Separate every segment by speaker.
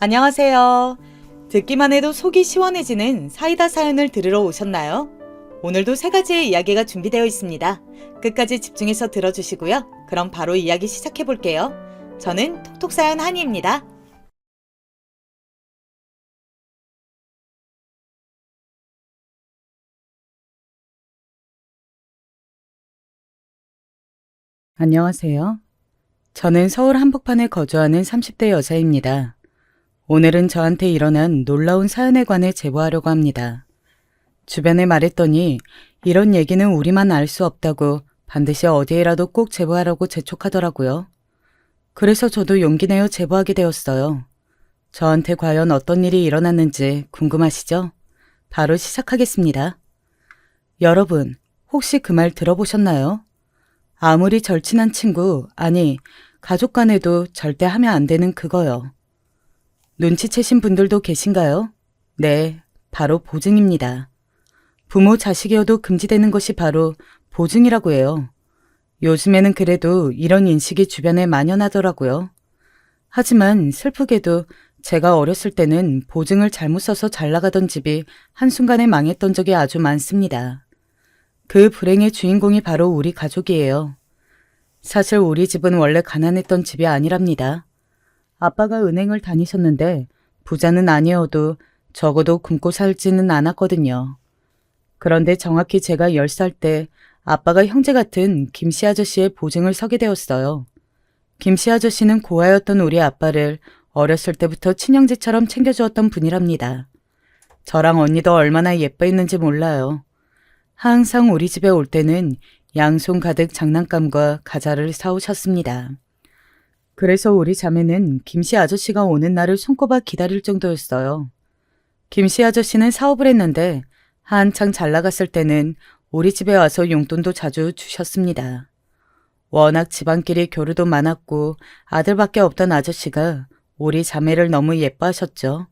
Speaker 1: 안녕하세요. 듣기만 해도 속이 시원해지는 사이다 사연을 들으러 오셨나요? 오늘도 세 가지의 이야기가 준비되어 있습니다. 끝까지 집중해서 들어주시고요. 그럼 바로 이야기 시작해 볼게요. 저는 톡톡사연 한이입니다. 안녕하세요. 저는 서울 한복판에 거주하는 30대 여자입니다. 오늘은 저한테 일어난 놀라운 사연에 관해 제보하려고 합니다. 주변에 말했더니 이런 얘기는 우리만 알 수 없다고 반드시 어디에라도 꼭 제보하라고 재촉하더라고요. 그래서 저도 용기 내어 제보하게 되었어요. 저한테 과연 어떤 일이 일어났는지 궁금하시죠? 바로 시작하겠습니다. 여러분, 혹시 그 말 들어보셨나요? 아무리 절친한 친구, 아니, 가족 간에도 절대 하면 안 되는 그거요. 눈치채신 분들도 계신가요? 네, 바로 보증입니다. 부모 자식이어도 금지되는 것이 바로 보증이라고 해요. 요즘에는 그래도 이런 인식이 주변에 만연하더라고요. 하지만 슬프게도 제가 어렸을 때는 보증을 잘못 써서 잘 나가던 집이 한순간에 망했던 적이 아주 많습니다. 그 불행의 주인공이 바로 우리 가족이에요. 사실 우리 집은 원래 가난했던 집이 아니랍니다. 아빠가 은행을 다니셨는데 부자는 아니어도 적어도 굶고 살지는 않았거든요. 그런데 정확히 제가 10살 때 아빠가 형제 같은 김씨 아저씨의 보증을 서게 되었어요. 김씨 아저씨는 고아였던 우리 아빠를 어렸을 때부터 친형제처럼 챙겨주었던 분이랍니다. 저랑 언니도 얼마나 예뻐했는지 몰라요. 항상 우리 집에 올 때는 양손 가득 장난감과 과자를 사오셨습니다. 그래서 우리 자매는 김씨 아저씨가 오는 날을 손꼽아 기다릴 정도였어요. 김씨 아저씨는 사업을 했는데 한창 잘 나갔을 때는 우리 집에 와서 용돈도 자주 주셨습니다. 워낙 집안끼리 교류도 많았고 아들밖에 없던 아저씨가 우리 자매를 너무 예뻐하셨죠.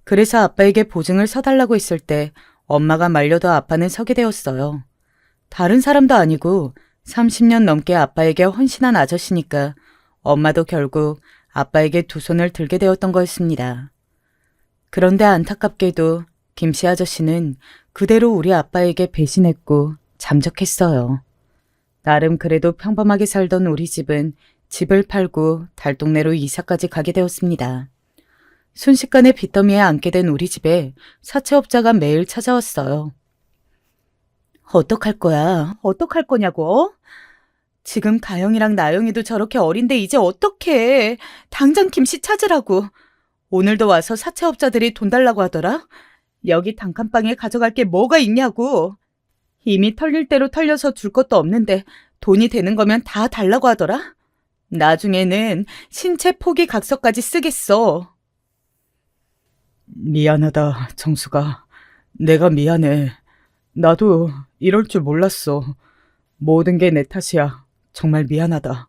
Speaker 1: 그래서 아빠에게 보증을 서달라고 했을 때 엄마가 말려도 아빠는 서게 되었어요. 다른 사람도 아니고 30년 넘게 아빠에게 헌신한 아저씨니까 엄마도 결국 아빠에게 두 손을 들게 되었던 거였습니다. 그런데 안타깝게도 김씨 아저씨는 그대로 우리 아빠에게 배신했고 잠적했어요. 나름 그래도 평범하게 살던 우리 집은 집을 팔고 달동네로 이사까지 가게 되었습니다. 순식간에 빚더미에 앉게 된 우리 집에 사채업자가 매일 찾아왔어요. 어떡할 거야? 어떡할 거냐고? 지금 가영이랑 나영이도 저렇게 어린데 이제 어떡해? 당장 김씨 찾으라고. 오늘도 와서 사채업자들이 돈 달라고 하더라? 여기 단칸방에 가져갈 게 뭐가 있냐고. 이미 털릴 대로 털려서 줄 것도 없는데 돈이 되는 거면 다 달라고 하더라? 나중에는 신체 포기 각서까지 쓰겠어. 미안하다, 정수가. 내가 미안해. 나도 이럴 줄 몰랐어. 모든 게 내 탓이야. 정말 미안하다.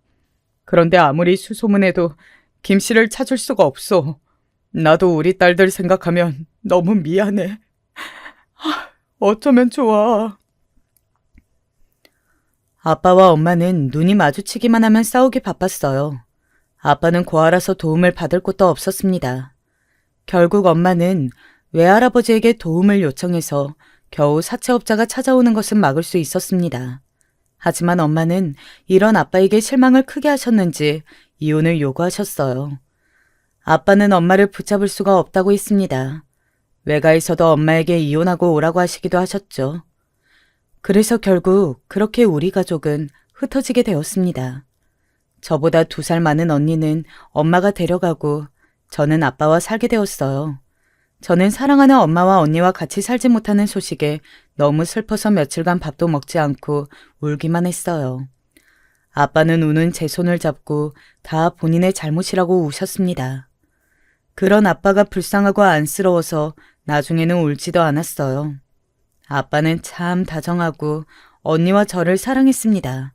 Speaker 1: 그런데 아무리 수소문해도 김 씨를 찾을 수가 없어. 나도 우리 딸들 생각하면 너무 미안해. 어쩌면 좋아. 아빠와 엄마는 눈이 마주치기만 하면 싸우기 바빴어요. 아빠는 고아라서 도움을 받을 곳도 없었습니다. 결국 엄마는 외할아버지에게 도움을 요청해서 겨우 사채업자가 찾아오는 것은 막을 수 있었습니다. 하지만 엄마는 이런 아빠에게 실망을 크게 하셨는지 이혼을 요구하셨어요. 아빠는 엄마를 붙잡을 수가 없다고 했습니다. 외가에서도 엄마에게 이혼하고 오라고 하시기도 하셨죠. 그래서 결국 그렇게 우리 가족은 흩어지게 되었습니다. 저보다 2살 많은 언니는 엄마가 데려가고 저는 아빠와 살게 되었어요. 저는 사랑하는 엄마와 언니와 같이 살지 못하는 소식에 너무 슬퍼서 며칠간 밥도 먹지 않고 울기만 했어요. 아빠는 우는 제 손을 잡고 다 본인의 잘못이라고 우셨습니다. 그런 아빠가 불쌍하고 안쓰러워서 나중에는 울지도 않았어요. 아빠는 참 다정하고 언니와 저를 사랑했습니다.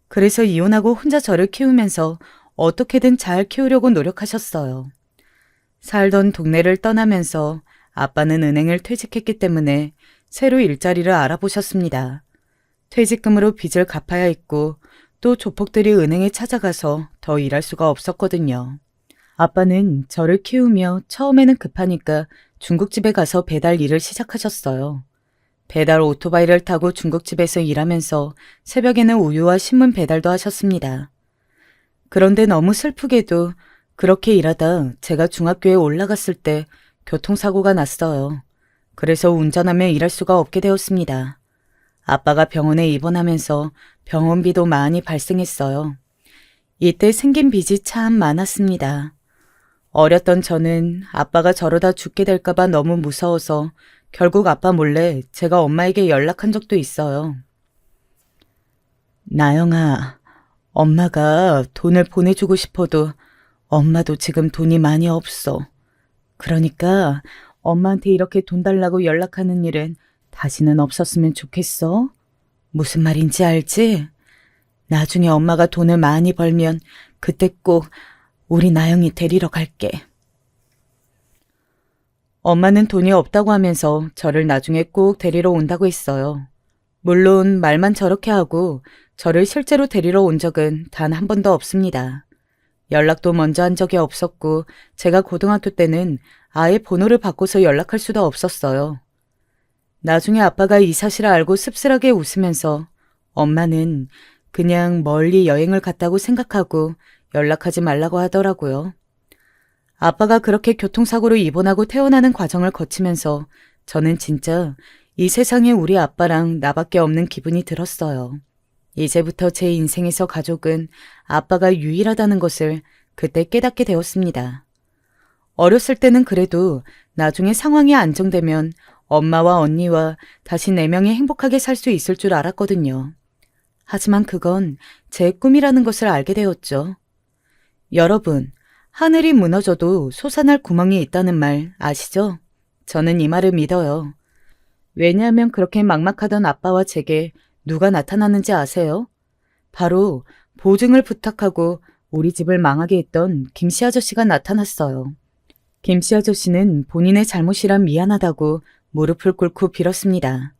Speaker 1: 그래서 이혼하고 혼자 저를 키우면서 어떻게든 잘 키우려고 노력하셨어요. 살던 동네를 떠나면서 아빠는 은행을 퇴직했기 때문에 새로 일자리를 알아보셨습니다. 퇴직금으로 빚을 갚아야 했고 또 조폭들이 은행에 찾아가서 더 일할 수가 없었거든요. 아빠는 저를 키우며 처음에는 급하니까 중국집에 가서 배달 일을 시작하셨어요. 배달 오토바이를 타고 중국집에서 일하면서 새벽에는 우유와 신문 배달도 하셨습니다. 그런데 너무 슬프게도 그렇게 일하다 제가 중학교에 올라갔을 때 교통사고가 났어요. 그래서 운전하며 일할 수가 없게 되었습니다. 아빠가 병원에 입원하면서 병원비도 많이 발생했어요. 이때 생긴 빚이 참 많았습니다. 어렸던 저는 아빠가 저러다 죽게 될까봐 너무 무서워서 결국 아빠 몰래 제가 엄마에게 연락한 적도 있어요. 나영아, 엄마가 돈을 보내주고 싶어도 엄마도 지금 돈이 많이 없어. 그러니까 엄마한테 이렇게 돈 달라고 연락하는 일은 다시는 없었으면 좋겠어. 무슨 말인지 알지? 나중에 엄마가 돈을 많이 벌면 그때 꼭 우리 나영이 데리러 갈게. 엄마는 돈이 없다고 하면서 저를 나중에 꼭 데리러 온다고 했어요. 물론 말만 저렇게 하고 저를 실제로 데리러 온 적은 단 한 번도 없습니다. 연락도 먼저 한 적이 없었고 제가 고등학교 때는 아예 번호를 바꿔서 연락할 수도 없었어요. 나중에 아빠가 이 사실을 알고 씁쓸하게 웃으면서 엄마는 그냥 멀리 여행을 갔다고 생각하고 연락하지 말라고 하더라고요. 아빠가 그렇게 교통사고로 입원하고 퇴원하는 과정을 거치면서 저는 진짜 이 세상에 우리 아빠랑 나밖에 없는 기분이 들었어요. 이제부터 제 인생에서 가족은 아빠가 유일하다는 것을 그때 깨닫게 되었습니다. 어렸을 때는 그래도 나중에 상황이 안정되면 엄마와 언니와 다시 4명이 행복하게 살 수 있을 줄 알았거든요. 하지만 그건 제 꿈이라는 것을 알게 되었죠. 여러분, 하늘이 무너져도 솟아날 구멍이 있다는 말 아시죠? 저는 이 말을 믿어요. 왜냐하면 그렇게 막막하던 아빠와 제게 누가 나타났는지 아세요? 바로 보증을 부탁하고 우리 집을 망하게 했던 김씨 아저씨가 나타났어요. 김씨 아저씨는 본인의 잘못이란 미안하다고 무릎을 꿇고 빌었습니다.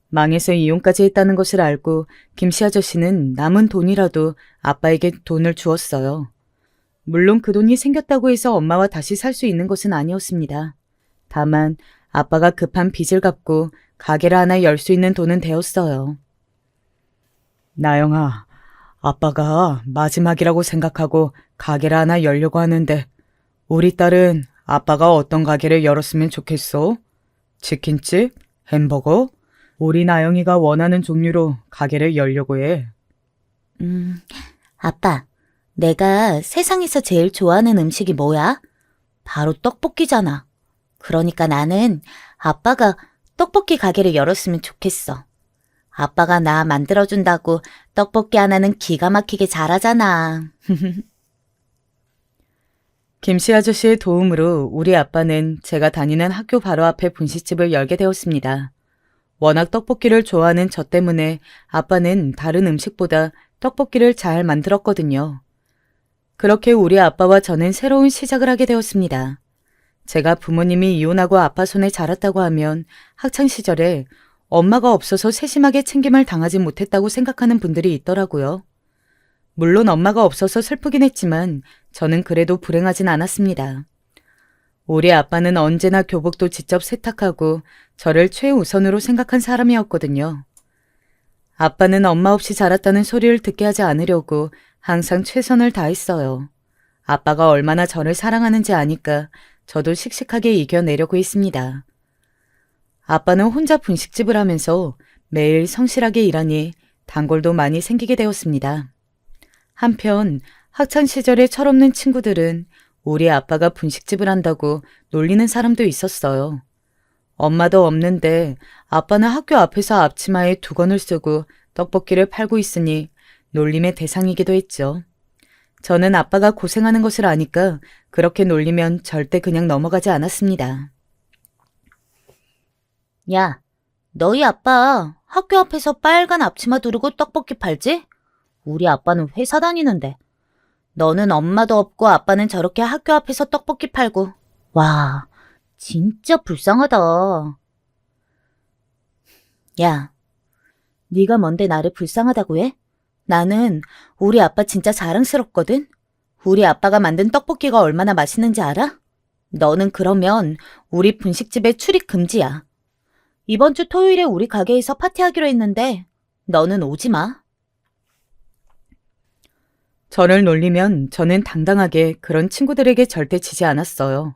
Speaker 1: 망해서 이혼까지 했다는 것을 알고 김씨 아저씨는 남은 돈이라도 아빠에게 돈을 주었어요. 물론 그 돈이 생겼다고 해서 엄마와 다시 살 수 있는 것은 아니었습니다. 다만 아빠가 급한 빚을 갚고 가게를 하나 열 수 있는 돈은 되었어요. 나영아, 아빠가 마지막이라고 생각하고 가게를 하나 열려고 하는데 우리 딸은 아빠가 어떤 가게를 열었으면 좋겠어? 치킨집? 햄버거? 우리 나영이가 원하는 종류로 가게를 열려고 해.
Speaker 2: 아빠, 내가 세상에서 제일 좋아하는 음식이 뭐야? 바로 떡볶이잖아. 그러니까 나는 아빠가 떡볶이 가게를 열었으면 좋겠어. 아빠가 나 만들어준다고 떡볶이 하나는 기가 막히게 잘하잖아.
Speaker 1: 김씨 아저씨의 도움으로 우리 아빠는 제가 다니는 학교 바로 앞에 분식집을 열게 되었습니다. 워낙 떡볶이를 좋아하는 저 때문에 아빠는 다른 음식보다 떡볶이를 잘 만들었거든요. 그렇게 우리 아빠와 저는 새로운 시작을 하게 되었습니다. 제가 부모님이 이혼하고 아빠 손에 자랐다고 하면 학창시절에 엄마가 없어서 세심하게 챙김을 당하지 못했다고 생각하는 분들이 있더라고요. 물론 엄마가 없어서 슬프긴 했지만 저는 그래도 불행하진 않았습니다. 우리 아빠는 언제나 교복도 직접 세탁하고 저를 최우선으로 생각한 사람이었거든요. 아빠는 엄마 없이 자랐다는 소리를 듣게 하지 않으려고 항상 최선을 다했어요. 아빠가 얼마나 저를 사랑하는지 아니까 저도 씩씩하게 이겨내려고 했습니다. 아빠는 혼자 분식집을 하면서 매일 성실하게 일하니 단골도 많이 생기게 되었습니다. 한편 학창시절에 철없는 친구들은 우리 아빠가 분식집을 한다고 놀리는 사람도 있었어요. 엄마도 없는데 아빠는 학교 앞에서 앞치마에 두건을 쓰고 떡볶이를 팔고 있으니 놀림의 대상이기도 했죠. 저는 아빠가 고생하는 것을 아니까 그렇게 놀리면 절대 그냥 넘어가지 않았습니다.
Speaker 2: 야, 너희 아빠 학교 앞에서 빨간 앞치마 두르고 떡볶이 팔지? 우리 아빠는 회사 다니는데. 너는 엄마도 없고 아빠는 저렇게 학교 앞에서 떡볶이 팔고. 와, 진짜 불쌍하다. 야, 네가 뭔데 나를 불쌍하다고 해? 나는 우리 아빠 진짜 자랑스럽거든? 우리 아빠가 만든 떡볶이가 얼마나 맛있는지 알아? 너는 그러면 우리 분식집에 출입 금지야. 이번 주 토요일에 우리 가게에서 파티하기로 했는데 너는 오지 마.
Speaker 1: 저를 놀리면 저는 당당하게 그런 친구들에게 절대 지지 않았어요.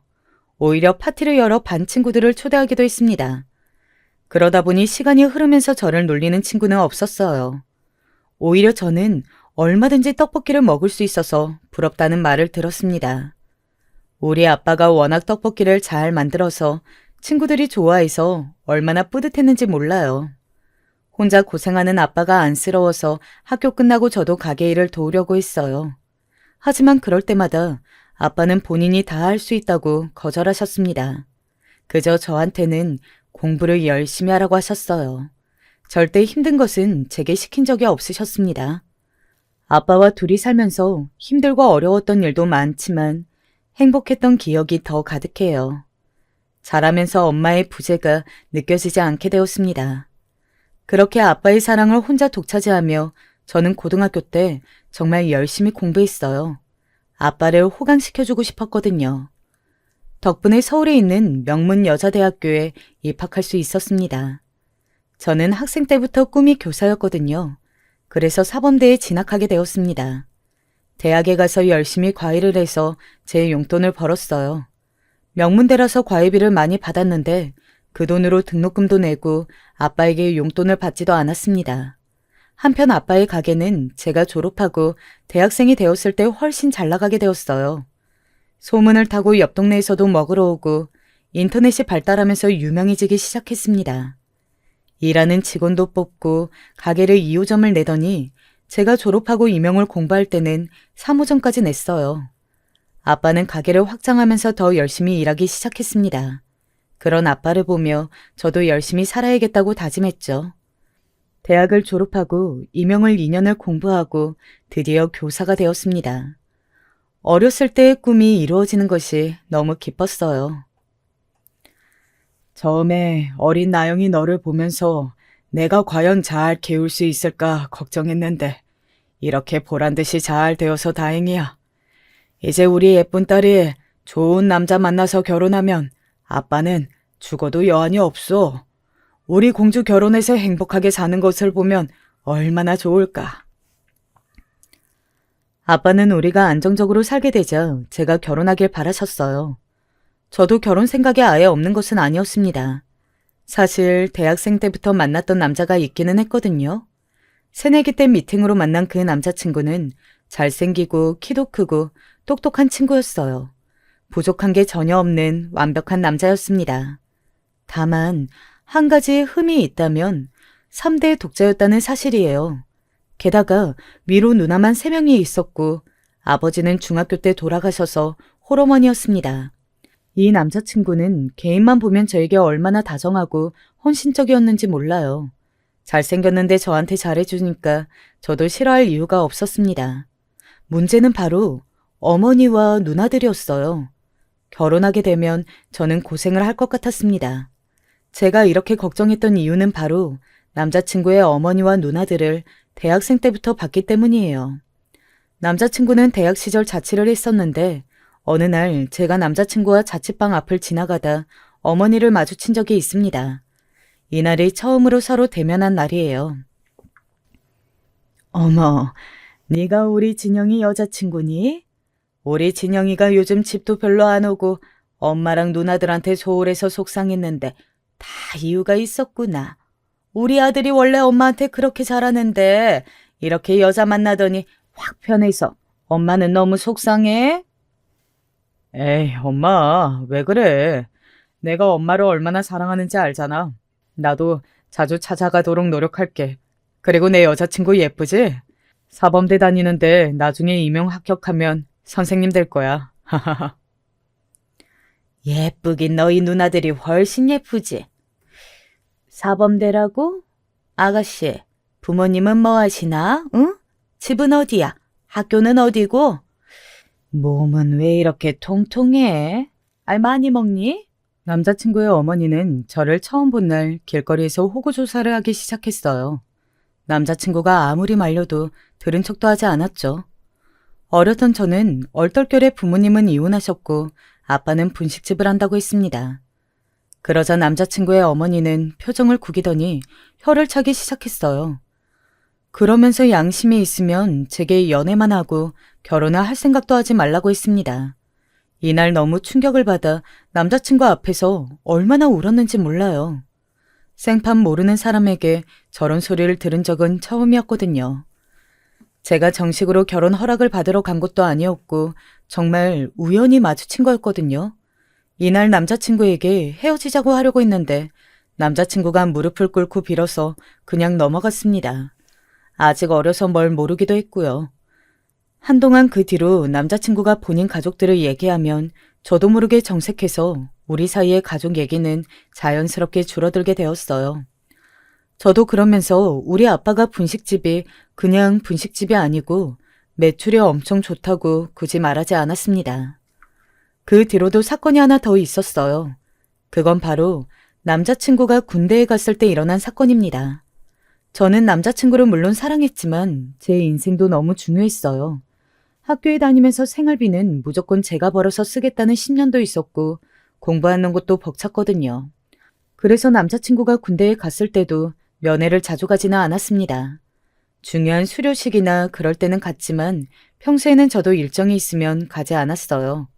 Speaker 1: 오히려 파티를 열어 반 친구들을 초대하기도 했습니다. 그러다 보니 시간이 흐르면서 저를 놀리는 친구는 없었어요. 오히려 저는 얼마든지 떡볶이를 먹을 수 있어서 부럽다는 말을 들었습니다. 우리 아빠가 워낙 떡볶이를 잘 만들어서 친구들이 좋아해서 얼마나 뿌듯했는지 몰라요. 혼자 고생하는 아빠가 안쓰러워서 학교 끝나고 저도 가게 일을 도우려고 했어요. 하지만 그럴 때마다 아빠는 본인이 다 할 수 있다고 거절하셨습니다. 그저 저한테는 공부를 열심히 하라고 하셨어요. 절대 힘든 것은 제게 시킨 적이 없으셨습니다. 아빠와 둘이 살면서 힘들고 어려웠던 일도 많지만 행복했던 기억이 더 가득해요. 자라면서 엄마의 부재가 느껴지지 않게 되었습니다. 그렇게 아빠의 사랑을 혼자 독차지하며 저는 고등학교 때 정말 열심히 공부했어요. 아빠를 호강시켜주고 싶었거든요. 덕분에 서울에 있는 명문 여자대학교에 입학할 수 있었습니다. 저는 학생 때부터 꿈이 교사였거든요. 그래서 사범대에 진학하게 되었습니다. 대학에 가서 열심히 과외를 해서 제 용돈을 벌었어요. 명문대라서 과외비를 많이 받았는데 그 돈으로 등록금도 내고 아빠에게 용돈을 받지도 않았습니다. 한편 아빠의 가게는 제가 졸업하고 대학생이 되었을 때 훨씬 잘 나가게 되었어요. 소문을 타고 옆 동네에서도 먹으러 오고 인터넷이 발달하면서 유명해지기 시작했습니다. 일하는 직원도 뽑고 가게를 2호점을 내더니 제가 졸업하고 임용을 공부할 때는 3호점까지 냈어요. 아빠는 가게를 확장하면서 더 열심히 일하기 시작했습니다. 그런 아빠를 보며 저도 열심히 살아야겠다고 다짐했죠. 대학을 졸업하고 임용을 2년을 공부하고 드디어 교사가 되었습니다. 어렸을 때의 꿈이 이루어지는 것이 너무 기뻤어요. 처음에 어린 나영이 너를 보면서 내가 과연 잘 키울 수 있을까 걱정했는데 이렇게 보란듯이 잘 되어서 다행이야. 이제 우리 예쁜 딸이 좋은 남자 만나서 결혼하면 아빠는 죽어도 여한이 없어. 우리 공주 결혼해서 행복하게 사는 것을 보면 얼마나 좋을까. 아빠는 우리가 안정적으로 살게 되자 제가 결혼하길 바라셨어요. 저도 결혼 생각이 아예 없는 것은 아니었습니다. 사실 대학생 때부터 만났던 남자가 있기는 했거든요. 새내기 때 미팅으로 만난 그 남자친구는 잘생기고 키도 크고 똑똑한 친구였어요. 부족한 게 전혀 없는 완벽한 남자였습니다. 다만 한 가지 흠이 있다면 3대 독자였다는 사실이에요. 게다가 위로 누나만 3명이 있었고 아버지는 중학교 때 돌아가셔서 홀어머니였습니다. 이 남자친구는 개인만 보면 저에게 얼마나 다정하고 헌신적이었는지 몰라요. 잘생겼는데 저한테 잘해주니까 저도 싫어할 이유가 없었습니다. 문제는 바로 어머니와 누나들이었어요. 결혼하게 되면 저는 고생을 할 것 같았습니다. 제가 이렇게 걱정했던 이유는 바로 남자친구의 어머니와 누나들을 대학생 때부터 봤기 때문이에요. 남자친구는 대학 시절 자취를 했었는데 어느 날 제가 남자친구와 자취방 앞을 지나가다 어머니를 마주친 적이 있습니다. 이날이 처음으로 서로 대면한 날이에요. 어머, 네가 우리 진영이 여자친구니? 우리 진영이가 요즘 집도 별로 안 오고 엄마랑 누나들한테 소홀해서 속상했는데 다 이유가 있었구나. 우리 아들이 원래 엄마한테 그렇게 잘하는데 이렇게 여자 만나더니 확 편해서 엄마는 너무 속상해? 에이, 엄마, 왜 그래? 내가 엄마를 얼마나 사랑하는지 알잖아. 나도 자주 찾아가도록 노력할게. 그리고 내 여자친구 예쁘지? 사범대 다니는데 나중에 임용 합격하면 선생님 될 거야. 하하하. 예쁘긴 너희 누나들이 훨씬 예쁘지. 사범대라고? 아가씨, 부모님은 뭐 하시나? 응? 집은 어디야? 학교는 어디고? 몸은 왜 이렇게 통통해? 알 많이 먹니? 남자친구의 어머니는 저를 처음 본 날 길거리에서 호구조사를 하기 시작했어요. 남자친구가 아무리 말려도 들은 척도 하지 않았죠. 어렸던 저는 얼떨결에 부모님은 이혼하셨고 아빠는 분식집을 한다고 했습니다. 그러자 남자친구의 어머니는 표정을 구기더니 혀를 차기 시작했어요. 그러면서 양심이 있으면 제게 연애만 하고 결혼을 할 생각도 하지 말라고 했습니다. 이날 너무 충격을 받아 남자친구 앞에서 얼마나 울었는지 몰라요. 생판 모르는 사람에게 저런 소리를 들은 적은 처음이었거든요. 제가 정식으로 결혼 허락을 받으러 간 것도 아니었고 정말 우연히 마주친 거였거든요. 이날 남자친구에게 헤어지자고 하려고 했는데 남자친구가 무릎을 꿇고 빌어서 그냥 넘어갔습니다. 아직 어려서 뭘 모르기도 했고요. 한동안 그 뒤로 남자친구가 본인 가족들을 얘기하면 저도 모르게 정색해서 우리 사이의 가족 얘기는 자연스럽게 줄어들게 되었어요. 저도 그러면서 우리 아빠가 분식집이 그냥 분식집이 아니고 매출이 엄청 좋다고 굳이 말하지 않았습니다. 그 뒤로도 사건이 하나 더 있었어요. 그건 바로 남자친구가 군대에 갔을 때 일어난 사건입니다. 저는 남자친구를 물론 사랑했지만 제 인생도 너무 중요했어요. 학교에 다니면서 생활비는 무조건 제가 벌어서 쓰겠다는 신념도 있었고 공부하는 것도 벅찼거든요. 그래서 남자친구가 군대에 갔을 때도 면회를 자주 가지는 않았습니다. 중요한 수료식이나 그럴 때는 갔지만 평소에는 저도 일정이 있으면 가지 않았어요.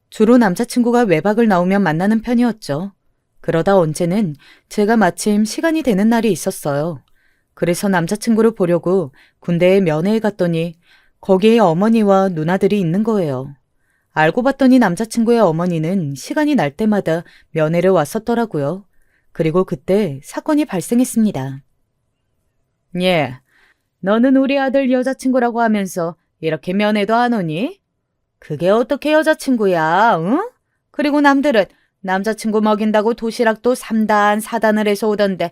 Speaker 1: 주로 남자친구가 외박을 나오면 만나는 편이었죠. 그러다 언제는 제가 마침 시간이 되는 날이 있었어요. 그래서 남자친구를 보려고 군대에 면회에 갔더니 거기에 어머니와 누나들이 있는 거예요. 알고 봤더니 남자친구의 어머니는 시간이 날 때마다 면회를 왔었더라고요. 그리고 그때 사건이 발생했습니다. 예, 너는 우리 아들 여자친구라고 하면서 이렇게 면회도 안 오니? 그게 어떻게 여자친구야, 응? 그리고 남들은 남자친구 먹인다고 도시락도 3단, 4단을 해서 오던데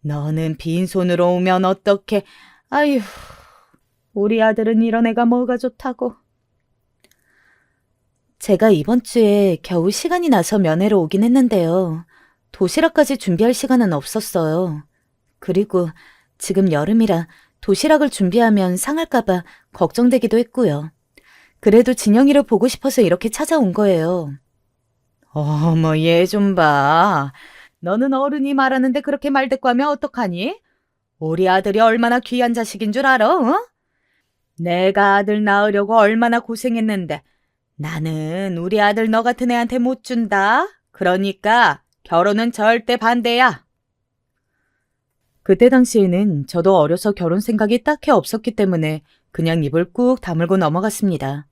Speaker 1: 너는 빈손으로 오면 어떡해? 아휴, 우리 아들은 이런 애가 뭐가 좋다고.
Speaker 2: 제가 이번 주에 겨우 시간이 나서 면회로 오긴 했는데요. 도시락까지 준비할 시간은 없었어요. 그리고 지금 여름이라 도시락을 준비하면 상할까봐 걱정되기도 했고요. 그래도 진영이를 보고 싶어서 이렇게 찾아온 거예요.
Speaker 1: 어머, 얘 좀 봐. 너는 어른이 말하는데 그렇게 말대꾸하면 어떡하니? 우리 아들이 얼마나 귀한 자식인 줄 알아? 어? 내가 아들 낳으려고 얼마나 고생했는데 나는 우리 아들 너 같은 애한테 못 준다. 그러니까 결혼은 절대 반대야. 그때 당시에는 저도 어려서 결혼 생각이 딱히 없었기 때문에 그냥 입을 꾹 다물고 넘어갔습니다.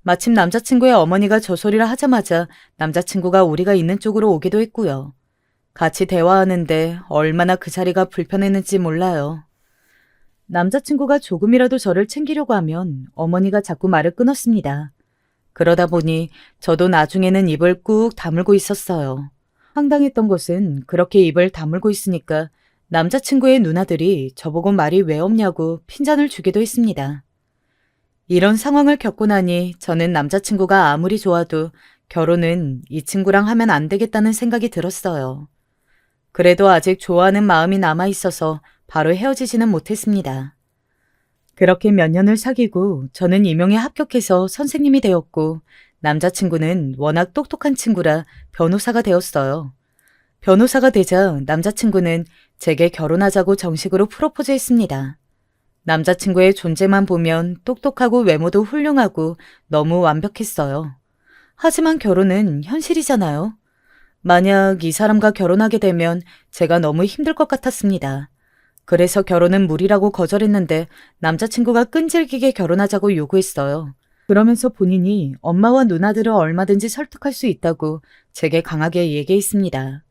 Speaker 1: 마침 남자친구의 어머니가 저 소리를 하자마자 남자친구가 우리가 있는 쪽으로 오기도 했고요. 같이 대화하는데 얼마나 그 자리가 불편했는지 몰라요. 남자친구가 조금이라도 저를 챙기려고 하면 어머니가 자꾸 말을 끊었습니다. 그러다 보니 저도 나중에는 입을 꾹 다물고 있었어요. 황당했던 것은 그렇게 입을 다물고 있으니까 남자친구의 누나들이 저보고 말이 왜 없냐고 핀잔을 주기도 했습니다. 이런 상황을 겪고 나니 저는 남자친구가 아무리 좋아도 결혼은 이 친구랑 하면 안 되겠다는 생각이 들었어요. 그래도 아직 좋아하는 마음이 남아있어서 바로 헤어지지는 못했습니다. 그렇게 몇 년을 사귀고 저는 임용에 합격해서 선생님이 되었고 남자친구는 워낙 똑똑한 친구라 변호사가 되었어요. 변호사가 되자 남자친구는 제게 결혼하자고 정식으로 프로포즈했습니다. 남자친구의 존재만 보면 똑똑하고 외모도 훌륭하고 너무 완벽했어요. 하지만 결혼은 현실이잖아요. 만약 이 사람과 결혼하게 되면 제가 너무 힘들 것 같았습니다. 그래서 결혼은 무리라고 거절했는데 남자친구가 끈질기게 결혼하자고 요구했어요. 그러면서 본인이 엄마와 누나들을 얼마든지 설득할 수 있다고 제게 강하게 얘기했습니다.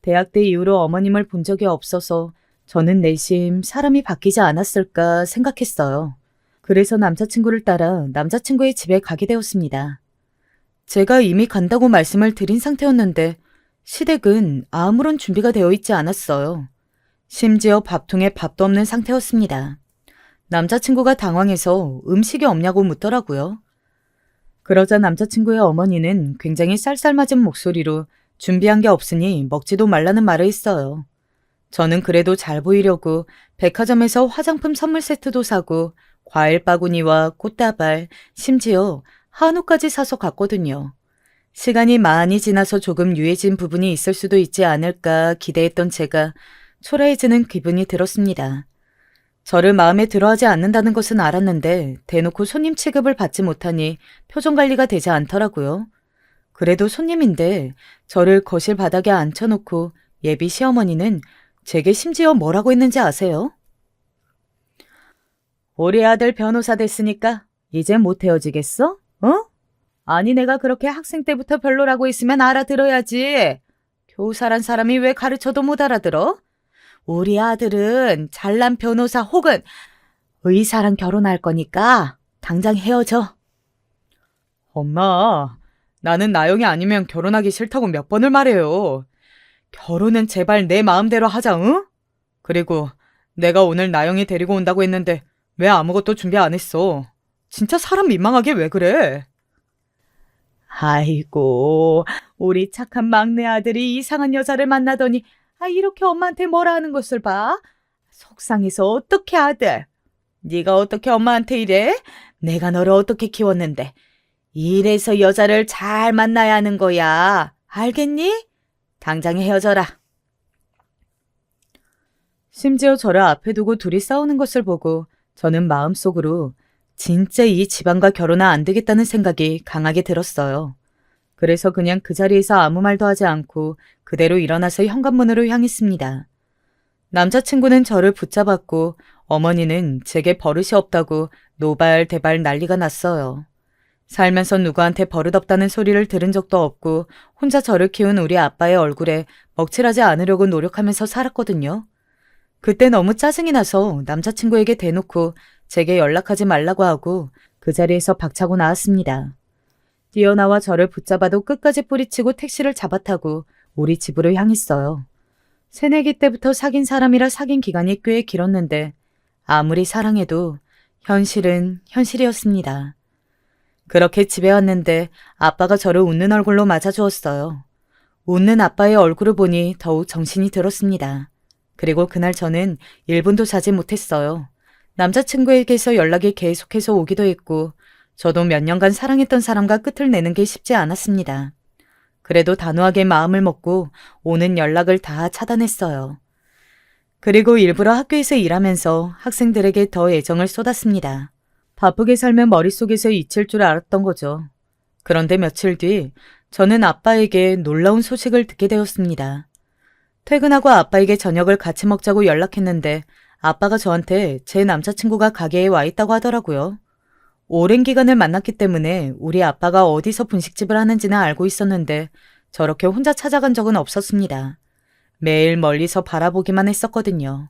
Speaker 1: 대학 때 이후로 어머님을 본 적이 없어서 저는 내심 사람이 바뀌지 않았을까 생각했어요. 그래서 남자친구를 따라 남자친구의 집에 가게 되었습니다. 제가 이미 간다고 말씀을 드린 상태였는데 시댁은 아무런 준비가 되어 있지 않았어요. 심지어 밥통에 밥도 없는 상태였습니다. 남자친구가 당황해서 음식이 없냐고 묻더라고요. 그러자 남자친구의 어머니는 굉장히 쌀쌀맞은 목소리로 준비한 게 없으니 먹지도 말라는 말을 했어요. 저는 그래도 잘 보이려고 백화점에서 화장품 선물 세트도 사고 과일 바구니와 꽃다발, 심지어 한우까지 사서 갔거든요. 시간이 많이 지나서 조금 유해진 부분이 있을 수도 있지 않을까 기대했던 제가 초라해지는 기분이 들었습니다. 저를 마음에 들어하지 않는다는 것은 알았는데 대놓고 손님 취급을 받지 못하니 표정 관리가 되지 않더라고요. 그래도 손님인데 저를 거실 바닥에 앉혀놓고 예비 시어머니는 제게 심지어 뭐라고 했는지 아세요? 우리 아들 변호사 됐으니까 이제 못 헤어지겠어? 어? 아니 내가 그렇게 학생 때부터 별로라고 했으면 알아들어야지. 교사란 사람이 왜 가르쳐도 못 알아들어? 우리 아들은 잘난 변호사 혹은 의사랑 결혼할 거니까 당장 헤어져. 엄마, 나는 나영이 아니면 결혼하기 싫다고 몇 번을 말해요. 결혼은 제발 내 마음대로 하자, 응? 그리고 내가 오늘 나영이 데리고 온다고 했는데 왜 아무것도 준비 안 했어? 진짜 사람 민망하게 왜 그래? 아이고, 우리 착한 막내 아들이 이상한 여자를 만나더니 이렇게 엄마한테 뭐라 하는 것을 봐. 속상해서 어떡해 아들. 네가 어떻게 엄마한테 이래? 내가 너를 어떻게 키웠는데. 이래서 여자를 잘 만나야 하는 거야. 알겠니? 당장 헤어져라. 심지어 저를 앞에 두고 둘이 싸우는 것을 보고 저는 마음속으로 진짜 이 집안과 결혼은 안 되겠다는 생각이 강하게 들었어요. 그래서 그냥 그 자리에서 아무 말도 하지 않고 그대로 일어나서 현관문으로 향했습니다. 남자친구는 저를 붙잡았고 어머니는 제게 버릇이 없다고 노발대발 난리가 났어요. 살면서 누구한테 버릇없다는 소리를 들은 적도 없고 혼자 저를 키운 우리 아빠의 얼굴에 먹칠하지 않으려고 노력하면서 살았거든요. 그때 너무 짜증이 나서 남자친구에게 대놓고 제게 연락하지 말라고 하고 그 자리에서 박차고 나왔습니다. 뛰어나와 저를 붙잡아도 끝까지 뿌리치고 택시를 잡아타고 우리 집으로 향했어요. 새내기 때부터 사귄 사람이라 사귄 기간이 꽤 길었는데 아무리 사랑해도 현실은 현실이었습니다. 그렇게 집에 왔는데 아빠가 저를 웃는 얼굴로 맞아주었어요. 웃는 아빠의 얼굴을 보니 더욱 정신이 들었습니다. 그리고 그날 저는 1분도 자지 못했어요. 남자친구에게서 연락이 계속해서 오기도 했고 저도 몇 년간 사랑했던 사람과 끝을 내는 게 쉽지 않았습니다. 그래도 단호하게 마음을 먹고 오는 연락을 다 차단했어요. 그리고 일부러 학교에서 일하면서 학생들에게 더 애정을 쏟았습니다. 바쁘게 살면 머릿속에서 잊힐 줄 알았던 거죠. 그런데 며칠 뒤 저는 아빠에게 놀라운 소식을 듣게 되었습니다. 퇴근하고 아빠에게 저녁을 같이 먹자고 연락했는데 아빠가 저한테 제 남자친구가 가게에 와 있다고 하더라고요. 오랜 기간을 만났기 때문에 우리 아빠가 어디서 분식집을 하는지는 알고 있었는데 저렇게 혼자 찾아간 적은 없었습니다. 매일 멀리서 바라보기만 했었거든요.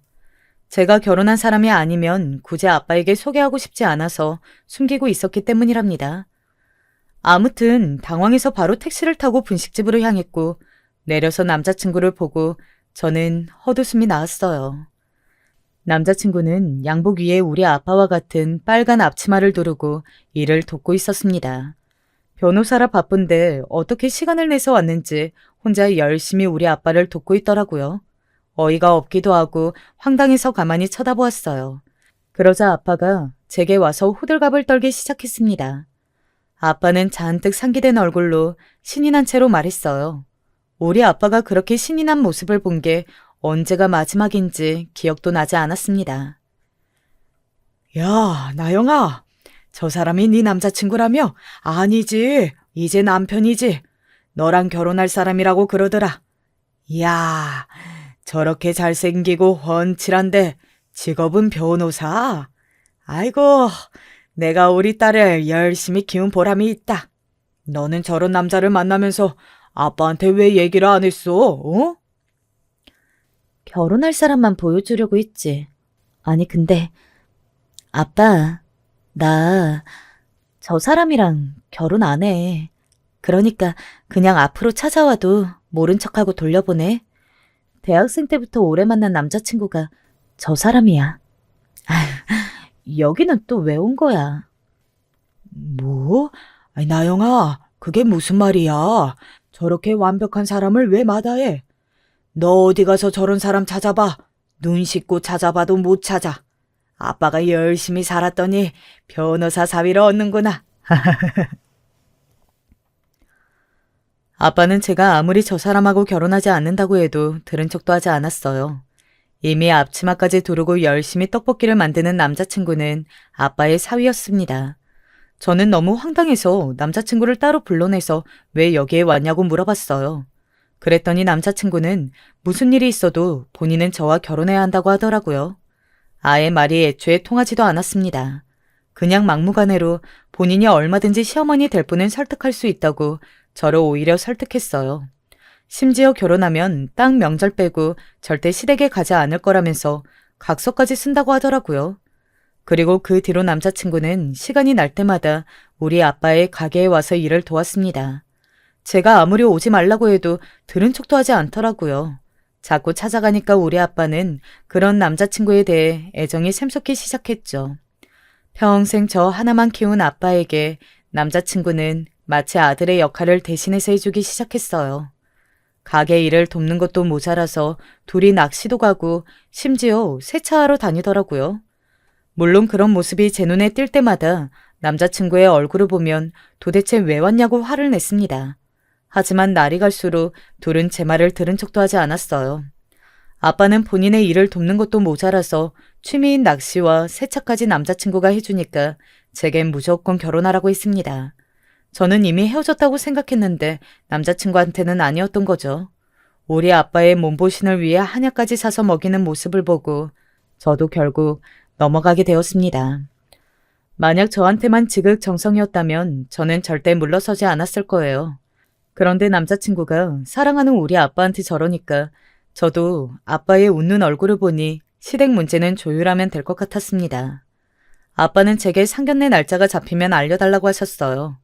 Speaker 1: 제가 결혼한 사람이 아니면 굳이 아빠에게 소개하고 싶지 않아서 숨기고 있었기 때문이랍니다. 아무튼 당황해서 바로 택시를 타고 분식집으로 향했고 내려서 남자친구를 보고 저는 헛웃음이 나왔어요. 남자친구는 양복 위에 우리 아빠와 같은 빨간 앞치마를 두르고 일을 돕고 있었습니다. 변호사라 바쁜데 어떻게 시간을 내서 왔는지 혼자 열심히 우리 아빠를 돕고 있더라고요. 어이가 없기도 하고 황당해서 가만히 쳐다보았어요. 그러자 아빠가 제게 와서 호들갑을 떨기 시작했습니다. 아빠는 잔뜩 상기된 얼굴로 신이 난 채로 말했어요. 우리 아빠가 그렇게 신이 난 모습을 본 게 언제가 마지막인지 기억도 나지 않았습니다. 야, 나영아. 저 사람이 네 남자친구라며? 아니지. 이제 남편이지. 너랑 결혼할 사람이라고 그러더라. 이야, 저렇게 잘생기고 훤칠한데 직업은 변호사? 아이고, 내가 우리 딸을 열심히 키운 보람이 있다. 너는 저런 남자를 만나면서 아빠한테 왜 얘기를 안 했어? 어?
Speaker 2: 결혼할 사람만 보여주려고 했지. 아니 근데 아빠, 나 저 사람이랑 결혼 안 해. 그러니까 그냥 앞으로 찾아와도 모른 척하고 돌려보내. 대학생 때부터 오래 만난 남자친구가 저 사람이야. 아휴, 여기는 또 왜 온 거야?
Speaker 1: 뭐? 아니, 나영아, 그게 무슨 말이야? 저렇게 완벽한 사람을 왜 마다해? 너 어디 가서 저런 사람 찾아봐. 눈 씻고 찾아봐도 못 찾아.
Speaker 2: 아빠가 열심히 살았더니 변호사 사위를 얻는구나.
Speaker 1: 아빠는 제가 아무리 저 사람하고 결혼하지 않는다고 해도 들은 척도 하지 않았어요. 이미 앞치마까지 두르고 열심히 떡볶이를 만드는 남자친구는 아빠의 사위였습니다. 저는 너무 황당해서 남자친구를 따로 불러내서 왜 여기에 왔냐고 물어봤어요. 그랬더니 남자친구는 무슨 일이 있어도 본인은 저와 결혼해야 한다고 하더라고요. 아예 말이 애초에 통하지도 않았습니다. 그냥 막무가내로 본인이 얼마든지 시어머니 될 분은 설득할 수 있다고 저를 오히려 설득했어요. 심지어 결혼하면 딱 명절 빼고 절대 시댁에 가지 않을 거라면서 각서까지 쓴다고 하더라고요. 그리고 그 뒤로 남자친구는 시간이 날 때마다 우리 아빠의 가게에 와서 일을 도왔습니다. 제가 아무리 오지 말라고 해도 들은 척도 하지 않더라고요. 자꾸 찾아가니까 우리 아빠는 그런 남자친구에 대해 애정이 샘솟기 시작했죠. 평생 저 하나만 키운 아빠에게 남자친구는 마치 아들의 역할을 대신해서 해주기 시작했어요. 가게 일을 돕는 것도 모자라서 둘이 낚시도 가고 심지어 세차하러 다니더라고요. 물론 그런 모습이 제 눈에 띌 때마다 남자친구의 얼굴을 보면 도대체 왜 왔냐고 화를 냈습니다. 하지만 날이 갈수록 둘은 제 말을 들은 척도 하지 않았어요. 아빠는 본인의 일을 돕는 것도 모자라서 취미인 낚시와 세차까지 남자친구가 해주니까 제겐 무조건 결혼하라고 했습니다. 저는 이미 헤어졌다고 생각했는데 남자친구한테는 아니었던 거죠. 우리 아빠의 몸보신을 위해 한약까지 사서 먹이는 모습을 보고 저도 결국 넘어가게 되었습니다. 만약 저한테만 지극정성이었다면 저는 절대 물러서지 않았을 거예요. 그런데 남자친구가 사랑하는 우리 아빠한테 저러니까 저도 아빠의 웃는 얼굴을 보니 시댁 문제는 조율하면 될 것 같았습니다. 아빠는 제게 상견례 날짜가 잡히면 알려달라고 하셨어요.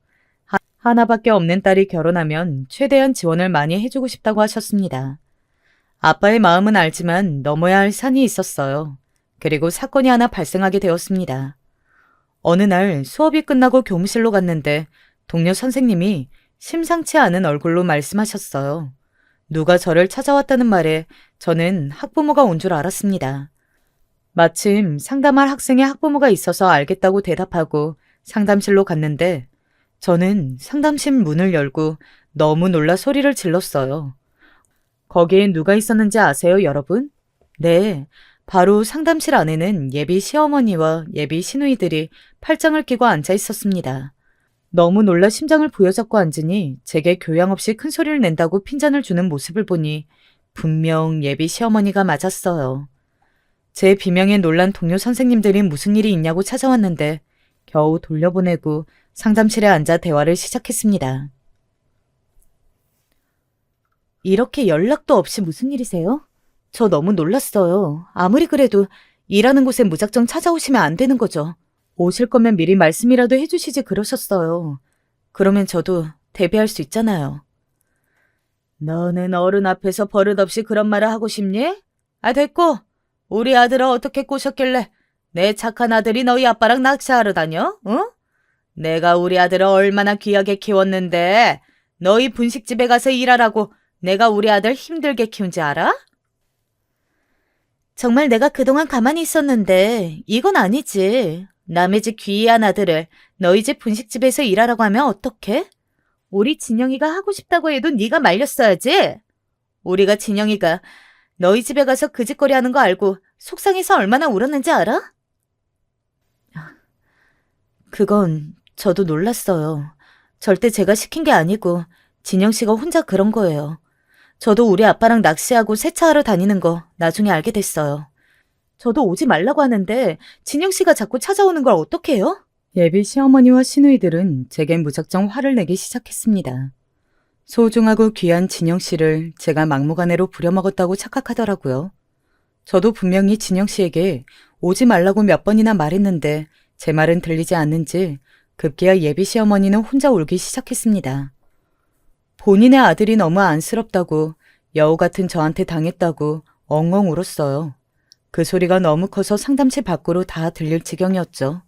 Speaker 1: 하나밖에 없는 딸이 결혼하면 최대한 지원을 많이 해주고 싶다고 하셨습니다. 아빠의 마음은 알지만 넘어야 할 산이 있었어요. 그리고 사건이 하나 발생하게 되었습니다. 어느 날 수업이 끝나고 교무실로 갔는데 동료 선생님이 심상치 않은 얼굴로 말씀하셨어요. 누가 저를 찾아왔다는 말에 저는 학부모가 온 줄 알았습니다. 마침 상담할 학생의 학부모가 있어서 알겠다고 대답하고 상담실로 갔는데 저는 상담실 문을 열고 너무 놀라 소리를 질렀어요. 거기에 누가 있었는지 아세요, 여러분? 네, 바로 상담실 안에는 예비 시어머니와 예비 시누이들이 팔짱을 끼고 앉아 있었습니다. 너무 놀라 심장을 부여잡고 앉으니 제게 교양 없이 큰 소리를 낸다고 핀잔을 주는 모습을 보니 분명 예비 시어머니가 맞았어요. 제 비명에 놀란 동료 선생님들이 무슨 일이 있냐고 찾아왔는데 겨우 돌려보내고 상담실에 앉아 대화를 시작했습니다. 이렇게 연락도 없이 무슨 일이세요? 저 너무 놀랐어요. 아무리 그래도 일하는 곳에 무작정 찾아오시면 안 되는 거죠. 오실 거면 미리 말씀이라도 해주시지 그러셨어요. 그러면 저도 대비할 수 있잖아요. 너는 어른 앞에서 버릇없이 그런 말을 하고 싶니? 아, 됐고. 우리 아들을 어떻게 꼬셨길래 내 착한 아들이 너희 아빠랑 낚시하러 다녀? 응? 내가 우리 아들을 얼마나 귀하게 키웠는데 너희 분식집에 가서 일하라고 내가 우리 아들 힘들게 키운지 알아? 정말 내가 그동안 가만히 있었는데 이건 아니지. 남의 집 귀한 아들을 너희 집 분식집에서 일하라고 하면 어떡해? 우리 진영이가 하고 싶다고 해도 네가 말렸어야지. 우리가 진영이가 너희 집에 가서 그 짓거리 하는 거 알고 속상해서 얼마나 울었는지 알아? 그건 저도 놀랐어요. 절대 제가 시킨 게 아니고 진영 씨가 혼자 그런 거예요. 저도 우리 아빠랑 낚시하고 세차하러 다니는 거 나중에 알게 됐어요. 저도 오지 말라고 하는데 진영 씨가 자꾸 찾아오는 걸 어떻게 해요? 예비 시어머니와 시누이들은 제겐 무작정 화를 내기 시작했습니다. 소중하고 귀한 진영 씨를 제가 막무가내로 부려먹었다고 착각하더라고요. 저도 분명히 진영 씨에게 오지 말라고 몇 번이나 말했는데 제 말은 들리지 않는지 급기야 예비 시어머니는 혼자 울기 시작했습니다. 본인의 아들이 너무 안쓰럽다고 여우 같은 저한테 당했다고 엉엉 울었어요. 그 소리가 너무 커서 상담실 밖으로 다 들릴 지경이었죠.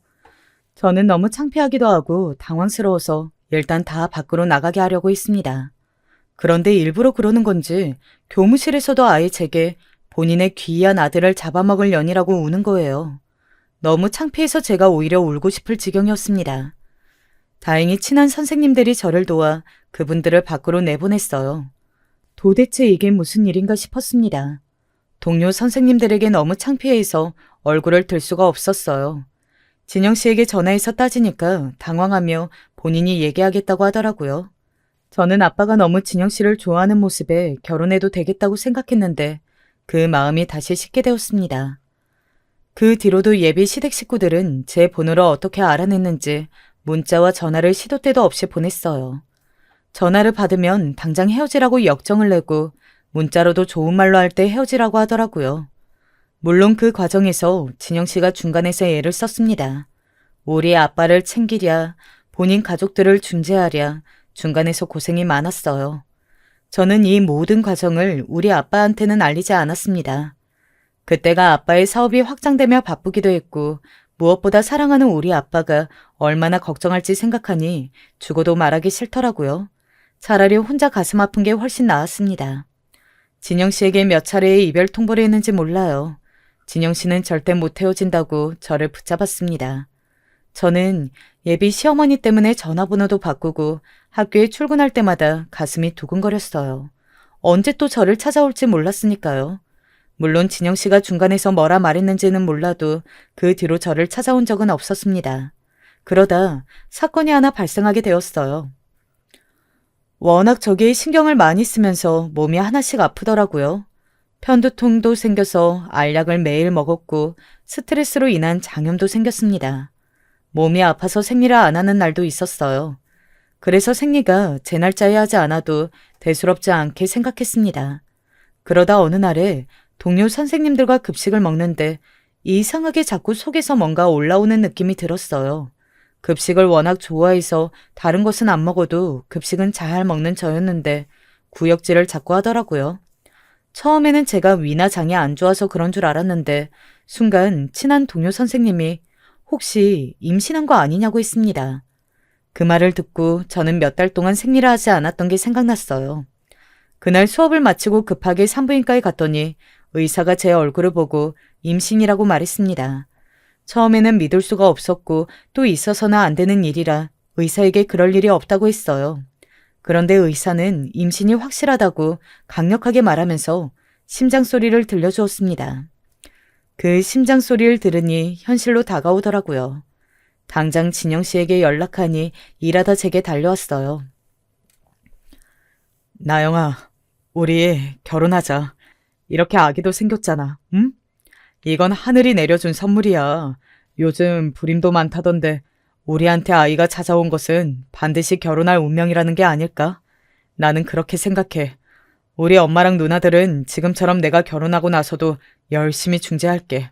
Speaker 1: 저는 너무 창피하기도 하고 당황스러워서 일단 다 밖으로 나가게 하려고 했습니다. 그런데 일부러 그러는 건지 교무실에서도 아예 제게 본인의 귀한 아들을 잡아먹을 년이라고 우는 거예요. 너무 창피해서 제가 오히려 울고 싶을 지경이었습니다. 다행히 친한 선생님들이 저를 도와 그분들을 밖으로 내보냈어요. 도대체 이게 무슨 일인가 싶었습니다. 동료 선생님들에게 너무 창피해서 얼굴을 들 수가 없었어요. 진영 씨에게 전화해서 따지니까 당황하며 본인이 얘기하겠다고 하더라고요. 저는 아빠가 너무 진영 씨를 좋아하는 모습에 결혼해도 되겠다고 생각했는데 그 마음이 다시 식게 되었습니다. 그 뒤로도 예비 시댁 식구들은 제 번호를 어떻게 알아냈는지 문자와 전화를 시도 때도 없이 보냈어요. 전화를 받으면 당장 헤어지라고 역정을 내고 문자로도 좋은 말로 할 때 헤어지라고 하더라고요. 물론 그 과정에서 진영 씨가 중간에서 애를 썼습니다. 우리 아빠를 챙기랴, 본인 가족들을 중재하랴, 중간에서 고생이 많았어요. 저는 이 모든 과정을 우리 아빠한테는 알리지 않았습니다. 그때가 아빠의 사업이 확장되며 바쁘기도 했고 무엇보다 사랑하는 우리 아빠가 얼마나 걱정할지 생각하니 죽어도 말하기 싫더라고요. 차라리 혼자 가슴 아픈 게 훨씬 나았습니다. 진영 씨에게 몇 차례의 이별 통보를 했는지 몰라요. 진영 씨는 절대 못 헤어진다고 저를 붙잡았습니다. 저는 예비 시어머니 때문에 전화번호도 바꾸고 학교에 출근할 때마다 가슴이 두근거렸어요. 언제 또 저를 찾아올지 몰랐으니까요. 물론 진영 씨가 중간에서 뭐라 말했는지는 몰라도 그 뒤로 저를 찾아온 적은 없었습니다. 그러다 사건이 하나 발생하게 되었어요. 워낙 저기에 신경을 많이 쓰면서 몸이 하나씩 아프더라고요. 편두통도 생겨서 알약을 매일 먹었고 스트레스로 인한 장염도 생겼습니다. 몸이 아파서 생리를 안 하는 날도 있었어요. 그래서 생리가 제 날짜에 하지 않아도 대수롭지 않게 생각했습니다. 그러다 어느 날에 동료 선생님들과 급식을 먹는데 이상하게 자꾸 속에서 뭔가 올라오는 느낌이 들었어요. 급식을 워낙 좋아해서 다른 것은 안 먹어도 급식은 잘 먹는 저였는데 구역질을 자꾸 하더라고요. 처음에는 제가 위나 장이 안 좋아서 그런 줄 알았는데 순간 친한 동료 선생님이 혹시 임신한 거 아니냐고 했습니다. 그 말을 듣고 저는 몇 달 동안 생리를 하지 않았던 게 생각났어요. 그날 수업을 마치고 급하게 산부인과에 갔더니 의사가 제 얼굴을 보고 임신이라고 말했습니다. 처음에는 믿을 수가 없었고 또 있어서는 안 되는 일이라 의사에게 그럴 일이 없다고 했어요. 그런데 의사는 임신이 확실하다고 강력하게 말하면서 심장 소리를 들려주었습니다. 그 심장 소리를 들으니 현실로 다가오더라고요. 당장 진영 씨에게 연락하니 일하다 제게 달려왔어요. 나영아, 우리 결혼하자. 이렇게 아기도 생겼잖아, 응? 이건 하늘이 내려준 선물이야. 요즘 불임도 많다던데 우리한테 아이가 찾아온 것은 반드시 결혼할 운명이라는 게 아닐까? 나는 그렇게 생각해. 우리 엄마랑 누나들은 지금처럼 내가 결혼하고 나서도 열심히 중재할게.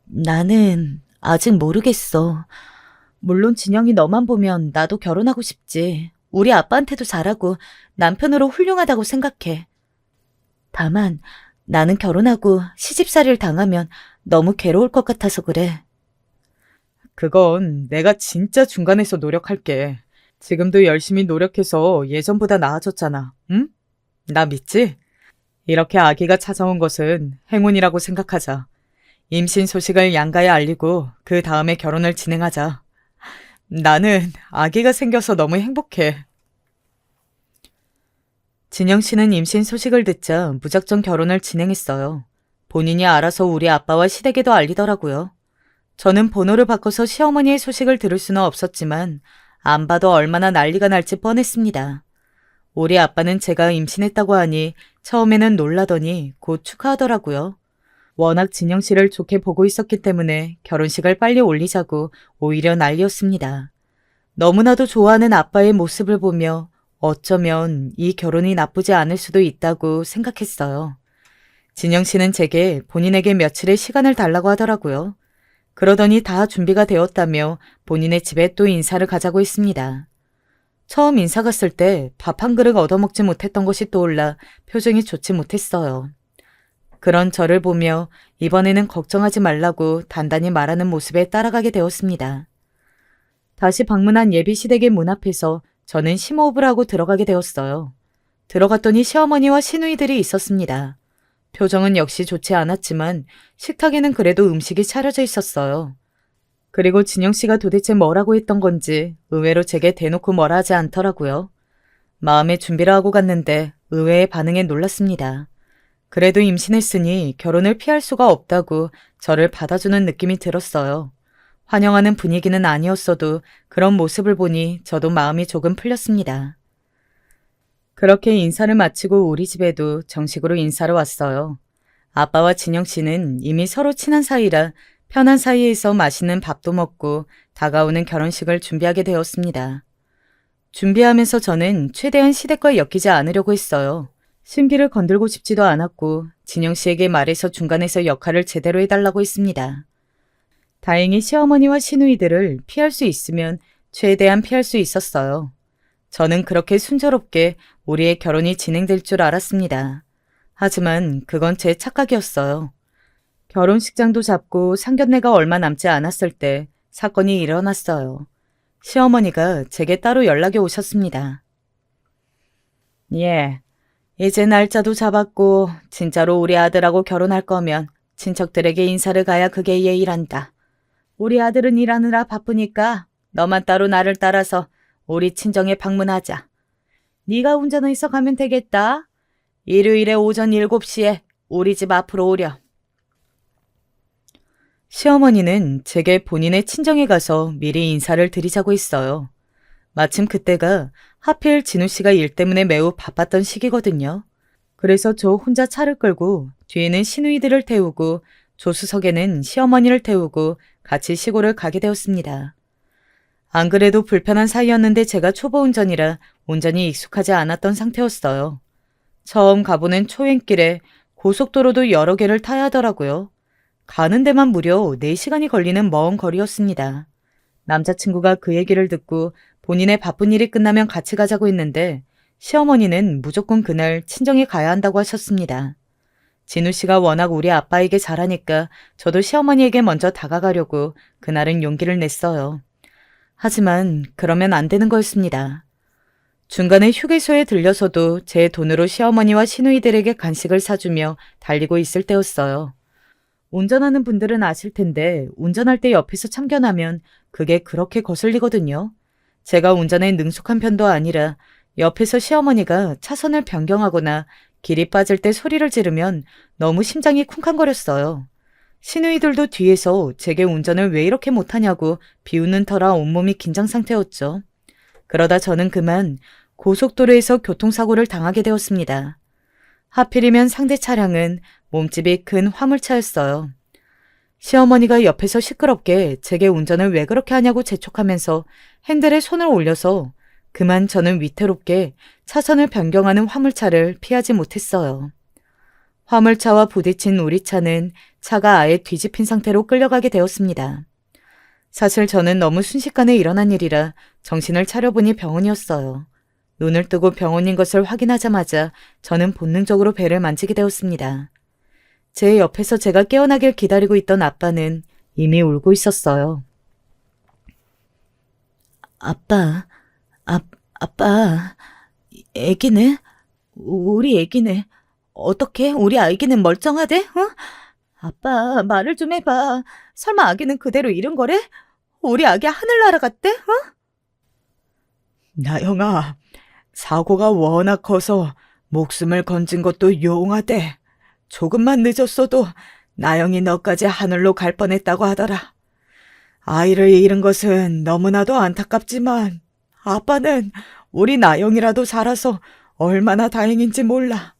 Speaker 2: 나는 아직 모르겠어. 물론 진영이 너만 보면 나도 결혼하고 싶지. 우리 아빠한테도 잘하고 남편으로 훌륭하다고 생각해. 다만 나는 결혼하고 시집살이를 당하면 너무 괴로울 것 같아서 그래.
Speaker 1: 그건 내가 진짜 중간에서 노력할게. 지금도 열심히 노력해서 예전보다 나아졌잖아, 응? 나 믿지? 이렇게 아기가 찾아온 것은 행운이라고 생각하자. 임신 소식을 양가에 알리고 그 다음에 결혼을 진행하자. 나는 아기가 생겨서 너무 행복해. 진영 씨는 임신 소식을 듣자 무작정 결혼을 진행했어요. 본인이 알아서 우리 아빠와 시댁에도 알리더라고요. 저는 번호를 바꿔서 시어머니의 소식을 들을 수는 없었지만 안 봐도 얼마나 난리가 날지 뻔했습니다. 우리 아빠는 제가 임신했다고 하니 처음에는 놀라더니 곧 축하하더라고요. 워낙 진영 씨를 좋게 보고 있었기 때문에 결혼식을 빨리 올리자고 오히려 난리였습니다. 너무나도 좋아하는 아빠의 모습을 보며 어쩌면 이 결혼이 나쁘지 않을 수도 있다고 생각했어요. 진영 씨는 제게 본인에게 며칠의 시간을 달라고 하더라고요. 그러더니 다 준비가 되었다며 본인의 집에 또 인사를 가자고 했습니다. 처음 인사 갔을 때 밥 한 그릇 얻어먹지 못했던 것이 떠올라 표정이 좋지 못했어요. 그런 저를 보며 이번에는 걱정하지 말라고 단단히 말하는 모습에 따라가게 되었습니다. 다시 방문한 예비 시댁의 문 앞에서 저는 심호흡을 하고 들어가게 되었어요. 들어갔더니 시어머니와 시누이들이 있었습니다. 표정은 역시 좋지 않았지만 식탁에는 그래도 음식이 차려져 있었어요. 그리고 진영 씨가 도대체 뭐라고 했던 건지 의외로 제게 대놓고 뭐라 하지 않더라고요. 마음의 준비를 하고 갔는데 의외의 반응에 놀랐습니다. 그래도 임신했으니 결혼을 피할 수가 없다고 저를 받아주는 느낌이 들었어요. 환영하는 분위기는 아니었어도 그런 모습을 보니 저도 마음이 조금 풀렸습니다. 그렇게 인사를 마치고 우리 집에도 정식으로 인사를 왔어요. 아빠와 진영 씨는 이미 서로 친한 사이라 편한 사이에서 맛있는 밥도 먹고 다가오는 결혼식을 준비하게 되었습니다. 준비하면서 저는 최대한 시댁과 엮이지 않으려고 했어요. 신비를 건들고 싶지도 않았고 진영 씨에게 말해서 중간에서 역할을 제대로 해달라고 했습니다. 다행히 시어머니와 시누이들을 피할 수 있으면 최대한 피할 수 있었어요. 저는 그렇게 순조롭게 우리의 결혼이 진행될 줄 알았습니다. 하지만 그건 제 착각이었어요. 결혼식장도 잡고 상견례가 얼마 남지 않았을 때 사건이 일어났어요. 시어머니가 제게 따로 연락이 오셨습니다. 예, 이제 날짜도 잡았고 진짜로 우리 아들하고 결혼할 거면 친척들에게 인사를 가야 그게 예의란다. 우리 아들은 일하느라 바쁘니까 너만 따로 나를 따라서 우리 친정에 방문하자. 네가 운전해서 가면 되겠다. 일요일에 오전 7시에 우리 집 앞으로 오렴. 시어머니는 제게 본인의 친정에 가서 미리 인사를 드리자고 했어요. 마침 그때가 하필 진우 씨가 일 때문에 매우 바빴던 시기거든요. 그래서 저 혼자 차를 끌고 뒤에는 시누이들을 태우고 조수석에는 시어머니를 태우고 같이 시골을 가게 되었습니다. 안 그래도 불편한 사이였는데 제가 초보 운전이라 온전히 익숙하지 않았던 상태였어요. 처음 가보는 초행길에 고속도로도 여러 개를 타야 하더라고요. 가는 데만 무려 4시간이 걸리는 먼 거리였습니다. 남자친구가 그 얘기를 듣고 본인의 바쁜 일이 끝나면 같이 가자고 했는데 시어머니는 무조건 그날 친정에 가야 한다고 하셨습니다. 진우 씨가 워낙 우리 아빠에게 잘하니까 저도 시어머니에게 먼저 다가가려고 그날은 용기를 냈어요. 하지만 그러면 안 되는 거였습니다. 중간에 휴게소에 들려서도 제 돈으로 시어머니와 시누이들에게 간식을 사주며 달리고 있을 때였어요. 운전하는 분들은 아실 텐데 운전할 때 옆에서 참견하면 그게 그렇게 거슬리거든요. 제가 운전에 능숙한 편도 아니라 옆에서 시어머니가 차선을 변경하거나 길이 빠질 때 소리를 지르면 너무 심장이 쿵쾅거렸어요. 시누이들도 뒤에서 제게 운전을 왜 이렇게 못하냐고 비웃는 터라 온몸이 긴장 상태였죠. 그러다 저는 그만 고속도로에서 교통사고를 당하게 되었습니다. 하필이면 상대 차량은 몸집이 큰 화물차였어요. 시어머니가 옆에서 시끄럽게 제게 운전을 왜 그렇게 하냐고 재촉하면서 핸들에 손을 올려서 그만 저는 위태롭게 차선을 변경하는 화물차를 피하지 못했어요. 화물차와 부딪힌 우리 차는 차가 아예 뒤집힌 상태로 끌려가게 되었습니다. 사실 저는 너무 순식간에 일어난 일이라 정신을 차려보니 병원이었어요. 눈을 뜨고 병원인 것을 확인하자마자 저는 본능적으로 배를 만지게 되었습니다. 제 옆에서 제가 깨어나길 기다리고 있던 아빠는 이미 울고 있었어요. 아빠, 애기네? 우리 애기네. 어떻게 우리 아기는 멀쩡하대? 어? 아빠, 말을 좀 해봐. 설마 아기는 그대로 잃은 거래? 우리 아기 하늘 날아갔대? 어? 나영아, 사고가 워낙 커서 목숨을 건진 것도 용하대. 조금만 늦었어도 나영이 너까지 하늘로 갈 뻔했다고 하더라. 아이를 잃은 것은 너무나도 안타깝지만 아빠는 우리 나영이라도 살아서 얼마나 다행인지 몰라.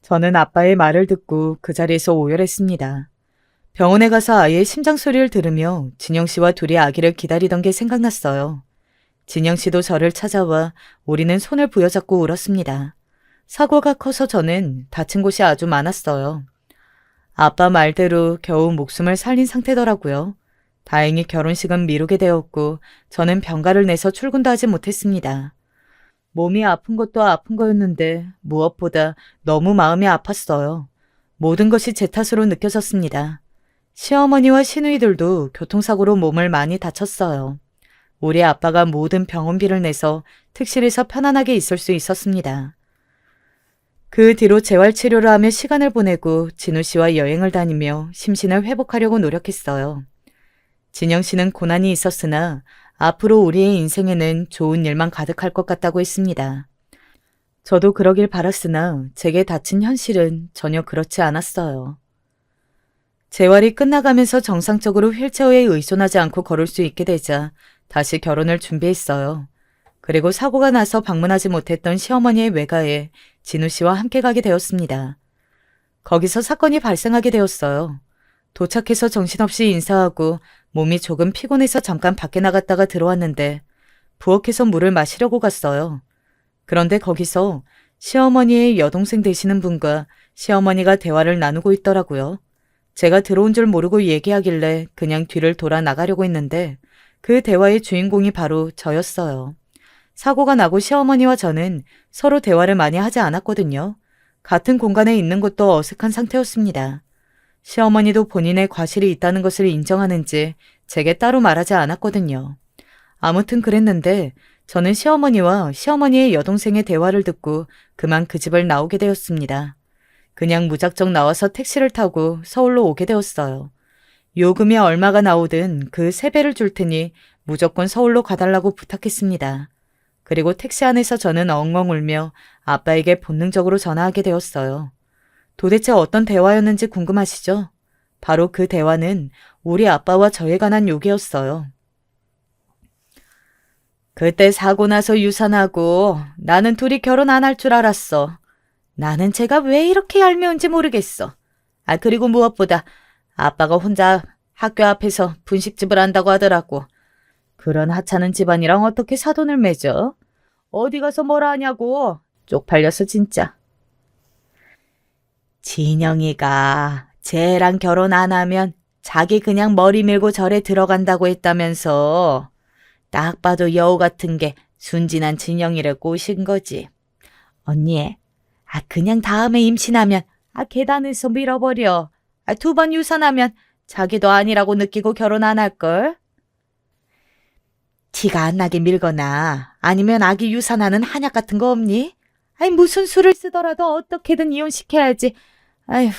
Speaker 1: 저는 아빠의 말을 듣고 그 자리에서 오열했습니다. 병원에 가서 아이의 심장 소리를 들으며 진영 씨와 둘이 아기를 기다리던 게 생각났어요. 진영 씨도 저를 찾아와 우리는 손을 부여잡고 울었습니다. 사고가 커서 저는 다친 곳이 아주 많았어요. 아빠 말대로 겨우 목숨을 살린 상태더라고요. 다행히 결혼식은 미루게 되었고 저는 병가를 내서 출근도 하지 못했습니다. 몸이 아픈 것도 아픈 거였는데 무엇보다 너무 마음이 아팠어요. 모든 것이 제 탓으로 느껴졌습니다. 시어머니와 시누이들도 교통사고로 몸을 많이 다쳤어요. 우리 아빠가 모든 병원비를 내서 특실에서 편안하게 있을 수 있었습니다. 그 뒤로 재활치료를 하며 시간을 보내고 진우 씨와 여행을 다니며 심신을 회복하려고 노력했어요. 진영 씨는 고난이 있었으나 앞으로 우리의 인생에는 좋은 일만 가득할 것 같다고 했습니다. 저도 그러길 바랐으나 제게 닥친 현실은 전혀 그렇지 않았어요. 재활이 끝나가면서 정상적으로 휠체어에 의존하지 않고 걸을 수 있게 되자 다시 결혼을 준비했어요. 그리고 사고가 나서 방문하지 못했던 시어머니의 외가에 진우 씨와 함께 가게 되었습니다. 거기서 사건이 발생하게 되었어요. 도착해서 정신없이 인사하고 몸이 조금 피곤해서 잠깐 밖에 나갔다가 들어왔는데 부엌에서 물을 마시려고 갔어요. 그런데 거기서 시어머니의 여동생 되시는 분과 시어머니가 대화를 나누고 있더라고요. 제가 들어온 줄 모르고 얘기하길래 그냥 뒤를 돌아 나가려고 했는데 그 대화의 주인공이 바로 저였어요. 사고가 나고 시어머니와 저는 서로 대화를 많이 하지 않았거든요. 같은 공간에 있는 것도 어색한 상태였습니다. 시어머니도 본인의 과실이 있다는 것을 인정하는지 제게 따로 말하지 않았거든요. 아무튼 그랬는데 저는 시어머니와 시어머니의 여동생의 대화를 듣고 그만 그 집을 나오게 되었습니다. 그냥 무작정 나와서 택시를 타고 서울로 오게 되었어요. 요금이 얼마가 나오든 그 3배를 줄 테니 무조건 서울로 가달라고 부탁했습니다. 그리고 택시 안에서 저는 엉엉 울며 아빠에게 본능적으로 전화하게 되었어요. 도대체 어떤 대화였는지 궁금하시죠? 바로 그 대화는 우리 아빠와 저에 관한 욕이었어요. 그때 사고 나서 유산하고 나는 둘이 결혼 안 할 줄 알았어. 나는 제가 왜 이렇게 얄미운지 모르겠어. 그리고 무엇보다 아빠가 혼자 학교 앞에서 분식집을 한다고 하더라고. 그런 하찮은 집안이랑 어떻게 사돈을 맺어? 어디 가서 뭐라 하냐고. 쪽팔려서 진짜. 진영이가 쟤랑 결혼 안 하면 자기 그냥 머리 밀고 절에 들어간다고 했다면서. 딱 봐도 여우 같은 게 순진한 진영이를 꼬신 거지. 언니, 그냥 다음에 임신하면 계단에서 밀어버려. 2번 유산하면 자기도 아니라고 느끼고 결혼 안 할걸? 티가 안 나게 밀거나 아니면 아기 유산하는 한약 같은 거 없니? 무슨 수를 쓰더라도 어떻게든 이혼시켜야지. 아휴,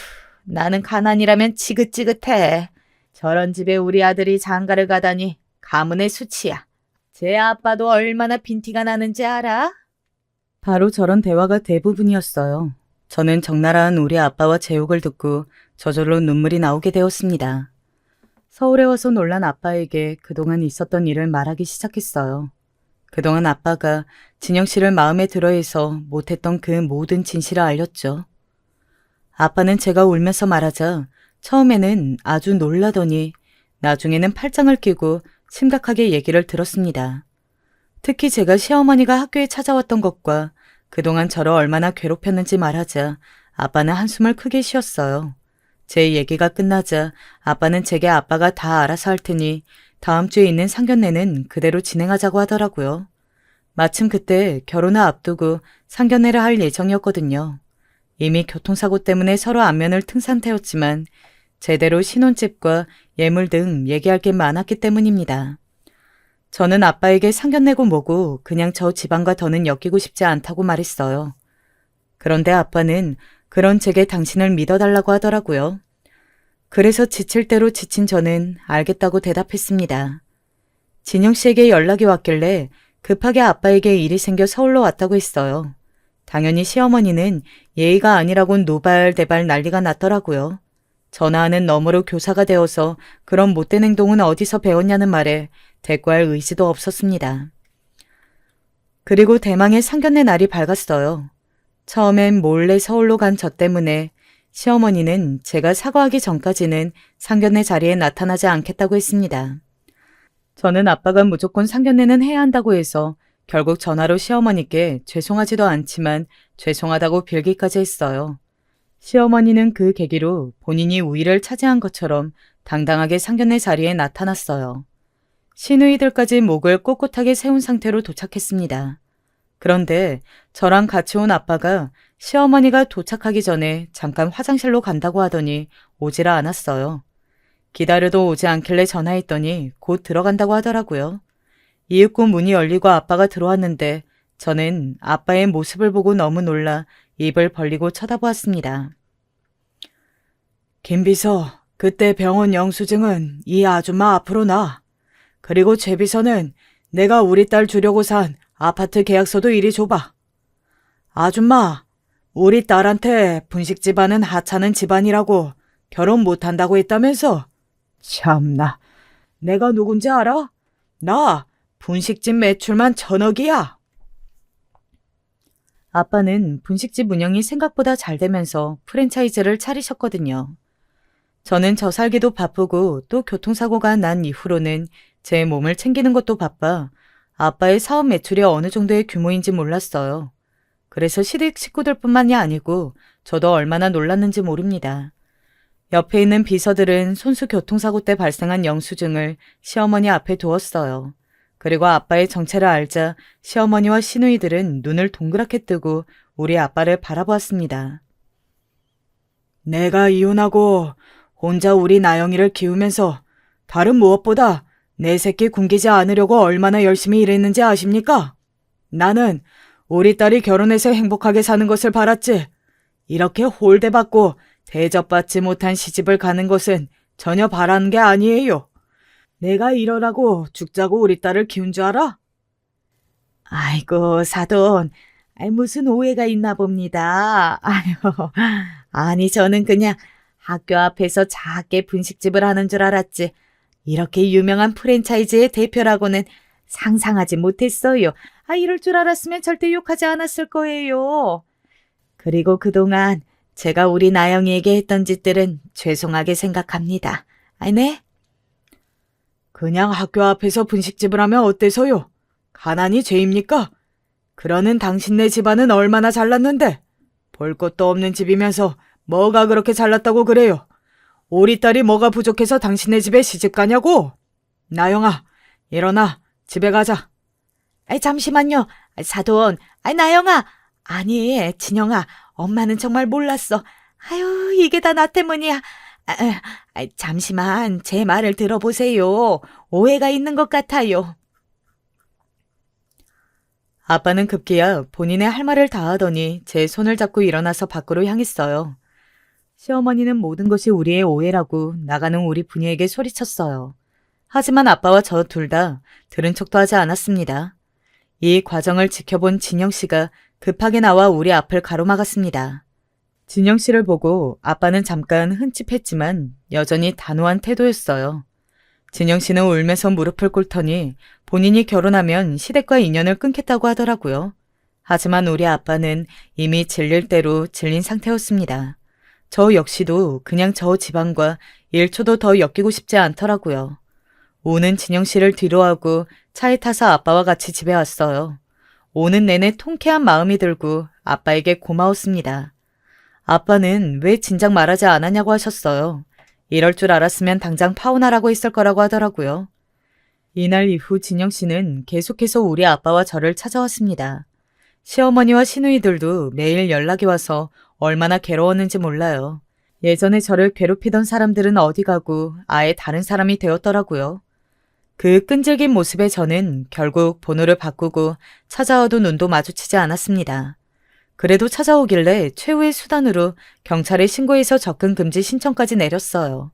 Speaker 1: 나는 가난이라면 지긋지긋해. 저런 집에 우리 아들이 장가를 가다니 가문의 수치야. 제 아빠도 얼마나 빈티가 나는지 알아? 바로 저런 대화가 대부분이었어요. 저는 적나라한 우리 아빠와 제 욕을 듣고 저절로 눈물이 나오게 되었습니다. 서울에 와서 놀란 아빠에게 그동안 있었던 일을 말하기 시작했어요. 그동안 아빠가 진영 씨를 마음에 들어해서 못했던 그 모든 진실을 알렸죠. 아빠는 제가 울면서 말하자 처음에는 아주 놀라더니 나중에는 팔짱을 끼고 심각하게 얘기를 들었습니다. 특히 제가 시어머니가 학교에 찾아왔던 것과 그동안 저를 얼마나 괴롭혔는지 말하자 아빠는 한숨을 크게 쉬었어요. 제 얘기가 끝나자 아빠는 제게 아빠가 다 알아서 할 테니 다음 주에 있는 상견례는 그대로 진행하자고 하더라고요. 마침 그때 결혼을 앞두고 상견례를 할 예정이었거든요. 이미 교통사고 때문에 서로 안면을 튼 상태였지만 제대로 신혼집과 예물 등 얘기할 게 많았기 때문입니다. 저는 아빠에게 상견례고 뭐고 그냥 저 집안과 더는 엮이고 싶지 않다고 말했어요. 그런데 아빠는 그런 제게 당신을 믿어달라고 하더라고요. 그래서 지칠 대로 지친 저는 알겠다고 대답했습니다. 진영 씨에게 연락이 왔길래 급하게 아빠에게 일이 생겨 서울로 왔다고 했어요. 당연히 시어머니는 예의가 아니라곤 노발대발 난리가 났더라고요. 전화하는 너머로 교사가 되어서 그런 못된 행동은 어디서 배웠냐는 말에 대꾸할 의지도 없었습니다. 그리고 대망의 상견례 날이 밝았어요. 처음엔 몰래 서울로 간 저 때문에 시어머니는 제가 사과하기 전까지는 상견례 자리에 나타나지 않겠다고 했습니다. 저는 아빠가 무조건 상견례는 해야 한다고 해서 결국 전화로 시어머니께 죄송하지도 않지만 죄송하다고 빌기까지 했어요. 시어머니는 그 계기로 본인이 우위를 차지한 것처럼 당당하게 상견례 자리에 나타났어요. 시누이들까지 목을 꼿꼿하게 세운 상태로 도착했습니다. 그런데 저랑 같이 온 아빠가 시어머니가 도착하기 전에 잠깐 화장실로 간다고 하더니 오지를 않았어요. 기다려도 오지 않길래 전화했더니 곧 들어간다고 하더라고요. 이윽고 문이 열리고 아빠가 들어왔는데 저는 아빠의 모습을 보고 너무 놀라 입을 벌리고 쳐다보았습니다. 김비서, 그때 병원 영수증은 이 아줌마 앞으로 놔. 그리고 최비서는 내가 우리 딸 주려고 산 아파트 계약서도 이리 줘봐. 아줌마, 우리 딸한테 분식 집안은 하찮은 집안이라고 결혼 못한다고 했다면서? 참나, 내가 누군지 알아? 나 분식집 매출만 1,000억이야. 아빠는 분식집 운영이 생각보다 잘 되면서 프랜차이즈를 차리셨거든요. 저는 저 살기도 바쁘고 또 교통사고가 난 이후로는 제 몸을 챙기는 것도 바빠 아빠의 사업 매출이 어느 정도의 규모인지 몰랐어요. 그래서 시댁 식구들뿐만이 아니고 저도 얼마나 놀랐는지 모릅니다. 옆에 있는 비서들은 손수 교통사고 때 발생한 영수증을 시어머니 앞에 두었어요. 그리고 아빠의 정체를 알자 시어머니와 시누이들은 눈을 동그랗게 뜨고 우리 아빠를 바라보았습니다. 내가 이혼하고 혼자 우리 나영이를 키우면서 다른 무엇보다 내 새끼 굶기지 않으려고 얼마나 열심히 일했는지 아십니까? 나는 우리 딸이 결혼해서 행복하게 사는 것을 바랐지. 이렇게 홀대받고 대접받지 못한 시집을 가는 것은 전혀 바라는 게 아니에요. 내가 이러라고 죽자고 우리 딸을 키운 줄 알아? 아이고, 사돈. 무슨 오해가 있나 봅니다. 아니, 저는 그냥 학교 앞에서 작게 분식집을 하는 줄 알았지. 이렇게 유명한 프랜차이즈의 대표라고는 상상하지 못했어요. 이럴 줄 알았으면 절대 욕하지 않았을 거예요. 그리고 그동안 제가 우리 나영이에게 했던 짓들은 죄송하게 생각합니다. 네? 그냥 학교 앞에서 분식집을 하면 어때서요? 가난이 죄입니까? 그러는 당신네 집안은 얼마나 잘났는데? 볼 것도 없는 집이면서 뭐가 그렇게 잘났다고 그래요? 우리 딸이 뭐가 부족해서 당신네 집에 시집 가냐고? 나영아, 일어나. 집에 가자. 잠시만요. 사돈. 나영아. 아니, 진영아. 엄마는 정말 몰랐어. 아유, 이게 다 나 때문이야. 잠시만 제 말을 들어보세요. 오해가 있는 것 같아요. 아빠는 급기야 본인의 할 말을 다 하더니 제 손을 잡고 일어나서 밖으로 향했어요. 시어머니는 모든 것이 우리의 오해라고 나가는 우리 부녀에게 소리쳤어요. 하지만 아빠와 저 둘 다 들은 척도 하지 않았습니다. 이 과정을 지켜본 진영 씨가 급하게 나와 우리 앞을 가로막았습니다. 진영 씨를 보고 아빠는 잠깐 흠칫했지만 여전히 단호한 태도였어요. 진영 씨는 울면서 무릎을 꿇더니 본인이 결혼하면 시댁과 인연을 끊겠다고 하더라고요. 하지만 우리 아빠는 이미 질릴 대로 질린 상태였습니다. 저 역시도 그냥 저 집안과 1초도 더 엮이고 싶지 않더라고요. 오는 진영 씨를 뒤로하고 차에 타서 아빠와 같이 집에 왔어요. 오는 내내 통쾌한 마음이 들고 아빠에게 고마웠습니다. 아빠는 왜 진작 말하지 않았냐고 하셨어요. 이럴 줄 알았으면 당장 파혼하라고 했을 거라고 하더라고요. 이날 이후 진영 씨는 계속해서 우리 아빠와 저를 찾아왔습니다. 시어머니와 시누이들도 매일 연락이 와서 얼마나 괴로웠는지 몰라요. 예전에 저를 괴롭히던 사람들은 어디 가고 아예 다른 사람이 되었더라고요. 그 끈질긴 모습에 저는 결국 번호를 바꾸고 찾아와도 눈도 마주치지 않았습니다. 그래도 찾아오길래 최후의 수단으로 경찰에 신고해서 접근 금지 신청까지 내렸어요.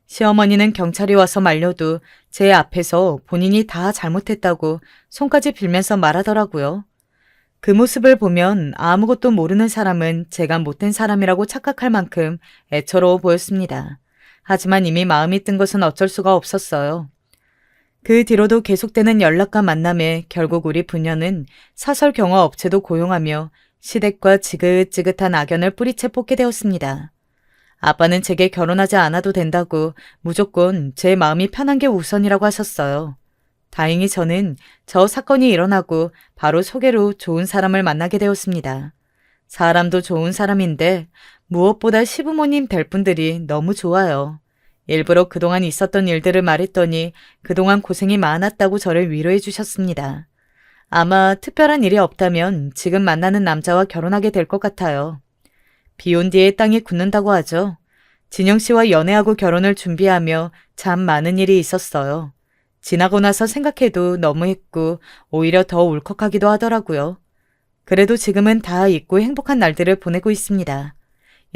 Speaker 1: 시어머니는 경찰이 와서 말려도 제 앞에서 본인이 다 잘못했다고 손까지 빌면서 말하더라고요. 그 모습을 보면 아무것도 모르는 사람은 제가 못된 사람이라고 착각할 만큼 애처로워 보였습니다. 하지만 이미 마음이 뜬 것은 어쩔 수가 없었어요. 그 뒤로도 계속되는 연락과 만남에 결국 우리 부녀는 사설 경화 업체도 고용하며 시댁과 지긋지긋한 악연을 뿌리채 뽑게 되었습니다. 아빠는 제게 결혼하지 않아도 된다고 무조건 제 마음이 편한 게 우선이라고 하셨어요. 다행히 저는 저 사건이 일어나고 바로 소개로 좋은 사람을 만나게 되었습니다. 사람도 좋은 사람인데 무엇보다 시부모님 될 분들이 너무 좋아요. 일부러 그동안 있었던 일들을 말했더니 그동안 고생이 많았다고 저를 위로해 주셨습니다. 아마 특별한 일이 없다면 지금 만나는 남자와 결혼하게 될 것 같아요. 비온 뒤에 땅이 굳는다고 하죠. 진영 씨와 연애하고 결혼을 준비하며 참 많은 일이 있었어요. 지나고 나서 생각해도 너무했고 오히려 더 울컥하기도 하더라고요. 그래도 지금은 다 잊고 행복한 날들을 보내고 있습니다.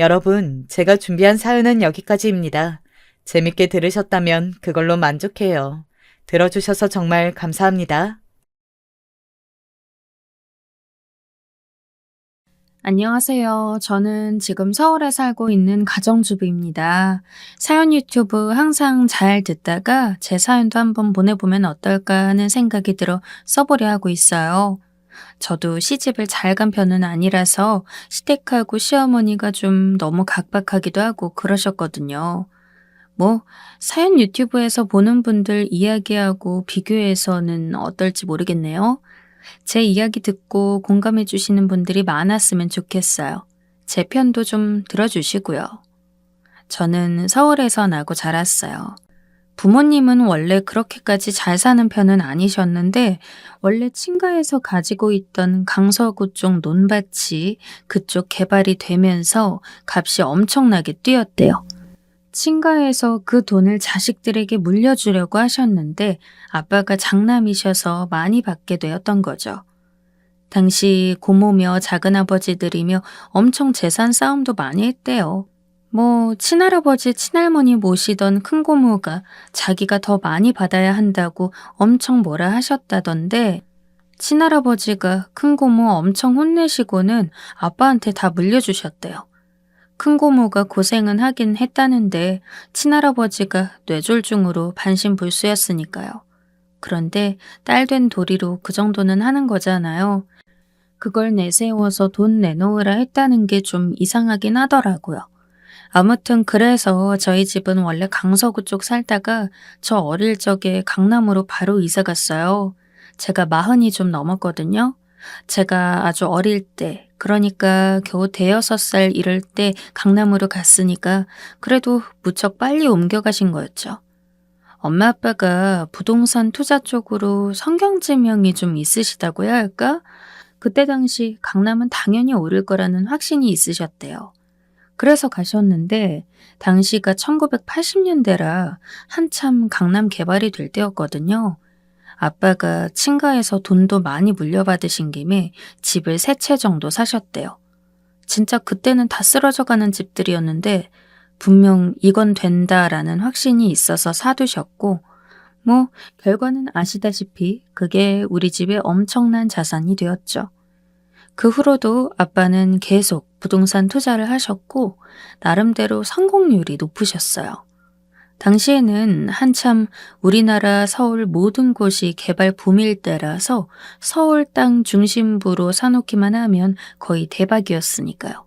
Speaker 1: 여러분, 제가 준비한 사연은 여기까지입니다. 재밌게 들으셨다면 그걸로 만족해요. 들어주셔서 정말 감사합니다.
Speaker 3: 안녕하세요. 저는 지금 서울에 살고 있는 가정주부입니다. 사연 유튜브 항상 잘 듣다가 제 사연도 한번 보내보면 어떨까 하는 생각이 들어 써보려 하고 있어요. 저도 시집을 잘 간 편은 아니라서 시댁하고 시어머니가 좀 너무 각박하기도 하고 그러셨거든요. 뭐, 사연 유튜브에서 보는 분들 이야기하고 비교해서는 어떨지 모르겠네요. 제 이야기 듣고 공감해 주시는 분들이 많았으면 좋겠어요. 제 편도 좀 들어주시고요. 저는 서울에서 나고 자랐어요. 부모님은 원래 그렇게까지 잘 사는 편은 아니셨는데 원래 친가에서 가지고 있던 강서구 쪽 논밭이 그쪽 개발이 되면서 값이 엄청나게 뛰었대요. 친가에서 그 돈을 자식들에게 물려주려고 하셨는데 아빠가 장남이셔서 많이 받게 되었던 거죠. 당시 고모며 작은아버지들이며 엄청 재산 싸움도 많이 했대요. 뭐 친할아버지 친할머니 모시던 큰고모가 자기가 더 많이 받아야 한다고 엄청 뭐라 하셨다던데 친할아버지가 큰고모 엄청 혼내시고는 아빠한테 다 물려주셨대요. 큰고모가 고생은 하긴 했다는데 친할아버지가 뇌졸중으로 반신불수였으니까요. 그런데 딸 된 도리로 그 정도는 하는 거잖아요. 그걸 내세워서 돈 내놓으라 했다는 게 좀 이상하긴 하더라고요. 아무튼 그래서 저희 집은 원래 강서구 쪽 살다가 저 어릴 적에 강남으로 바로 이사 갔어요. 제가 40이 좀 넘었거든요. 제가 아주 어릴 때, 그러니까 겨우 대여섯 살 이럴 때 강남으로 갔으니까 그래도 무척 빨리 옮겨가신 거였죠. 엄마 아빠가 부동산 투자 쪽으로 성경지명이 좀 있으시다고 해야 할까? 그때 당시 강남은 당연히 오를 거라는 확신이 있으셨대요. 그래서 가셨는데 당시가 1980년대라 한참 강남 개발이 될 때였거든요. 아빠가 친가에서 돈도 많이 물려받으신 김에 집을 3채 정도 사셨대요. 진짜 그때는 다 쓰러져가는 집들이었는데 분명 이건 된다라는 확신이 있어서 사두셨고 뭐 결과는 아시다시피 그게 우리 집의 엄청난 자산이 되었죠. 그 후로도 아빠는 계속 부동산 투자를 하셨고 나름대로 성공률이 높으셨어요. 당시에는 한참 우리나라 서울 모든 곳이 개발 붐일 때라서 서울 땅 중심부로 사놓기만 하면 거의 대박이었으니까요.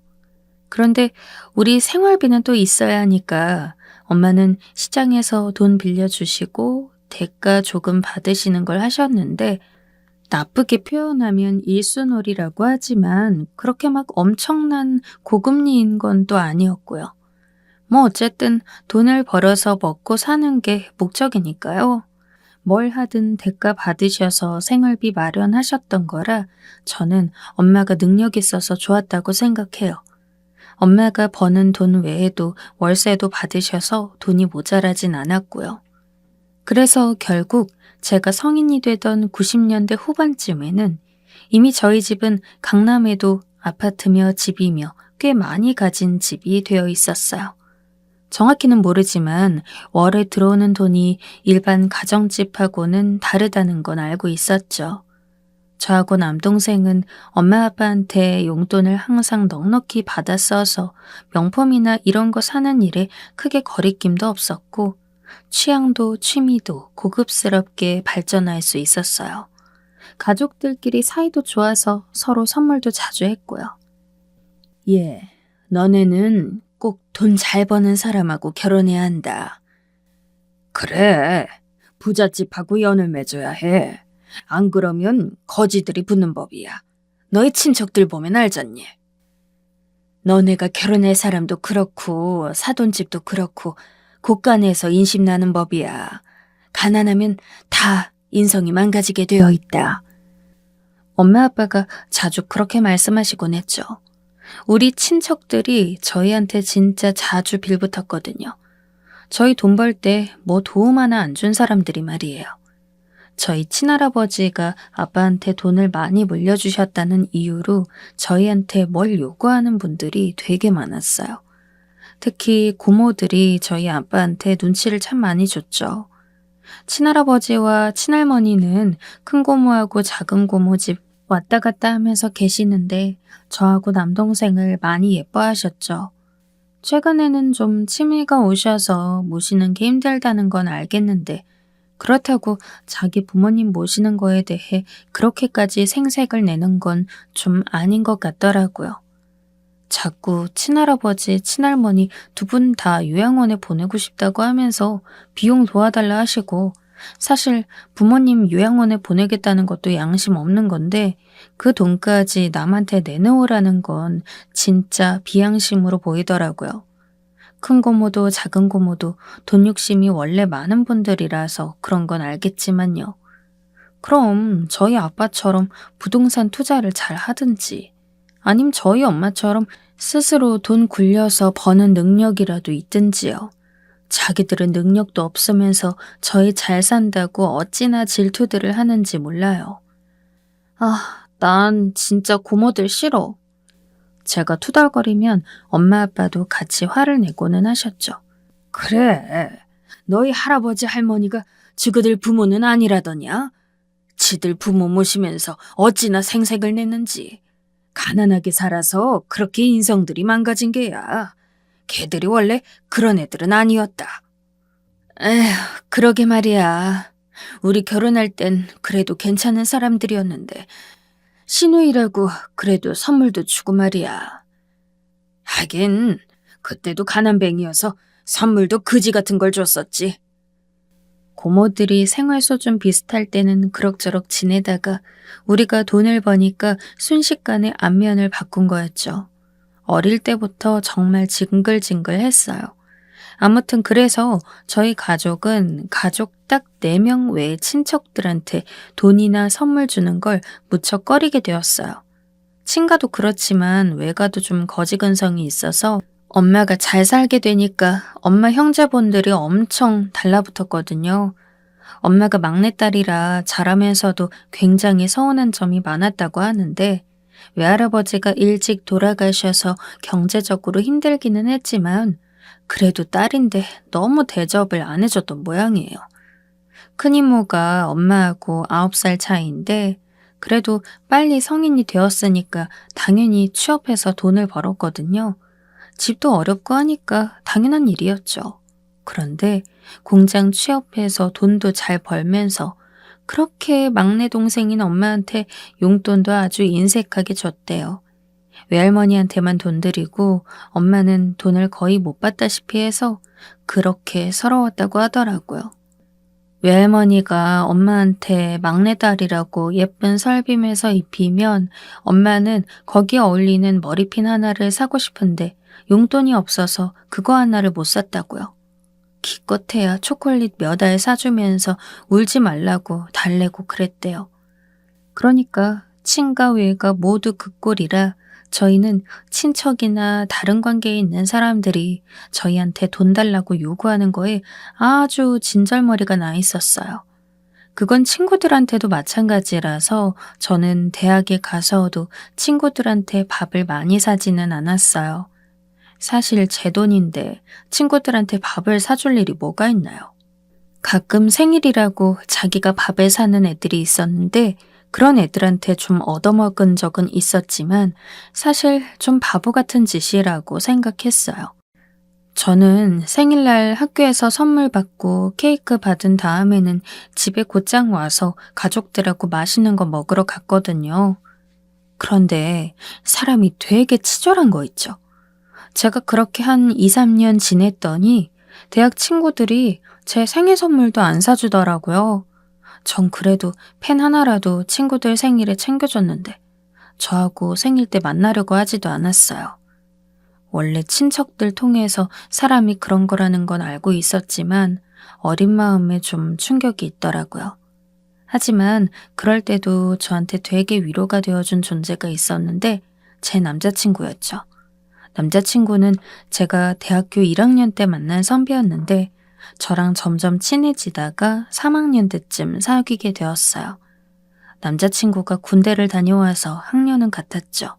Speaker 3: 그런데 우리 생활비는 또 있어야 하니까 엄마는 시장에서 돈 빌려주시고 대가 조금 받으시는 걸 하셨는데 나쁘게 표현하면 일순월이라고 하지만 그렇게 막 엄청난 고금리인 건 또 아니었고요. 뭐 어쨌든 돈을 벌어서 먹고 사는 게 목적이니까요. 뭘 하든 대가 받으셔서 생활비 마련하셨던 거라 저는 엄마가 능력 있어서 좋았다고 생각해요. 엄마가 버는 돈 외에도 월세도 받으셔서 돈이 모자라진 않았고요. 그래서 결국 제가 성인이 되던 90년대 후반쯤에는 이미 저희 집은 강남에도 아파트며 집이며 꽤 많이 가진 집이 되어 있었어요. 정확히는 모르지만 월에 들어오는 돈이 일반 가정집하고는 다르다는 건 알고 있었죠. 저하고 남동생은 엄마 아빠한테 용돈을 항상 넉넉히 받아 써서 명품이나 이런 거 사는 일에 크게 거리낌도 없었고 취향도 취미도 고급스럽게 발전할 수 있었어요. 가족들끼리 사이도 좋아서 서로 선물도 자주 했고요. 예, 너네는 꼭 돈 잘 버는 사람하고 결혼해야 한다. 그래, 부잣집하고 연을 맺어야 해. 안 그러면 거지들이 붙는 법이야. 너희 친척들 보면 알잖니. 너네가 결혼할 사람도 그렇고 사돈집도 그렇고 곳간에서 인심 나는 법이야. 가난하면 다 인성이 망가지게 되어 있다. 엄마 아빠가 자주 그렇게 말씀하시곤 했죠. 우리 친척들이 저희한테 진짜 자주 빌붙었거든요. 저희 돈 벌 때 뭐 도움 하나 안 준 사람들이 말이에요. 저희 친할아버지가 아빠한테 돈을 많이 물려주셨다는 이유로 저희한테 뭘 요구하는 분들이 되게 많았어요. 특히 고모들이 저희 아빠한테 눈치를 참 많이 줬죠. 친할아버지와 친할머니는 큰 고모하고 작은 고모 집 왔다 갔다 하면서 계시는데 저하고 남동생을 많이 예뻐하셨죠. 최근에는 좀 치매가 오셔서 모시는 게 힘들다는 건 알겠는데 그렇다고 자기 부모님 모시는 거에 대해 그렇게까지 생색을 내는 건 좀 아닌 것 같더라고요. 자꾸 친할아버지, 친할머니 두 분 다 요양원에 보내고 싶다고 하면서 비용 도와달라 하시고 사실 부모님 요양원에 보내겠다는 것도 양심 없는 건데 그 돈까지 남한테 내놓으라는 건 진짜 비양심으로 보이더라고요. 큰 고모도 작은 고모도 돈 욕심이 원래 많은 분들이라서 그런 건 알겠지만요. 그럼 저희 아빠처럼 부동산 투자를 잘 하든지 아님 저희 엄마처럼 스스로 돈 굴려서 버는 능력이라도 있든지요. 자기들은 능력도 없으면서 저희 잘 산다고 어찌나 질투들을 하는지 몰라요. 난 진짜 고모들 싫어. 제가 투덜거리면 엄마 아빠도 같이 화를 내고는 하셨죠. 그래, 너희 할아버지 할머니가 지그들 부모는 아니라더냐? 지들 부모 모시면서 어찌나 생색을 내는지. 가난하게 살아서 그렇게 인성들이 망가진 게야. 걔들이 원래 그런 애들은 아니었다. 에휴, 그러게 말이야. 우리 결혼할 땐 그래도 괜찮은 사람들이었는데 시누이라고 그래도 선물도 주고 말이야. 하긴 그때도 가난뱅이여서 선물도 그지 같은 걸 줬었지. 고모들이 생활 수준 비슷할 때는 그럭저럭 지내다가 우리가 돈을 버니까 순식간에 안면을 바꾼 거였죠. 어릴 때부터 정말 징글징글했어요. 아무튼 그래서 저희 가족은 가족 딱 4명 외의 친척들한테 돈이나 선물 주는 걸 무척 꺼리게 되었어요. 친가도 그렇지만 외가도 좀 거지근성이 있어서 엄마가 잘 살게 되니까 엄마 형제분들이 엄청 달라붙었거든요. 엄마가 막내딸이라 자라면서도 굉장히 서운한 점이 많았다고 하는데 외할아버지가 일찍 돌아가셔서 경제적으로 힘들기는 했지만 그래도 딸인데 너무 대접을 안 해줬던 모양이에요. 큰이모가 엄마하고 9살 차이인데 그래도 빨리 성인이 되었으니까 당연히 취업해서 돈을 벌었거든요. 집도 어렵고 하니까 당연한 일이었죠. 그런데 공장 취업해서 돈도 잘 벌면서 그렇게 막내 동생인 엄마한테 용돈도 아주 인색하게 줬대요. 외할머니한테만 돈 드리고 엄마는 돈을 거의 못 받다시피 해서 그렇게 서러웠다고 하더라고요. 외할머니가 엄마한테 막내딸이라고 예쁜 설빔에서 입히면 엄마는 거기에 어울리는 머리핀 하나를 사고 싶은데 용돈이 없어서 그거 하나를 못 샀다고요. 기껏해야 초콜릿 몇 알 사주면서 울지 말라고 달래고 그랬대요. 그러니까 친가 외가 모두 그 꼴이라 저희는 친척이나 다른 관계에 있는 사람들이 저희한테 돈 달라고 요구하는 거에 아주 진절머리가 나 있었어요. 그건 친구들한테도 마찬가지라서 저는 대학에 가서도 친구들한테 밥을 많이 사지는 않았어요. 사실 제 돈인데 친구들한테 밥을 사줄 일이 뭐가 있나요? 가끔 생일이라고 자기가 밥을 사는 애들이 있었는데 그런 애들한테 좀 얻어먹은 적은 있었지만 사실 좀 바보 같은 짓이라고 생각했어요. 저는 생일날 학교에서 선물 받고 케이크 받은 다음에는 집에 곧장 와서 가족들하고 맛있는 거 먹으러 갔거든요. 그런데 사람이 되게 치졸한 거 있죠. 제가 그렇게 한 2, 3년 지냈더니 대학 친구들이 제 생일 선물도 안 사주더라고요. 전 그래도 펜 하나라도 친구들 생일에 챙겨줬는데 저하고 생일 때 만나려고 하지도 않았어요. 원래 친척들 통해서 사람이 그런 거라는 건 알고 있었지만 어린 마음에 좀 충격이 있더라고요. 하지만 그럴 때도 저한테 되게 위로가 되어준 존재가 있었는데 제 남자친구였죠. 남자친구는 제가 대학교 1학년 때 만난 선배였는데 저랑 점점 친해지다가 3학년 때쯤 사귀게 되었어요. 남자친구가 군대를 다녀와서 학년은 같았죠.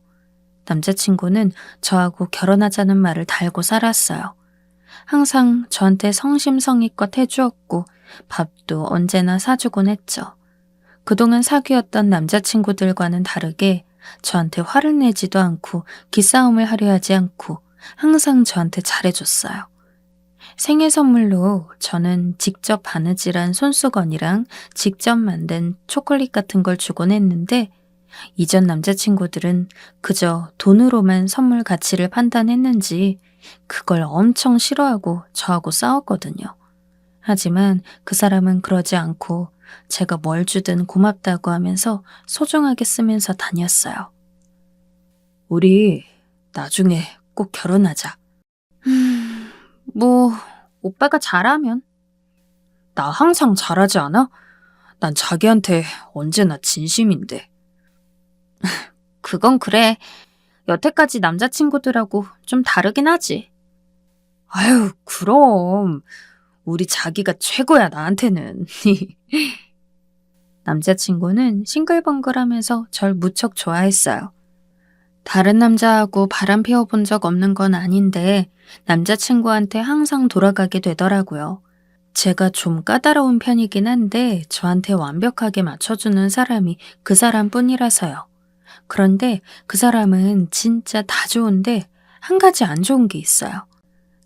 Speaker 3: 남자친구는 저하고 결혼하자는 말을 달고 살았어요. 항상 저한테 성심성의껏 해주었고 밥도 언제나 사주곤 했죠. 그동안 사귀었던 남자친구들과는 다르게 저한테 화를 내지도 않고 기싸움을 하려 하지 않고 항상 저한테 잘해줬어요. 생일 선물로 저는 직접 바느질한 손수건이랑 직접 만든 초콜릿 같은 걸 주곤 했는데 이전 남자친구들은 그저 돈으로만 선물 가치를 판단했는지 그걸 엄청 싫어하고 저하고 싸웠거든요. 하지만 그 사람은 그러지 않고 제가 뭘 주든 고맙다고 하면서 소중하게 쓰면서 다녔어요. 우리 나중에 꼭 결혼하자. 뭐 오빠가 잘하면. 나 항상 잘하지 않아? 난 자기한테 언제나 진심인데. 그건 그래. 여태까지 남자친구들하고 좀 다르긴 하지. 아유, 그럼. 우리 자기가 최고야, 나한테는. 남자친구는 싱글벙글하면서 절 무척 좋아했어요. 다른 남자하고 바람 피워본 적 없는 건 아닌데 남자친구한테 항상 돌아가게 되더라고요. 제가 좀 까다로운 편이긴 한데 저한테 완벽하게 맞춰주는 사람이 그 사람뿐이라서요. 그런데 그 사람은 진짜 다 좋은데 한 가지 안 좋은 게 있어요.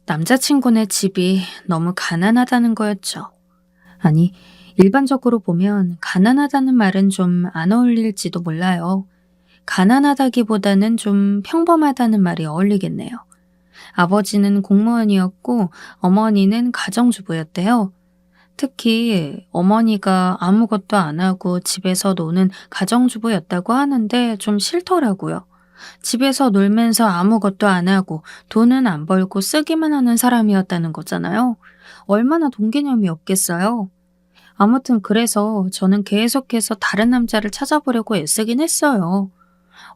Speaker 3: 남자친구네 집이 너무 가난하다는 거였죠. 아니, 일반적으로 보면 가난하다는 말은 좀 안 어울릴지도 몰라요. 가난하다기보다는 좀 평범하다는 말이 어울리겠네요. 아버지는 공무원이었고 어머니는 가정주부였대요. 특히 어머니가 아무것도 안 하고 집에서 노는 가정주부였다고 하는데 좀 싫더라고요. 집에서 놀면서 아무것도 안 하고 돈은 안 벌고 쓰기만 하는 사람이었다는 거잖아요. 얼마나 돈 개념이 없겠어요. 아무튼 그래서 저는 계속해서 다른 남자를 찾아보려고 애쓰긴 했어요.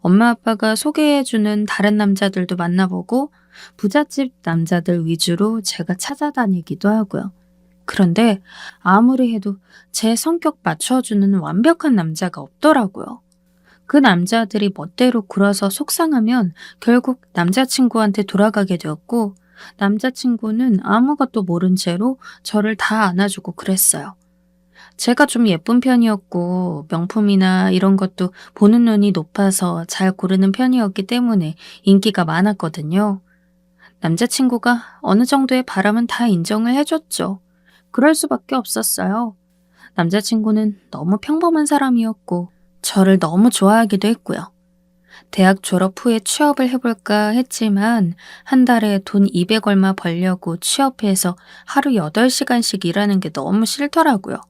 Speaker 3: 엄마 아빠가 소개해주는 다른 남자들도 만나보고 부잣집 남자들 위주로 제가 찾아다니기도 하고요. 그런데 아무리 해도 제 성격 맞춰주는 완벽한 남자가 없더라고요. 그 남자들이 멋대로 굴어서 속상하면 결국 남자친구한테 돌아가게 되었고 남자친구는 아무것도 모른 채로 저를 다 안아주고 그랬어요. 제가 좀 예쁜 편이었고 명품이나 이런 것도 보는 눈이 높아서 잘 고르는 편이었기 때문에 인기가 많았거든요. 남자친구가 어느 정도의 바람은 다 인정을 해줬죠. 그럴 수밖에 없었어요. 남자친구는 너무 평범한 사람이었고 저를 너무 좋아하기도 했고요. 대학 졸업 후에 취업을 해볼까 했지만 한 달에 돈 200 얼마 벌려고 취업해서 하루 8시간씩 일하는 게 너무 싫더라고요.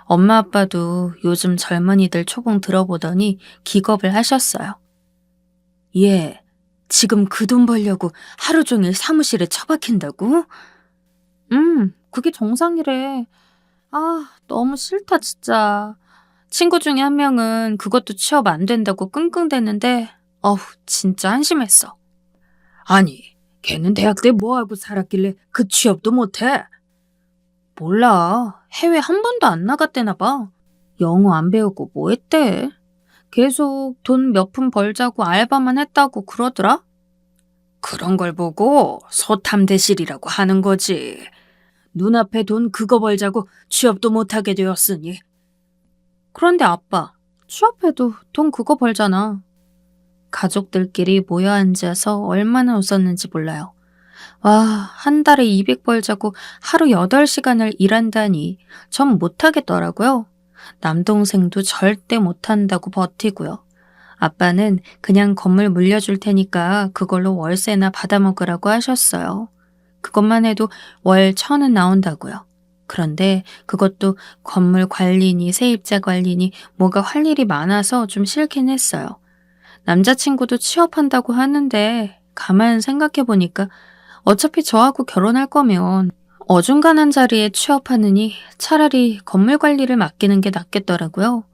Speaker 3: 엄마 아빠도 요즘 젊은이들 초봉 들어보더니 기겁을 하셨어요. 얘, 지금 그 돈 벌려고 하루 종일 사무실에 처박힌다고? 그게 정상이래. 아, 너무 싫다, 진짜. 친구 중에 한 명은 그것도 취업 안 된다고 끙끙대는데, 어우, 진짜 한심했어. 아니, 걔는 대학 때 뭐하고 살았길래 그 취업도 못해? 몰라. 해외 한 번도 안 나갔대나 봐. 영어 안 배우고 뭐 했대? 계속 돈 몇 푼 벌자고 알바만 했다고 그러더라? 그런 걸 보고 소탐대실이라고 하는 거지. 눈앞에 돈 그거 벌자고 취업도 못하게 되었으니. 그런데 아빠, 취업해도 돈 그거 벌잖아. 가족들끼리 모여 앉아서 얼마나 웃었는지 몰라요. 와, 한 달에 200 벌자고 하루 8시간을 일한다니 전 못하겠더라고요. 남동생도 절대 못한다고 버티고요. 아빠는 그냥 건물 물려줄 테니까 그걸로 월세나 받아먹으라고 하셨어요. 그것만 해도 월 1,000은 나온다고요. 그런데 그것도 건물 관리니 세입자 관리니 뭐가 할 일이 많아서 좀 싫긴 했어요. 남자친구도 취업한다고 하는데 가만 생각해보니까 어차피 저하고 결혼할 거면 어중간한 자리에 취업하느니 차라리 건물 관리를 맡기는 게 낫겠더라고요.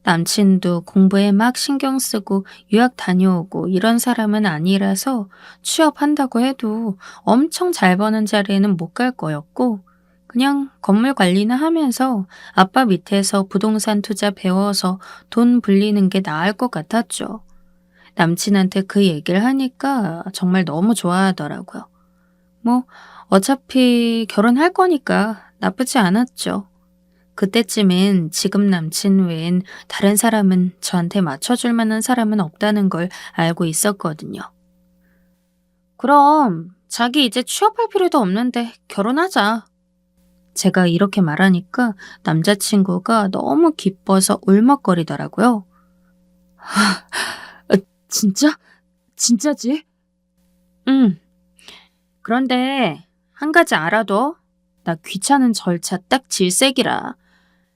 Speaker 3: 남친도 공부에 막 신경 쓰고 유학 다녀오고 이런 사람은 아니라서 취업한다고 해도 엄청 잘 버는 자리에는 못 갈 거였고 그냥 건물 관리나 하면서 아빠 밑에서 부동산 투자 배워서 돈 불리는 게 나을 것 같았죠. 남친한테 그 얘기를 하니까 정말 너무 좋아하더라고요. 뭐 어차피 결혼할 거니까 나쁘지 않았죠. 그때쯤엔 지금 남친 외엔 다른 사람은 저한테 맞춰줄 만한 사람은 없다는 걸 알고 있었거든요. 그럼 자기 이제 취업할 필요도 없는데 결혼하자. 제가 이렇게 말하니까 남자친구가 너무 기뻐서 울먹거리더라고요. 진짜? 진짜지? 응. 그런데 한 가지 알아둬. 나 귀찮은 절차 딱 질색이라.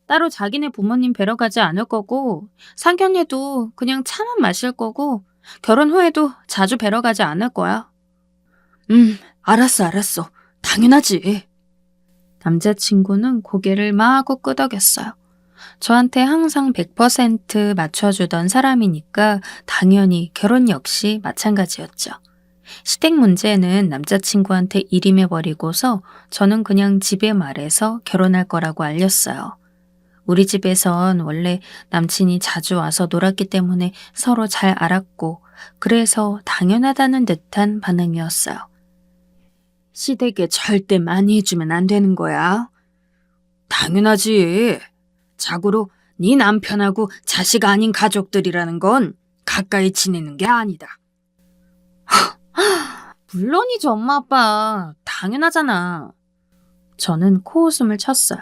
Speaker 3: 따로 자기네 부모님 뵈러 가지 않을 거고 상견례도 그냥 차만 마실 거고 결혼 후에도 자주 뵈러 가지 않을 거야. 알았어. 당연하지. 남자친구는 고개를 마구 끄덕였어요. 저한테 항상 100% 맞춰주던 사람이니까 당연히 결혼 역시 마찬가지였죠. 시댁 문제는 남자친구한테 일임해버리고서 저는 그냥 집에 말해서 결혼할 거라고 알렸어요. 우리 집에선 원래 남친이 자주 와서 놀았기 때문에 서로 잘 알았고 그래서 당연하다는 듯한 반응이었어요. 시댁에 절대 많이 해주면 안 되는 거야. 당연하지. 자고로 네 남편하고 자식 아닌 가족들이라는 건 가까이 지내는 게 아니다. 물론이죠, 엄마 아빠. 당연하잖아. 저는 코웃음을 쳤어요.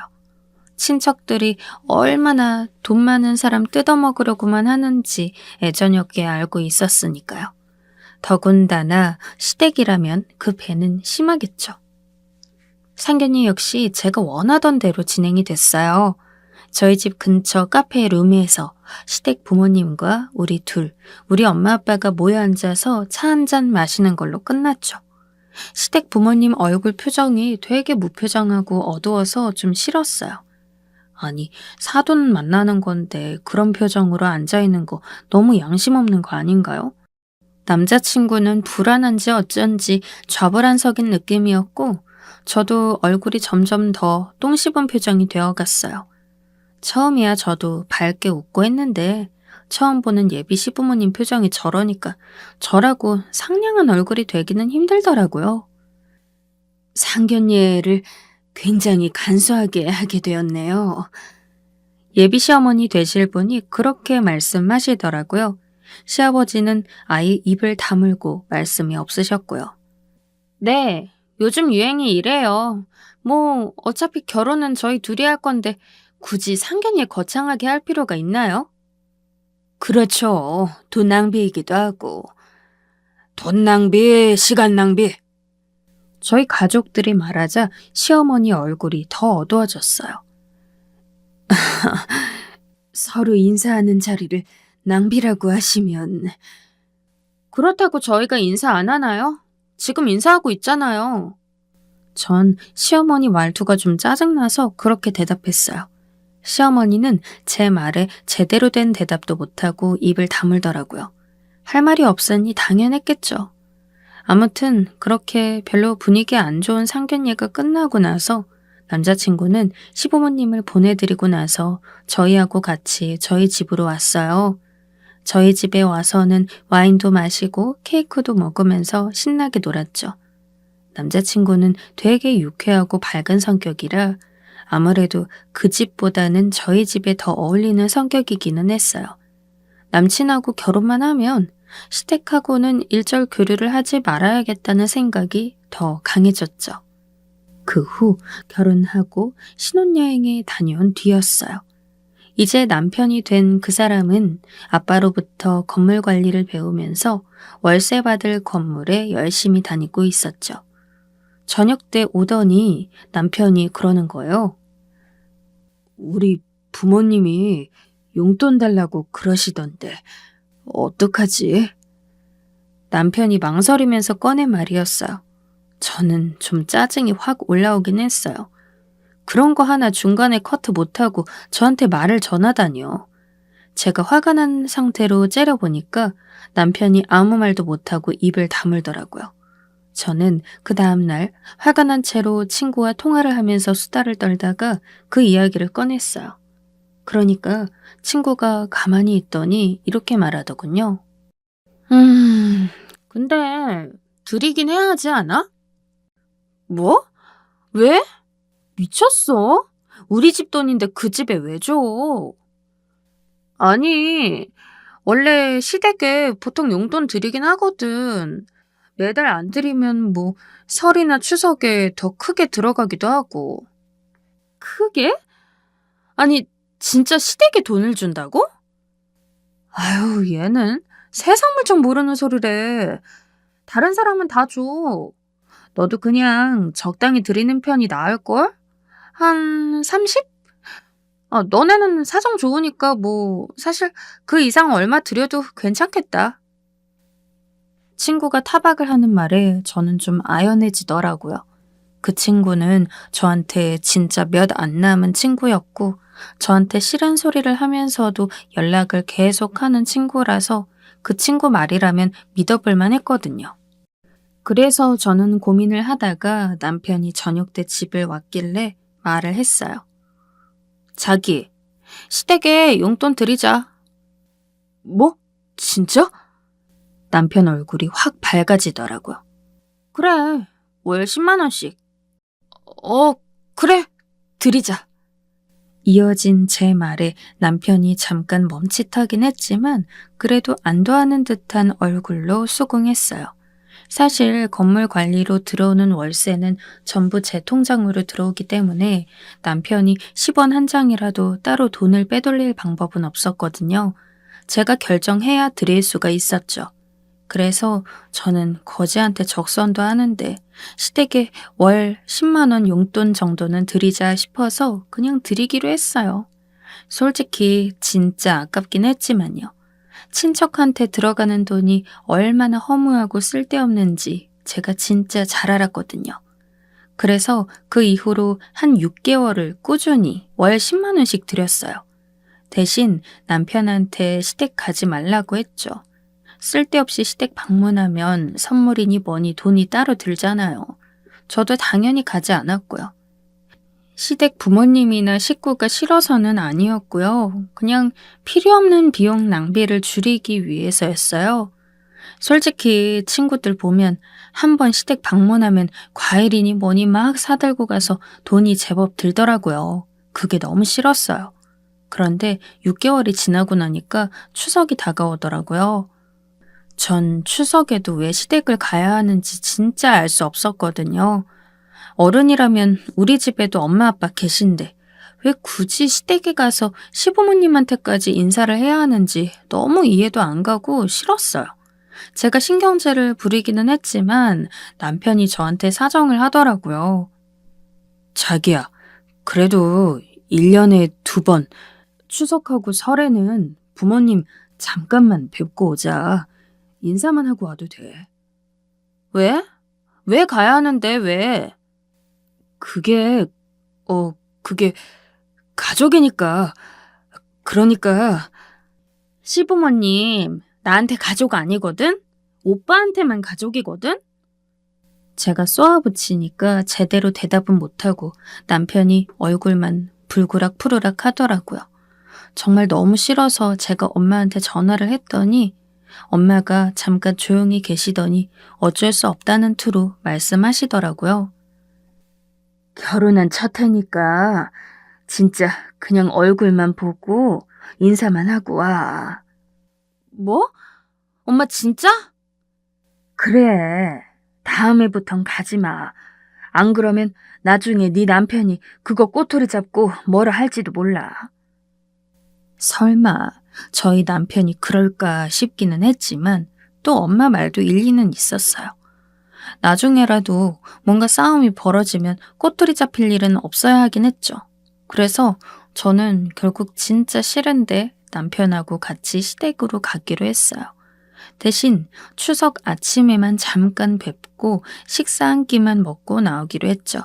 Speaker 3: 친척들이 얼마나 돈 많은 사람 뜯어먹으려고만 하는지 애저녁에 알고 있었으니까요. 더군다나 시댁이라면 그 배는 심하겠죠. 상견례 역시 제가 원하던 대로 진행이 됐어요. 저희 집 근처 카페 룸에서 시댁 부모님과 우리 엄마 아빠가 모여 앉아서 차 한 잔 마시는 걸로 끝났죠. 시댁 부모님 얼굴 표정이 되게 무표정하고 어두워서 좀 싫었어요. 아니, 사돈 만나는 건데 그런 표정으로 앉아있는 거 너무 양심 없는 거 아닌가요? 남자친구는 불안한지 어쩐지 좌불안석인 느낌이었고 저도 얼굴이 점점 더 똥 씹은 표정이 되어갔어요. 처음이야 저도 밝게 웃고 했는데 처음 보는 예비 시부모님 표정이 저러니까 저라고 상냥한 얼굴이 되기는 힘들더라고요. 상견례를 굉장히 간소하게 하게 되었네요. 예비 시어머니 되실 분이 그렇게 말씀하시더라고요. 시아버지는 아예 입을 다물고 말씀이 없으셨고요. 네, 요즘 유행이 이래요. 뭐 어차피 결혼은 저희 둘이 할 건데 굳이 상견례 거창하게 할 필요가 있나요? 그렇죠. 돈 낭비이기도 하고. 돈 낭비, 시간 낭비. 저희 가족들이 말하자 시어머니 얼굴이 더 어두워졌어요. 서로 인사하는 자리를 낭비라고 하시면. 그렇다고 저희가 인사 안 하나요? 지금 인사하고 있잖아요. 전 시어머니 말투가 좀 짜증나서 그렇게 대답했어요. 시어머니는 제 말에 제대로 된 대답도 못하고 입을 다물더라고요. 할 말이 없으니 당연했겠죠. 아무튼 그렇게 별로 분위기 안 좋은 상견례가 끝나고 나서 남자친구는 시부모님을 보내드리고 나서 저희하고 같이 저희 집으로 왔어요. 저희 집에 와서는 와인도 마시고 케이크도 먹으면서 신나게 놀았죠. 남자친구는 되게 유쾌하고 밝은 성격이라 아무래도 그 집보다는 저희 집에 더 어울리는 성격이기는 했어요. 남친하고 결혼만 하면 시댁하고는 일절 교류를 하지 말아야겠다는 생각이 더 강해졌죠. 그 후 결혼하고 신혼여행에 다녀온 뒤였어요. 이제 남편이 된 그 사람은 아빠로부터 건물 관리를 배우면서 월세 받을 건물에 열심히 다니고 있었죠. 저녁 때 오더니 남편이 그러는 거예요. 우리 부모님이 용돈 달라고 그러시던데 어떡하지? 남편이 망설이면서 꺼낸 말이었어요. 저는 좀 짜증이 확 올라오긴 했어요. 그런 거 하나 중간에 커트 못하고 저한테 말을 전하다니요. 제가 화가 난 상태로 째려보니까 남편이 아무 말도 못하고 입을 다물더라고요. 저는 그 다음날 화가 난 채로 친구와 통화를 하면서 수다를 떨다가 그 이야기를 꺼냈어요. 그러니까 친구가 가만히 있더니 이렇게 말하더군요. 근데 드리긴 해야 하지 않아? 뭐? 왜? 미쳤어? 우리 집 돈인데 그 집에 왜 줘? 아니, 원래 시댁에 보통 용돈 드리긴 하거든. 매달 안 드리면 뭐 설이나 추석에 더 크게 들어가기도 하고. 크게? 아니, 진짜 시댁에 돈을 준다고? 아유, 얘는 세상 물정 모르는 소리래. 다른 사람은 다 줘. 너도 그냥 적당히 드리는 편이 나을걸? 한 30? 너네는 사정 좋으니까 뭐 사실 그 이상 얼마 드려도 괜찮겠다. 친구가 타박을 하는 말에 저는 좀 아연해지더라고요. 그 친구는 저한테 진짜 몇 안 남은 친구였고 저한테 싫은 소리를 하면서도 연락을 계속하는 친구라서 그 친구 말이라면 믿어볼만 했거든요. 그래서 저는 고민을 하다가 남편이 저녁 때 집을 왔길래 말을 했어요. 자기, 시댁에 용돈 드리자. 뭐? 진짜? 남편 얼굴이 확 밝아지더라고요. 그래, 월 10만 원씩. 그래, 드리자. 이어진 제 말에 남편이 잠깐 멈칫하긴 했지만 그래도 안도하는 듯한 얼굴로 수긍했어요. 사실 건물 관리로 들어오는 월세는 전부 제 통장으로 들어오기 때문에 남편이 10원 한 장이라도 따로 돈을 빼돌릴 방법은 없었거든요. 제가 결정해야 드릴 수가 있었죠. 그래서 저는 거지한테 적선도 하는데 시댁에 월 10만 원 용돈 정도는 드리자 싶어서 그냥 드리기로 했어요. 솔직히 진짜 아깝긴 했지만요. 친척한테 들어가는 돈이 얼마나 허무하고 쓸데없는지 제가 진짜 잘 알았거든요. 그래서 그 이후로 한 6개월을 꾸준히 월 10만 원씩 드렸어요. 대신 남편한테 시댁 가지 말라고 했죠. 쓸데없이 시댁 방문하면 선물이니 뭐니 돈이 따로 들잖아요. 저도 당연히 가지 않았고요. 시댁 부모님이나 식구가 싫어서는 아니었고요. 그냥 필요 없는 비용 낭비를 줄이기 위해서였어요. 솔직히 친구들 보면 한 번 시댁 방문하면 과일이니 뭐니 막 사들고 가서 돈이 제법 들더라고요. 그게 너무 싫었어요. 그런데 6개월이 지나고 나니까 추석이 다가오더라고요. 전 추석에도 왜 시댁을 가야 하는지 진짜 알 수 없었거든요. 어른이라면 우리 집에도 엄마 아빠 계신데 왜 굳이 시댁에 가서 시부모님한테까지 인사를 해야 하는지 너무 이해도 안 가고 싫었어요. 제가 신경질을 부리기는 했지만 남편이 저한테 사정을 하더라고요. 자기야, 그래도 1년에 2번 추석하고 설에는 부모님 잠깐만 뵙고 오자. 인사만 하고 와도 돼. 왜? 왜 가야 하는데 왜? 그게 그게 가족이니까. 그러니까 시부모님 나한테 가족 아니거든? 오빠한테만 가족이거든? 제가 쏘아붙이니까 제대로 대답은 못하고 남편이 얼굴만 불그락 푸르락 하더라고요. 정말 너무 싫어서 제가 엄마한테 전화를 했더니 엄마가 잠깐 조용히 계시더니 어쩔 수 없다는 투로 말씀하시더라고요. 결혼한 첫 해니까 진짜 그냥 얼굴만 보고 인사만 하고 와. 뭐? 엄마 진짜? 그래. 다음 해부턴 가지 마. 안 그러면 나중에 네 남편이 그거 꼬투리 잡고 뭐라 할지도 몰라. 설마 저희 남편이 그럴까 싶기는 했지만 또 엄마 말도 일리는 있었어요. 나중에라도 뭔가 싸움이 벌어지면 꼬투리 잡힐 일은 없어야 하긴 했죠. 그래서 저는 결국 진짜 싫은데 남편하고 같이 시댁으로 가기로 했어요. 대신 추석 아침에만 잠깐 뵙고 식사 한 끼만 먹고 나오기로 했죠.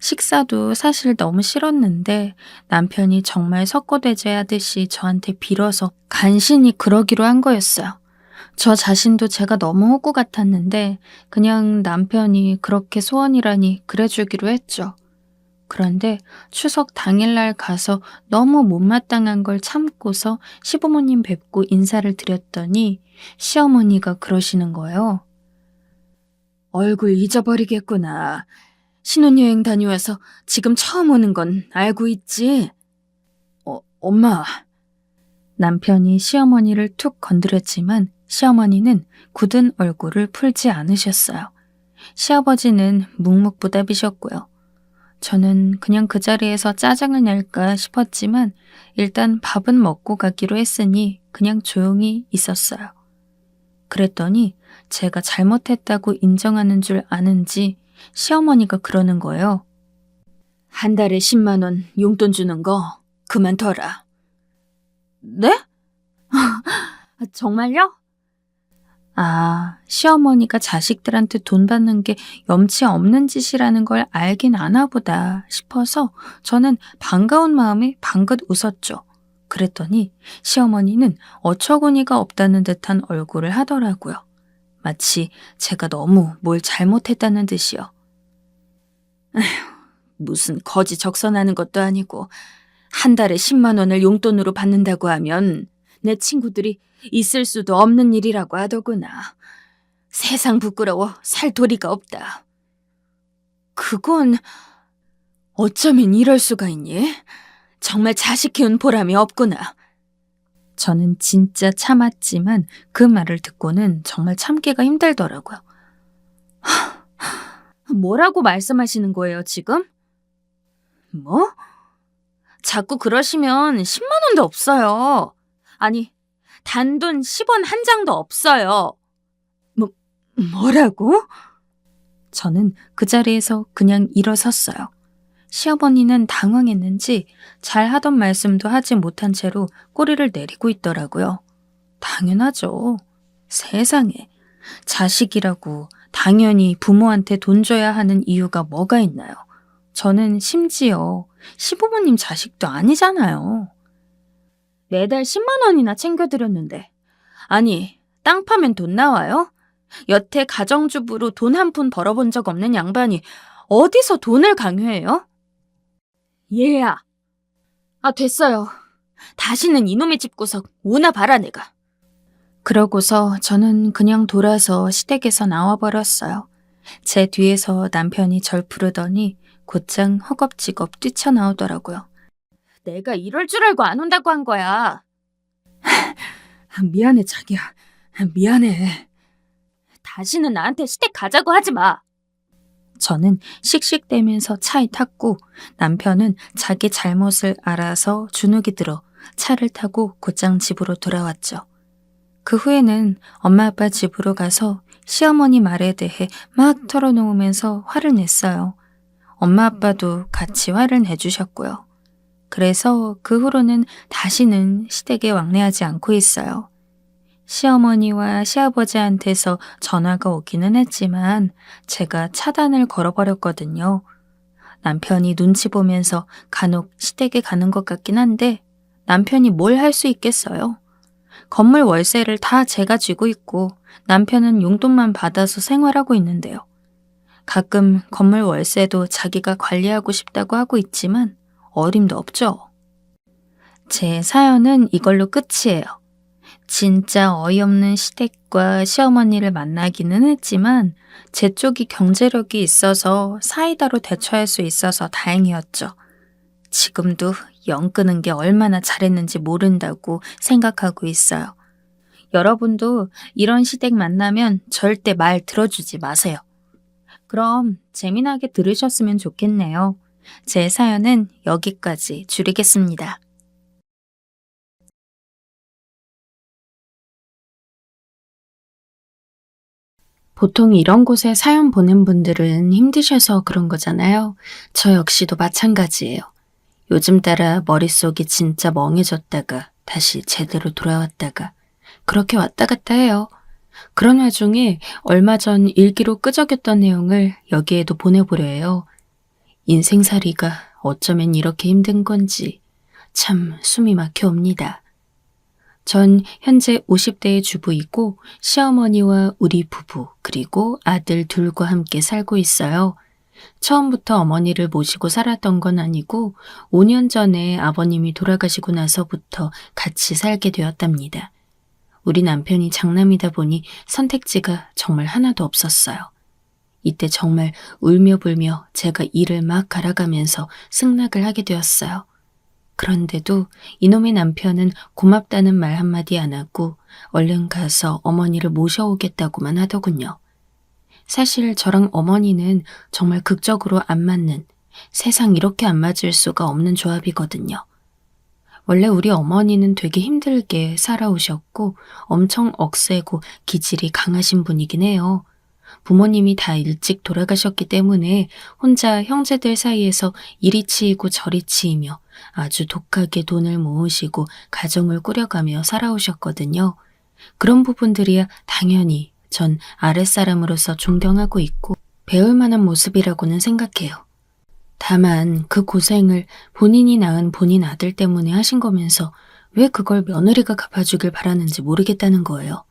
Speaker 3: 식사도 사실 너무 싫었는데 남편이 정말 석고대죄 하듯이 저한테 빌어서 간신히 그러기로 한 거였어요. 저 자신도 제가 너무 호구 같았는데 그냥 남편이 그렇게 소원이라니 그래주기로 했죠. 그런데 추석 당일날 가서 너무 못마땅한 걸 참고서 시부모님 뵙고 인사를 드렸더니 시어머니가 그러시는 거예요. 얼굴 잊어버리겠구나. 신혼여행 다녀와서 지금 처음 오는 건 알고 있지? 엄마. 남편이 시어머니를 툭 건드렸지만 시어머니는 굳은 얼굴을 풀지 않으셨어요. 시아버지는 묵묵부답이셨고요. 저는 그냥 그 자리에서 짜증을 낼까 싶었지만 일단 밥은 먹고 가기로 했으니 그냥 조용히 있었어요. 그랬더니 제가 잘못했다고 인정하는 줄 아는지 시어머니가 그러는 거예요. 한 달에 10만 원 용돈 주는 거 그만둬라. 네? 정말요? 아, 시어머니가 자식들한테 돈 받는 게 염치 없는 짓이라는 걸 알긴 아나 보다 싶어서 저는 반가운 마음에 방긋 웃었죠. 그랬더니 시어머니는 어처구니가 없다는 듯한 얼굴을 하더라고요. 마치 제가 너무 뭘 잘못했다는 듯이요. 에휴, 무슨 거지 적선하는 것도 아니고 한 달에 10만 원을 용돈으로 받는다고 하면 내 친구들이 있을 수도 없는 일이라고 하더구나. 세상 부끄러워 살 도리가 없다. 그건 어쩌면 이럴 수가 있니? 정말 자식 키운 보람이 없구나. 저는 진짜 참았지만 그 말을 듣고는 정말 참기가 힘들더라고요. 뭐라고 말씀하시는 거예요, 지금? 뭐? 자꾸 그러시면 10만 원도 없어요. 아니, 단돈 10원 한 장도 없어요. 뭐라고? 저는 그 자리에서 그냥 일어섰어요. 시어머니는 당황했는지 잘 하던 말씀도 하지 못한 채로 꼬리를 내리고 있더라고요. 당연하죠. 세상에. 자식이라고 당연히 부모한테 돈 줘야 하는 이유가 뭐가 있나요? 저는 심지어 시부모님 자식도 아니잖아요. 매달 10만 원이나 챙겨드렸는데. 아니, 땅 파면 돈 나와요? 여태 가정주부로 돈 한 푼 벌어본 적 없는 양반이 어디서 돈을 강요해요? 얘야. 아, 됐어요. 다시는 이놈의 집구석 오나 봐라 내가. 그러고서 저는 그냥 돌아서 시댁에서 나와버렸어요. 제 뒤에서 남편이 절 부르더니 곧장 허겁지겁 뛰쳐나오더라고요. 내가 이럴 줄 알고 안 온다고 한 거야. 미안해 자기야. 미안해. 다시는 나한테 시댁 가자고 하지 마. 저는 씩씩대면서 차에 탔고 남편은 자기 잘못을 알아서 주눅이 들어 차를 타고 곧장 집으로 돌아왔죠. 그 후에는 엄마 아빠 집으로 가서 시어머니 말에 대해 막 털어놓으면서 화를 냈어요. 엄마 아빠도 같이 화를 내주셨고요. 그래서 그 후로는 다시는 시댁에 왕래하지 않고 있어요. 시어머니와 시아버지한테서 전화가 오기는 했지만 제가 차단을 걸어버렸거든요. 남편이 눈치 보면서 간혹 시댁에 가는 것 같긴 한데 남편이 뭘 할 수 있겠어요. 건물 월세를 다 제가 쥐고 있고 남편은 용돈만 받아서 생활하고 있는데요. 가끔 건물 월세도 자기가 관리하고 싶다고 하고 있지만 어림도 없죠. 제 사연은 이걸로 끝이에요. 진짜 어이없는 시댁과 시어머니를 만나기는 했지만 제 쪽이 경제력이 있어서 사이다로 대처할 수 있어서 다행이었죠. 지금도 영 끄는 게 얼마나 잘했는지 모른다고 생각하고 있어요. 여러분도 이런 시댁 만나면 절대 말 들어주지 마세요. 그럼 재미나게 들으셨으면 좋겠네요. 제 사연은 여기까지 줄이겠습니다. 보통 이런 곳에 사연 보낸 분들은 힘드셔서 그런 거잖아요. 저 역시도 마찬가지예요. 요즘 따라 머릿속이 진짜 멍해졌다가 다시 제대로 돌아왔다가 그렇게 왔다 갔다 해요. 그런 와중에 얼마 전 일기로 끄적였던 내용을 여기에도 보내보려 해요. 인생살이가 어쩌면 이렇게 힘든 건지 참 숨이 막혀옵니다. 전 현재 50대의 주부이고 시어머니와 우리 부부 그리고 아들 둘과 함께 살고 있어요. 처음부터 어머니를 모시고 살았던 건 아니고 5년 전에 아버님이 돌아가시고 나서부터 같이 살게 되었답니다. 우리 남편이 장남이다 보니 선택지가 정말 하나도 없었어요. 이때 정말 울며 불며 제가 일을 막 갈아가면서 승낙을 하게 되었어요. 그런데도 이놈의 남편은 고맙다는 말 한마디 안 하고 얼른 가서 어머니를 모셔오겠다고만 하더군요. 사실 저랑 어머니는 정말 극적으로 안 맞는, 세상 이렇게 안 맞을 수가 없는 조합이거든요. 원래 우리 어머니는 되게 힘들게 살아오셨고 엄청 억세고 기질이 강하신 분이긴 해요. 부모님이 다 일찍 돌아가셨기 때문에 혼자 형제들 사이에서 이리 치이고 저리 치이며 아주 독하게 돈을 모으시고 가정을 꾸려가며 살아오셨거든요. 그런 부분들이야 당연히 전 아랫사람으로서 존경하고 있고 배울 만한 모습이라고는 생각해요. 다만 그 고생을 본인이 낳은 본인 아들 때문에 하신 거면서 왜 그걸 며느리가 갚아주길 바라는지 모르겠다는 거예요.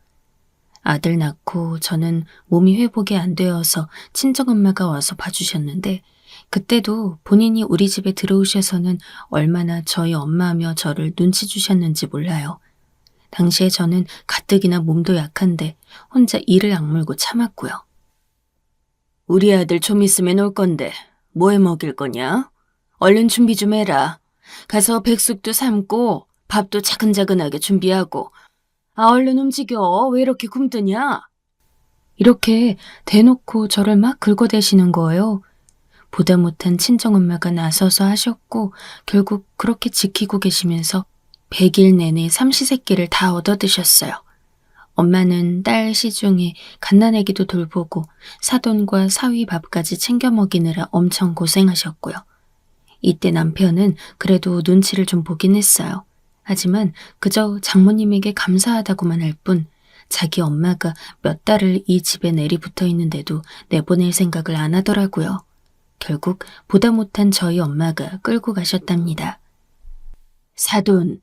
Speaker 3: 아들 낳고 저는 몸이 회복이 안 되어서 친정엄마가 와서 봐주셨는데 그때도 본인이 우리 집에 들어오셔서는 얼마나 저희 엄마며 저를 눈치 주셨는지 몰라요. 당시에 저는 가뜩이나 몸도 약한데 혼자 이를 악물고 참았고요. 우리 아들 좀 있으면 올 건데 뭐 해 먹일 거냐? 얼른 준비 좀 해라. 가서 백숙도 삶고 밥도 차근차근하게 준비하고 얼른 움직여. 왜 이렇게 굶드냐? 이렇게 대놓고 저를 막 긁어대시는 거예요. 보다 못한 친정엄마가 나서서 하셨고 결국 그렇게 지키고 계시면서 100일 내내 삼시세끼를 다 얻어드셨어요. 엄마는 딸 시중에 갓난아기도 돌보고 사돈과 사위 밥까지 챙겨 먹이느라 엄청 고생하셨고요. 이때 남편은 그래도 눈치를 좀 보긴 했어요. 하지만 그저 장모님에게 감사하다고만 할 뿐 자기 엄마가 몇 달을 이 집에 내리붙어 있는데도 내보낼 생각을 안 하더라고요. 결국 보다 못한 저희 엄마가 끌고 가셨답니다. 사돈,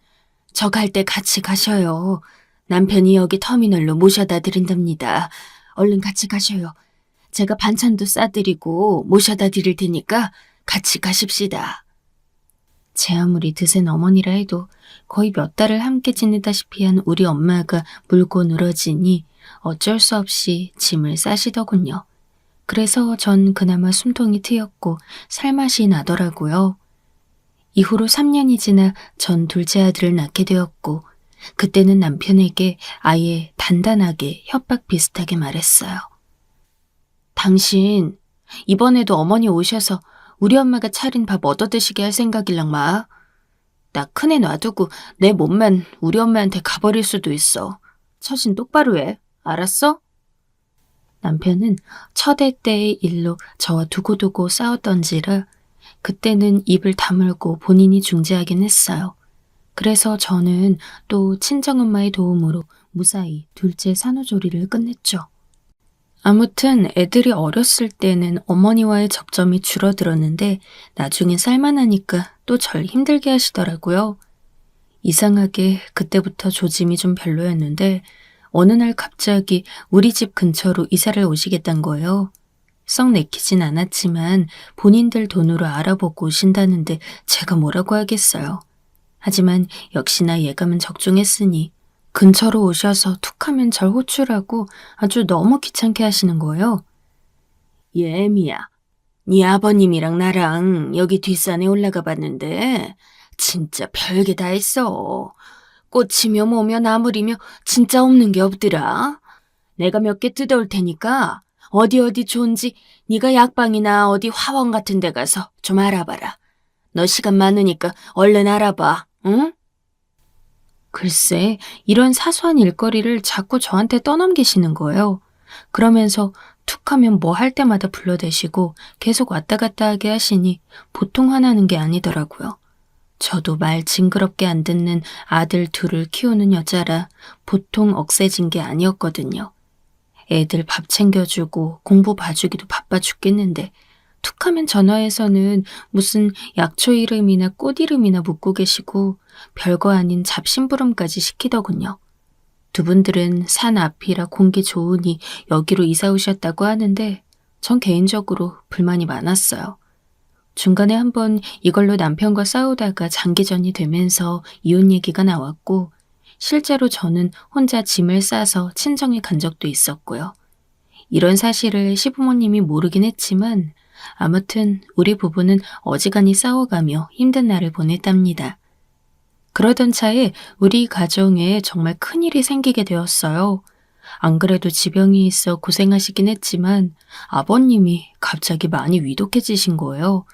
Speaker 3: 저 갈 때 같이 가셔요. 남편이 여기 터미널로 모셔다 드린답니다. 얼른 같이 가셔요. 제가 반찬도 싸드리고 모셔다 드릴 테니까 같이 가십시다. 제 아무리 드센 어머니라 해도 거의 몇 달을 함께 지내다시피 한 우리 엄마가 물고 늘어지니 어쩔 수 없이 짐을 싸시더군요. 그래서 전 그나마 숨통이 트였고 살맛이 나더라고요. 이후로 3년이 지나 전 둘째 아들을 낳게 되었고 그때는 남편에게 아예 단단하게 협박 비슷하게 말했어요. 당신 이번에도 어머니 오셔서 우리 엄마가 차린 밥 얻어드시게 할 생각일랑 마. 나 큰애 놔두고 내 몸만 우리 엄마한테 가버릴 수도 있어. 처신 똑바로 해. 알았어? 남편은 첫애 때의 일로 저와 두고두고 싸웠던지라 그때는 입을 다물고 본인이 중재하긴 했어요. 그래서 저는 또 친정엄마의 도움으로 무사히 둘째 산후조리를 끝냈죠. 아무튼 애들이 어렸을 때는 어머니와의 접점이 줄어들었는데 나중에 살만하니까 또 절 힘들게 하시더라고요. 이상하게 그때부터 조짐이 좀 별로였는데 어느 날 갑자기 우리 집 근처로 이사를 오시겠다는 거예요. 썩 내키진 않았지만 본인들 돈으로 알아보고 오신다는데 제가 뭐라고 하겠어요. 하지만 역시나 예감은 적중했으니 근처로 오셔서 툭하면 절 호출하고 아주 너무 귀찮게 하시는 거예요. 예미야, 네 아버님이랑 나랑 여기 뒷산에 올라가 봤는데 진짜 별게 다 있어. 꽃이며 뭐며 나물이며 진짜 없는 게 없더라. 내가 몇 개 뜯어올 테니까 어디 좋은지 네가 약방이나 어디 화원 같은 데 가서 좀 알아봐라. 너 시간 많으니까 얼른 알아봐, 응? 글쎄, 이런 사소한 일거리를 자꾸 저한테 떠넘기시는 거예요. 그러면서 툭하면 뭐 할 때마다 불러대시고 계속 왔다 갔다 하게 하시니 보통 화나는 게 아니더라고요. 저도 말 징그럽게 안 듣는 아들 둘을 키우는 여자라 보통 억세진 게 아니었거든요. 애들 밥 챙겨주고 공부 봐주기도 바빠 죽겠는데 툭하면 전화에서는 무슨 약초 이름이나 꽃 이름이나 묻고 계시고 별거 아닌 잡심부름까지 시키더군요. 두 분들은 산 앞이라 공기 좋으니 여기로 이사 오셨다고 하는데 전 개인적으로 불만이 많았어요. 중간에 한번 이걸로 남편과 싸우다가 장기전이 되면서 이혼 얘기가 나왔고 실제로 저는 혼자 짐을 싸서 친정에 간 적도 있었고요. 이런 사실을 시부모님이 모르긴 했지만 아무튼 우리 부부는 어지간히 싸워가며 힘든 날을 보냈답니다. 그러던 차에 우리 가정에 정말 큰일이 생기게 되었어요. 안 그래도 지병이 있어 고생하시긴 했지만 아버님이 갑자기 많이 위독해지신 거예요.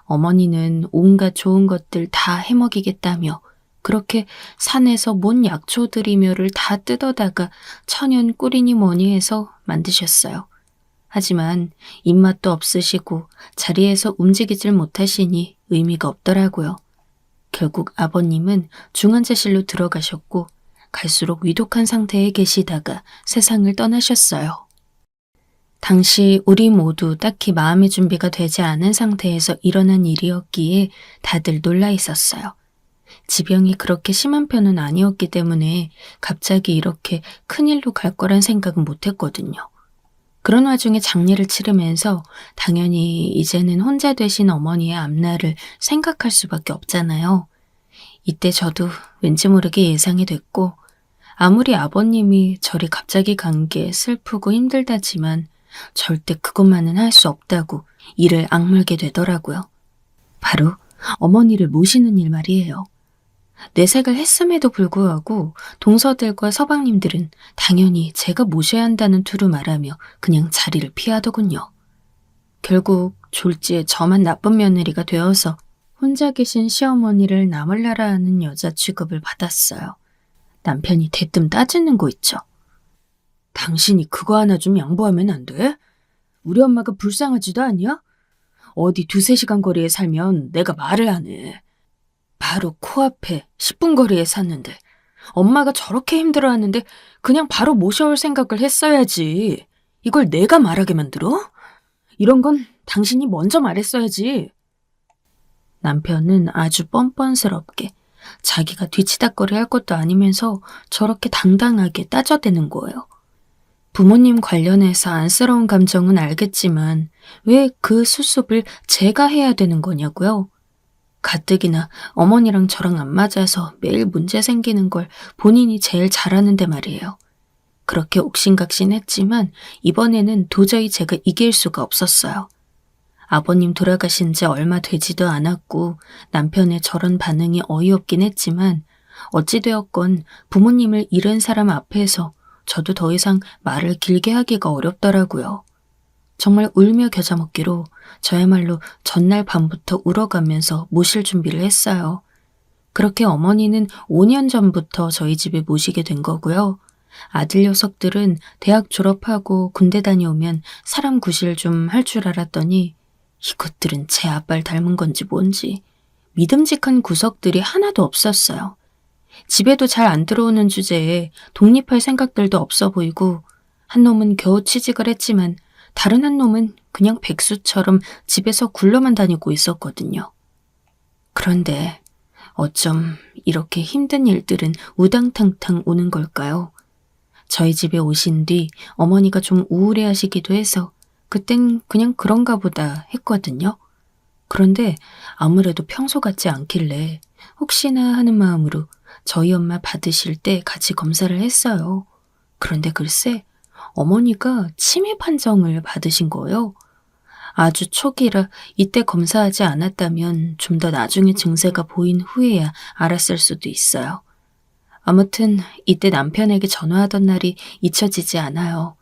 Speaker 3: 어머니는 온갖 좋은 것들 다 해먹이겠다며 그렇게 산에서 뭔 약초들이며를 다 뜯어다가 천연 꿀이니 뭐니 해서 만드셨어요. 하지만 입맛도 없으시고 자리에서 움직이질 못하시니 의미가 없더라고요. 결국 아버님은 중환자실로 들어가셨고 갈수록 위독한 상태에 계시다가 세상을 떠나셨어요. 당시 우리 모두 딱히 마음의 준비가 되지 않은 상태에서 일어난 일이었기에 다들 놀라 있었어요. 지병이 그렇게 심한 편은 아니었기 때문에 갑자기 이렇게 큰일로 갈 거란 생각은 못했거든요. 그런 와중에 장례를 치르면서 당연히 이제는 혼자 되신 어머니의 앞날을 생각할 수밖에 없잖아요. 이때 저도 왠지 모르게 예상이 됐고 아무리 아버님이 저리 갑자기 간 게 슬프고 힘들다지만 절대 그것만은 할 수 없다고 이를 악물게 되더라고요. 바로 어머니를 모시는 일 말이에요. 내색을 했음에도 불구하고 동서들과 서방님들은 당연히 제가 모셔야 한다는 투로 말하며 그냥 자리를 피하더군요. 결국 졸지에 저만 나쁜 며느리가 되어서 혼자 계신 시어머니를 나몰라라 하는 여자 취급을 받았어요. 남편이 대뜸 따지는 거 있죠. 당신이 그거 하나 좀 양보하면 안 돼? 우리 엄마가 불쌍하지도 않냐? 어디 2-3시간 거리에 살면 내가 말을 안 해. 바로 코앞에 10분 거리에 샀는데 엄마가 저렇게 힘들어하는데 그냥 바로 모셔올 생각을 했어야지. 이걸 내가 말하게 만들어? 이런 건 당신이 먼저 말했어야지. 남편은 아주 뻔뻔스럽게 자기가 뒤치다꺼리 할 것도 아니면서 저렇게 당당하게 따져대는 거예요. 부모님 관련해서 안쓰러운 감정은 알겠지만 왜 그 수습을 제가 해야 되는 거냐고요? 가뜩이나 어머니랑 저랑 안 맞아서 매일 문제 생기는 걸 본인이 제일 잘하는데 말이에요. 그렇게 옥신각신했지만 이번에는 도저히 제가 이길 수가 없었어요. 아버님 돌아가신 지 얼마 되지도 않았고 남편의 저런 반응이 어이없긴 했지만 어찌되었건 부모님을 잃은 사람 앞에서 저도 더 이상 말을 길게 하기가 어렵더라고요. 정말 울며 겨자 먹기로 저야말로 전날 밤부터 울어가면서 모실 준비를 했어요. 그렇게 어머니는 5년 전부터 저희 집에 모시게 된 거고요. 아들 녀석들은 대학 졸업하고 군대 다녀오면 사람 구실 좀 할 줄 알았더니 이것들은 제 아빠를 닮은 건지 뭔지 믿음직한 구석들이 하나도 없었어요. 집에도 잘 안 들어오는 주제에 독립할 생각들도 없어 보이고 한 놈은 겨우 취직을 했지만 다른 한 놈은 그냥 백수처럼 집에서 굴러만 다니고 있었거든요. 그런데 어쩜 이렇게 힘든 일들은 우당탕탕 오는 걸까요? 저희 집에 오신 뒤 어머니가 좀 우울해하시기도 해서 그땐 그냥 그런가 보다 했거든요. 그런데 아무래도 평소 같지 않길래 혹시나 하는 마음으로 저희 엄마 받으실 때 같이 검사를 했어요. 그런데 글쎄 어머니가 치매 판정을 받으신 거예요. 아주 초기라 이때 검사하지 않았다면 좀 더 나중에 증세가 보인 후에야 알았을 수도 있어요. 아무튼 이때 남편에게 전화하던 날이 잊혀지지 않아요.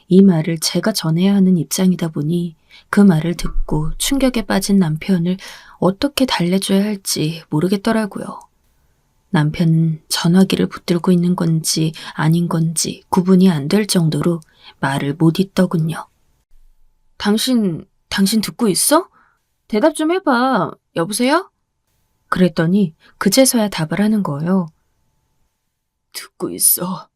Speaker 3: 이 말을 제가 전해야 하는 입장이다 보니 그 말을 듣고 충격에 빠진 남편을 어떻게 달래줘야 할지 모르겠더라고요. 남편은 전화기를 붙들고 있는 건지 아닌 건지 구분이 안 될 정도로 말을 못 잇더군요. 당신 듣고 있어? 대답 좀 해봐. 여보세요? 그랬더니 그제서야 답을 하는 거예요. 듣고 있어.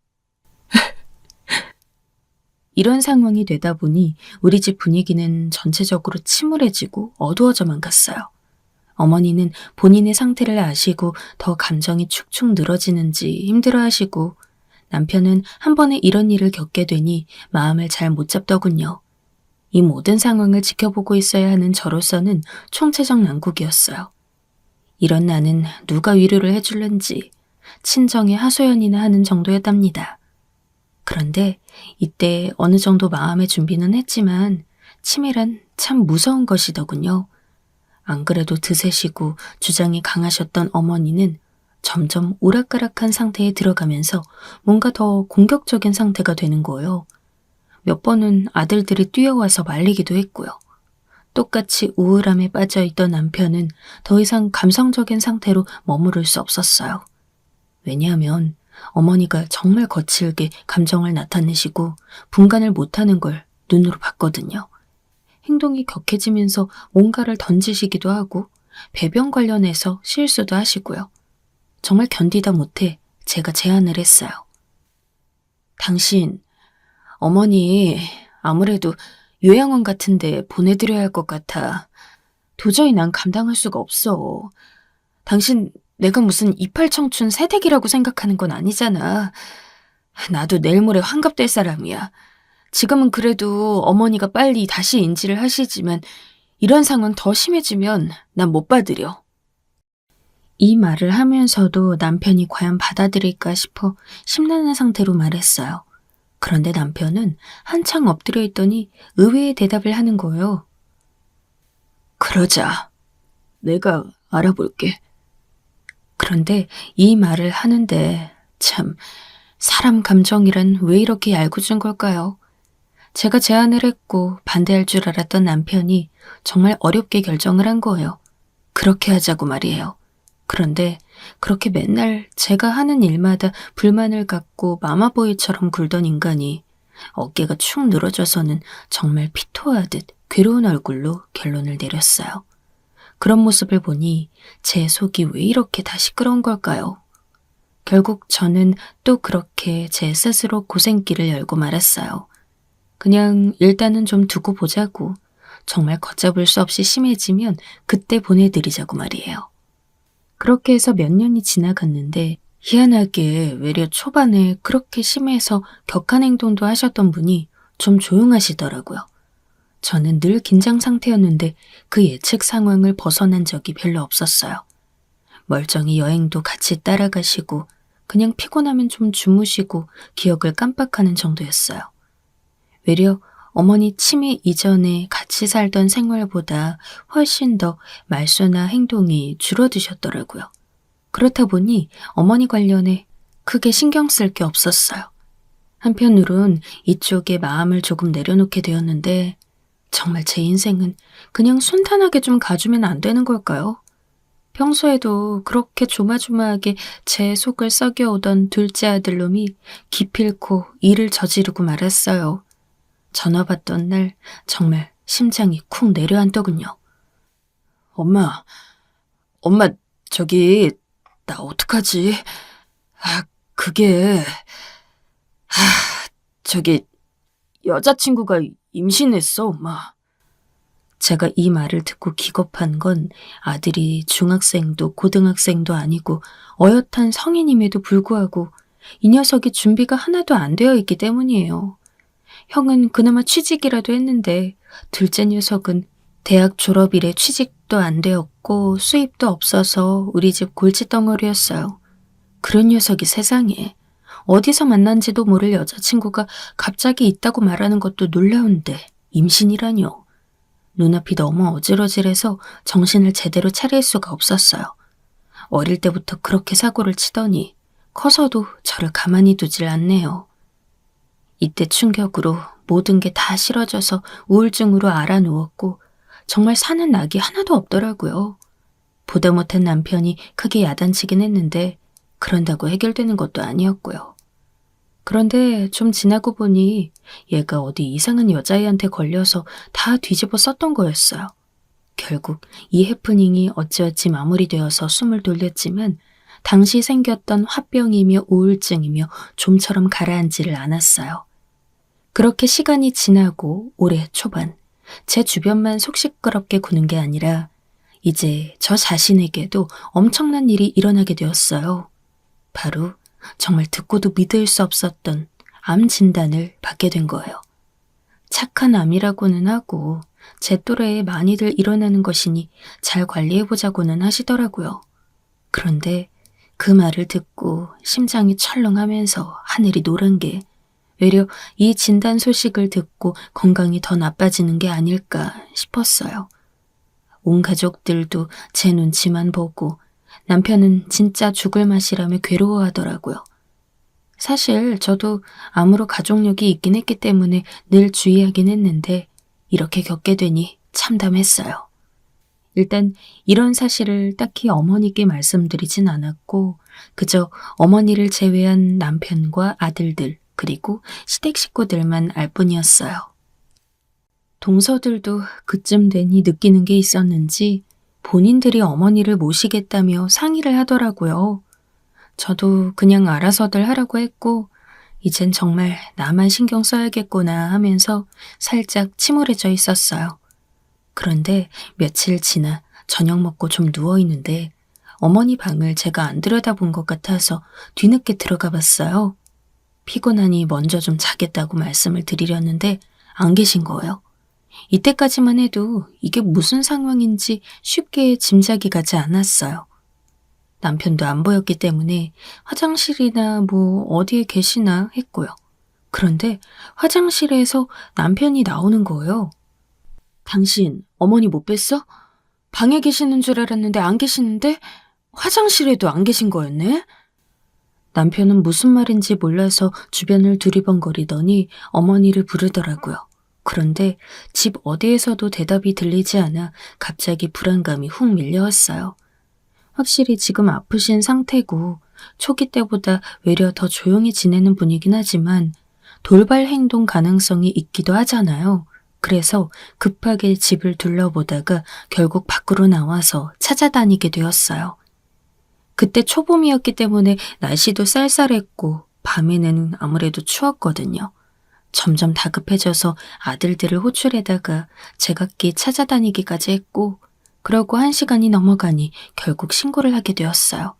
Speaker 3: 이런 상황이 되다 보니 우리 집 분위기는 전체적으로 침울해지고 어두워져만 갔어요. 어머니는 본인의 상태를 아시고 더 감정이 축축 늘어지는지 힘들어하시고 남편은 한 번에 이런 일을 겪게 되니 마음을 잘 못 잡더군요. 이 모든 상황을 지켜보고 있어야 하는 저로서는 총체적 난국이었어요. 이런 나는 누가 위로를 해줄는지 친정에 하소연이나 하는 정도였답니다. 그런데 이때 어느 정도 마음의 준비는 했지만 치매란 참 무서운 것이더군요. 안 그래도 드세시고 주장이 강하셨던 어머니는 점점 오락가락한 상태에 들어가면서 뭔가 더 공격적인 상태가 되는 거예요. 몇 번은 아들들이 뛰어와서 말리기도 했고요. 똑같이 우울함에 빠져있던 남편은 더 이상 감성적인 상태로 머무를 수 없었어요. 왜냐하면 어머니가 정말 거칠게 감정을 나타내시고 분간을 못하는 걸 눈으로 봤거든요. 행동이 격해지면서 뭔가를 던지시기도 하고 배변 관련해서 실수도 하시고요. 정말 견디다 못해 제가 제안을 했어요. 당신, 어머니 아무래도 요양원 같은 데 보내드려야 할 것 같아. 도저히 난 감당할 수가 없어. 당신 내가 무슨 이팔청춘 새댁이라고 생각하는 건 아니잖아. 나도 내일 모레 환갑될 사람이야. 지금은 그래도 어머니가 빨리 다시 인지를 하시지만 이런 상황 더 심해지면 난 못 받으려. 이 말을 하면서도 남편이 과연 받아들일까 싶어 심란한 상태로 말했어요. 그런데 남편은 한창 엎드려 있더니 의외의 대답을 하는 거예요. 그러자. 내가 알아볼게. 그런데 이 말을 하는데 참 사람 감정이란 왜 이렇게 얄궂은 걸까요? 제가 제안을 했고 반대할 줄 알았던 남편이 정말 어렵게 결정을 한 거예요. 그렇게 하자고 말이에요. 그런데 그렇게 맨날 제가 하는 일마다 불만을 갖고 마마보이처럼 굴던 인간이 어깨가 축 늘어져서는 정말 피토하듯 괴로운 얼굴로 결론을 내렸어요. 그런 모습을 보니 제 속이 왜 이렇게 다 시끄러운 걸까요? 결국 저는 또 그렇게 제 스스로 고생길을 열고 말았어요. 그냥 일단은 좀 두고 보자고. 정말 걷잡을 수 없이 심해지면 그때 보내드리자고 말이에요. 그렇게 해서 몇 년이 지나갔는데 희한하게 외려 초반에 그렇게 심해서 격한 행동도 하셨던 분이 좀 조용하시더라고요. 저는 늘 긴장 상태였는데 그 예측 상황을 벗어난 적이 별로 없었어요. 멀쩡히 여행도 같이 따라가시고 그냥 피곤하면 좀 주무시고 기억을 깜빡하는 정도였어요. 외려 어머니 치매 이전에 같이 살던 생활보다 훨씬 더 말수나 행동이 줄어드셨더라고요. 그렇다 보니 어머니 관련해 크게 신경 쓸 게 없었어요. 한편으론 이쪽에 마음을 조금 내려놓게 되었는데 정말 제 인생은 그냥 순탄하게 좀 가주면 안 되는 걸까요? 평소에도 그렇게 조마조마하게 제 속을 썩여오던 둘째 아들놈이 기필코 일을 저지르고 말았어요. 전화 받던 날 정말 심장이 쿵 내려앉더군요. 엄마, 저기 나 어떡하지? 그게 저기 여자친구가 임신했어, 엄마. 제가 이 말을 듣고 기겁한 건 아들이 중학생도 고등학생도 아니고 어엿한 성인임에도 불구하고 이 녀석이 준비가 하나도 안 되어 있기 때문이에요. 형은 그나마 취직이라도 했는데 둘째 녀석은 대학 졸업 이래 취직도 안 되었고 수입도 없어서 우리 집 골칫덩어리였어요. 그런 녀석이 세상에 어디서 만난지도 모를 여자친구가 갑자기 있다고 말하는 것도 놀라운데 임신이라뇨. 눈앞이 너무 어질어질해서 정신을 제대로 차릴 수가 없었어요. 어릴 때부터 그렇게 사고를 치더니 커서도 저를 가만히 두질 않네요. 이때 충격으로 모든 게 다 싫어져서 우울증으로 알아누웠고 정말 사는 낙이 하나도 없더라고요. 보다 못한 남편이 크게 야단치긴 했는데 그런다고 해결되는 것도 아니었고요. 그런데 좀 지나고 보니 얘가 어디 이상한 여자애한테 걸려서 다 뒤집어 썼던 거였어요. 결국 이 해프닝이 어찌어찌 마무리되어서 숨을 돌렸지만 당시 생겼던 화병이며 우울증이며 좀처럼 가라앉지를 않았어요. 그렇게 시간이 지나고 올해 초반, 제 주변만 속 시끄럽게 구는 게 아니라 이제 저 자신에게도 엄청난 일이 일어나게 되었어요. 바로 정말 듣고도 믿을 수 없었던 암 진단을 받게 된 거예요. 착한 암이라고는 하고 제 또래에 많이들 일어나는 것이니 잘 관리해보자고는 하시더라고요. 그런데 그 말을 듣고 심장이 철렁하면서 하늘이 노란 게 외려 이 진단 소식을 듣고 건강이 더 나빠지는 게 아닐까 싶었어요. 온 가족들도 제 눈치만 보고 남편은 진짜 죽을 맛이라며 괴로워하더라고요. 사실 저도 암으로 가족력이 있긴 했기 때문에 늘 주의하긴 했는데 이렇게 겪게 되니 참담했어요. 일단 이런 사실을 딱히 어머니께 말씀드리진 않았고 그저 어머니를 제외한 남편과 아들들 그리고 시댁 식구들만 알 뿐이었어요. 동서들도 그쯤 되니 느끼는 게 있었는지 본인들이 어머니를 모시겠다며 상의를 하더라고요. 저도 그냥 알아서들 하라고 했고 이젠 정말 나만 신경 써야겠구나 하면서 살짝 침울해져 있었어요. 그런데 며칠 지나 저녁 먹고 좀 누워있는데 어머니 방을 제가 안 들여다본 것 같아서 뒤늦게 들어가 봤어요. 피곤하니 먼저 좀 자겠다고 말씀을 드리려는데 안 계신 거예요. 이때까지만 해도 이게 무슨 상황인지 쉽게 짐작이 가지 않았어요. 남편도 안 보였기 때문에 화장실이나 뭐 어디에 계시나 했고요. 그런데 화장실에서 남편이 나오는 거예요. 당신 어머니 못 뵀어? 방에 계시는 줄 알았는데 안 계시는데 화장실에도 안 계신 거였네? 남편은 무슨 말인지 몰라서 주변을 두리번거리더니 어머니를 부르더라고요. 그런데 집 어디에서도 대답이 들리지 않아 갑자기 불안감이 훅 밀려왔어요. 확실히 지금 아프신 상태고 초기 때보다 외려 더 조용히 지내는 분이긴 하지만 돌발 행동 가능성이 있기도 하잖아요. 그래서 급하게 집을 둘러보다가 결국 밖으로 나와서 찾아다니게 되었어요. 그때 초봄이었기 때문에 날씨도 쌀쌀했고 밤에는 아무래도 추웠거든요. 점점 다급해져서 아들들을 호출해다가 제각기 찾아다니기까지 했고 그러고 1시간이 넘어가니 결국 신고를 하게 되었어요.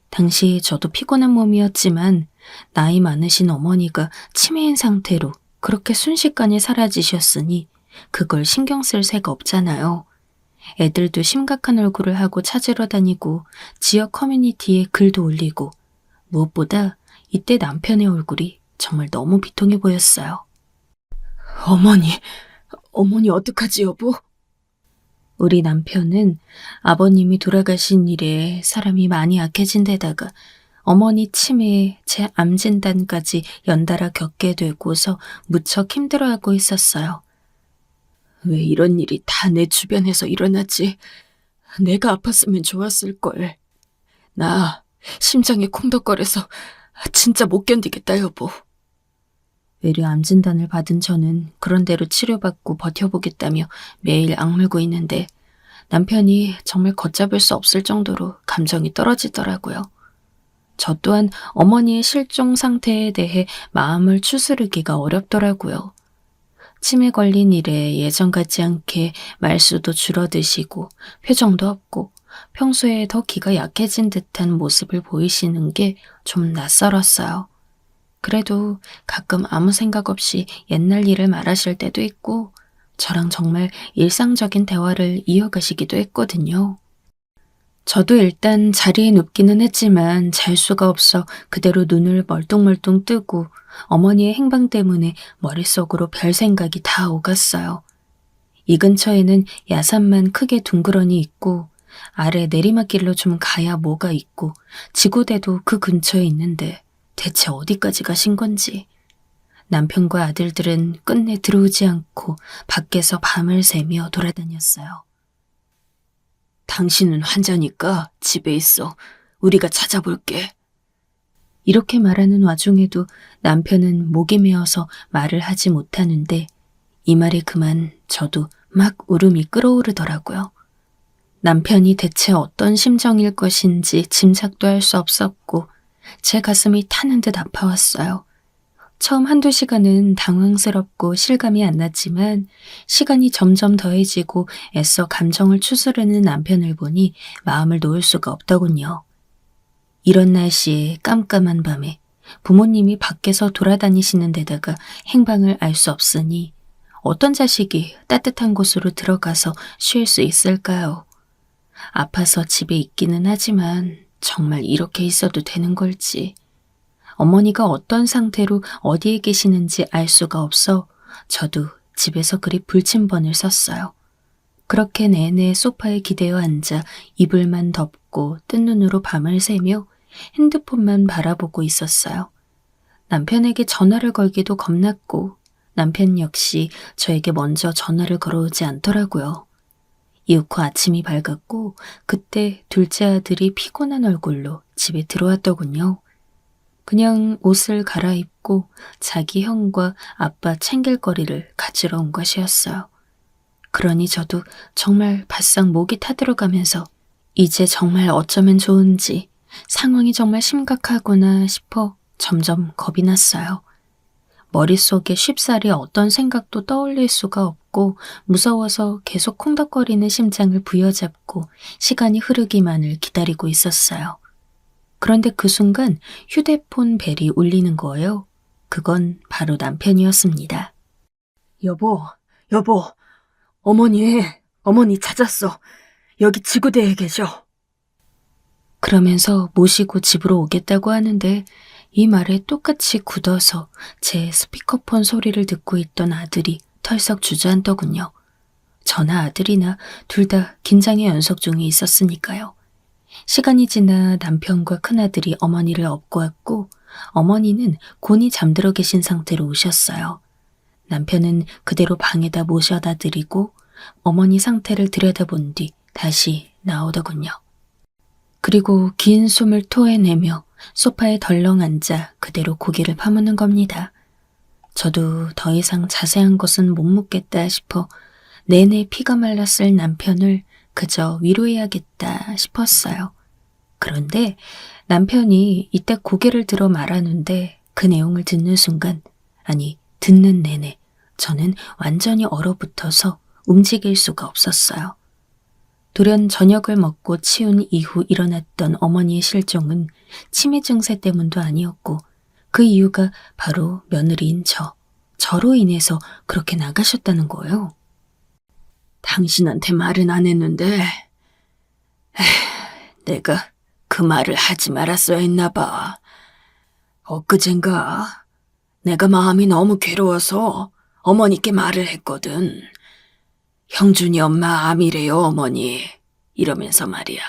Speaker 3: 당시 저도 피곤한 몸이었지만 나이 많으신 어머니가 치매인 상태로 그렇게 순식간에 사라지셨으니 그걸 신경 쓸 새가 없잖아요. 애들도 심각한 얼굴을 하고 찾으러 다니고 지역 커뮤니티에 글도 올리고 무엇보다 이때 남편의 얼굴이 정말 너무 비통해 보였어요. 어머니 어떡하지 여보? 우리 남편은 아버님이 돌아가신 이래 사람이 많이 약해진 데다가 어머니 치매에 제 암 진단까지 연달아 겪게 되고서 무척 힘들어하고 있었어요. 왜 이런 일이 다 내 주변에서 일어나지? 내가 아팠으면 좋았을걸. 나 심장이 콩덕거려서 진짜 못 견디겠다 여보. 외려 암 진단을 받은 저는 그런 대로 치료받고 버텨보겠다며 매일 악물고 있는데 남편이 정말 걷잡을 수 없을 정도로 감정이 떨어지더라고요. 저 또한 어머니의 실종 상태에 대해 마음을 추스르기가 어렵더라고요. 치매 걸린 이래 예전 같지 않게 말수도 줄어드시고 표정도 없고 평소에 더 기가 약해진 듯한 모습을 보이시는 게 좀 낯설었어요. 그래도 가끔 아무 생각 없이 옛날 일을 말하실 때도 있고 저랑 정말 일상적인 대화를 이어가시기도 했거든요. 저도 일단 자리에 눕기는 했지만 잘 수가 없어 그대로 눈을 멀뚱멀뚱 뜨고 어머니의 행방 때문에 머릿속으로 별 생각이 다 오갔어요. 이 근처에는 야산만 크게 둥그러니 있고 아래 내리막길로 좀 가야 뭐가 있고 지구대도 그 근처에 있는데 대체 어디까지 가신 건지. 남편과 아들들은 끝내 들어오지 않고 밖에서 밤을 새며 돌아다녔어요. 당신은 환자니까 집에 있어. 우리가 찾아볼게. 이렇게 말하는 와중에도 남편은 목이 메어서 말을 하지 못하는데 이 말에 그만 저도 막 울음이 끓어오르더라고요. 남편이 대체 어떤 심정일 것인지 짐작도 할 수 없었고 제 가슴이 타는 듯 아파왔어요. 처음 한두 시간은 당황스럽고 실감이 안 났지만 시간이 점점 더해지고 애써 감정을 추스르는 남편을 보니 마음을 놓을 수가 없더군요. 이런 날씨에 깜깜한 밤에 부모님이 밖에서 돌아다니시는 데다가 행방을 알 수 없으니 어떤 자식이 따뜻한 곳으로 들어가서 쉴 수 있을까요? 아파서 집에 있기는 하지만 정말 이렇게 있어도 되는 걸지. 어머니가 어떤 상태로 어디에 계시는지 알 수가 없어 저도 집에서 그리 불침번을 썼어요. 그렇게 내내 소파에 기대어 앉아 이불만 덮고 뜬 눈으로 밤을 새며 핸드폰만 바라보고 있었어요. 남편에게 전화를 걸기도 겁났고 남편 역시 저에게 먼저 전화를 걸어오지 않더라고요. 이윽고 아침이 밝았고 그때 둘째 아들이 피곤한 얼굴로 집에 들어왔더군요. 그냥 옷을 갈아입고 자기 형과 아빠 챙길 거리를 가지러 온 것이었어요. 그러니 저도 정말 바싹 목이 타들어가면서 이제 정말 어쩌면 좋은지 상황이 정말 심각하구나 싶어 점점 겁이 났어요. 머릿속에 쉽사리 어떤 생각도 떠올릴 수가 없고 무서워서 계속 콩닥거리는 심장을 부여잡고 시간이 흐르기만을 기다리고 있었어요. 그런데 그 순간 휴대폰 벨이 울리는 거예요. 그건 바로 남편이었습니다.
Speaker 4: 여보, 어머니 찾았어. 여기 지구대에 계셔.
Speaker 3: 그러면서 모시고 집으로 오겠다고 하는데 이 말에 똑같이 굳어서 제 스피커폰 소리를 듣고 있던 아들이 털썩 주저앉더군요. 저나 아들이나 둘 다 긴장의 연속 중에 있었으니까요. 시간이 지나 남편과 큰아들이 어머니를 업고 왔고 어머니는 곤히 잠들어 계신 상태로 오셨어요. 남편은 그대로 방에다 모셔다 드리고 어머니 상태를 들여다본 뒤 다시 나오더군요. 그리고 긴 숨을 토해내며 소파에 덜렁 앉아 그대로 고개를 파무는 겁니다. 저도 더 이상 자세한 것은 못 묻겠다 싶어 내내 피가 말랐을 남편을 그저 위로해야겠다 싶었어요. 그런데 남편이 이때 고개를 들어 말하는데 그 내용을 듣는 순간, 아니 듣는 내내 저는 완전히 얼어붙어서 움직일 수가 없었어요. 돌연 저녁을 먹고 치운 이후 일어났던 어머니의 실종은 치매 증세 때문도 아니었고 그 이유가 바로 며느리인 저로 인해서 그렇게 나가셨다는 거예요.
Speaker 4: 당신한테 말은 안 했는데, 내가 그 말을 하지 말았어야 했나 봐. 엊그젠가 내가 마음이 너무 괴로워서 어머니께 말을 했거든. 형준이 엄마 암이래요, 어머니. 이러면서 말이야.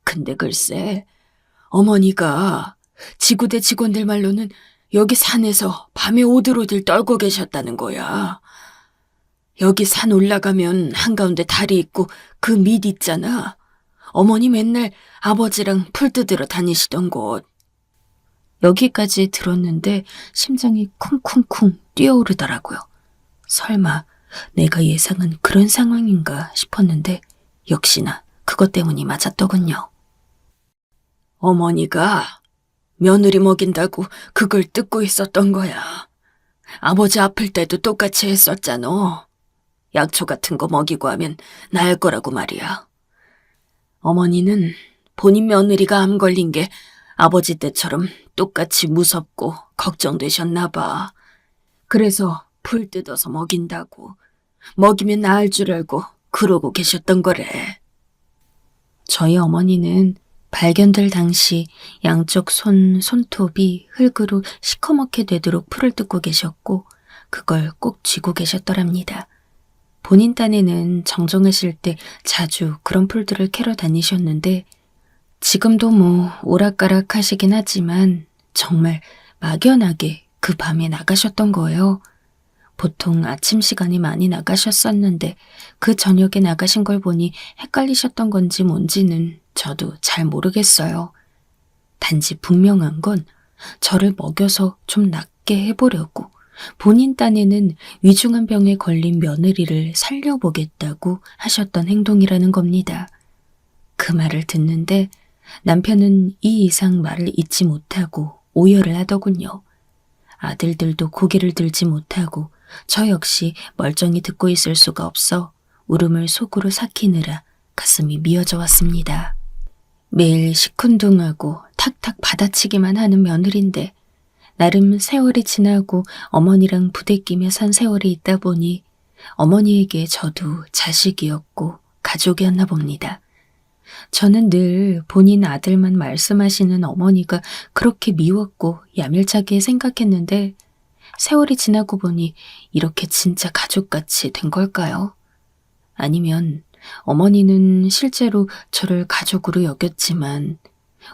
Speaker 4: 근데 글쎄, 어머니가 지구대 직원들 말로는 여기 산에서 밤에 오들오들 떨고 계셨다는 거야. 여기 산 올라가면 한가운데 다리 있고 그 밑 있잖아. 어머니 맨날 아버지랑 풀 뜯으러 다니시던 곳.
Speaker 3: 여기까지 들었는데 심장이 쿵쿵쿵 뛰어오르더라고요. 설마 내가 예상한 그런 상황인가 싶었는데 역시나 그것 때문이 맞았더군요.
Speaker 4: 어머니가 며느리 먹인다고 그걸 뜯고 있었던 거야. 아버지 아플 때도 똑같이 했었잖아. 약초 같은 거 먹이고 하면 나을 거라고 말이야. 어머니는 본인 며느리가 암 걸린 게 아버지 때처럼 똑같이 무섭고 걱정되셨나 봐. 그래서 풀 뜯어서 먹인다고. 먹이면 나을 줄 알고 그러고 계셨던 거래.
Speaker 3: 저희 어머니는 발견될 당시 양쪽 손톱이 흙으로 시커멓게 되도록 풀을 뜯고 계셨고 그걸 꼭 쥐고 계셨더랍니다. 본인 딴에는 정정하실 때 자주 그런 풀들을 캐러 다니셨는데 지금도 오락가락 하시긴 하지만 정말 막연하게 그 밤에 나가셨던 거예요. 보통 아침 시간에 많이 나가셨었는데 그 저녁에 나가신 걸 보니 헷갈리셨던 건지 뭔지는 저도 잘 모르겠어요. 단지 분명한 건 저를 먹여서 좀 낫게 해보려고 본인 딴에는 위중한 병에 걸린 며느리를 살려보겠다고 하셨던 행동이라는 겁니다. 그 말을 듣는데 남편은 이 이상 말을 잊지 못하고 오열을 하더군요. 아들들도 고개를 들지 못하고 저 역시 멀쩡히 듣고 있을 수가 없어 울음을 속으로 삭히느라 가슴이 미어져 왔습니다. 매일 시큰둥하고 탁탁 받아치기만 하는 며느리인데 나름 세월이 지나고 어머니랑 부대끼며 산 세월이 있다 보니 어머니에게 저도 자식이었고 가족이었나 봅니다. 저는 늘 본인 아들만 말씀하시는 어머니가 그렇게 미웠고 야멸차게 생각했는데 세월이 지나고 보니 이렇게 진짜 가족같이 된 걸까요? 아니면 어머니는 실제로 저를 가족으로 여겼지만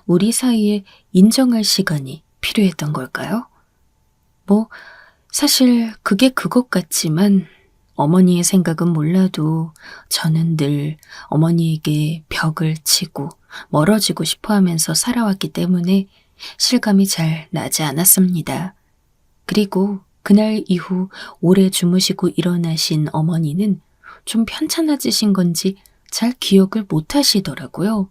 Speaker 3: 우리 사이에 인정할 시간이 필요했던 걸까요? 사실 그게 그것 같지만 어머니의 생각은 몰라도 저는 늘 어머니에게 벽을 치고 멀어지고 싶어 하면서 살아왔기 때문에 실감이 잘 나지 않았습니다. 그리고 그날 이후 오래 주무시고 일어나신 어머니는 좀 편찮아지신 건지 잘 기억을 못 하시더라고요.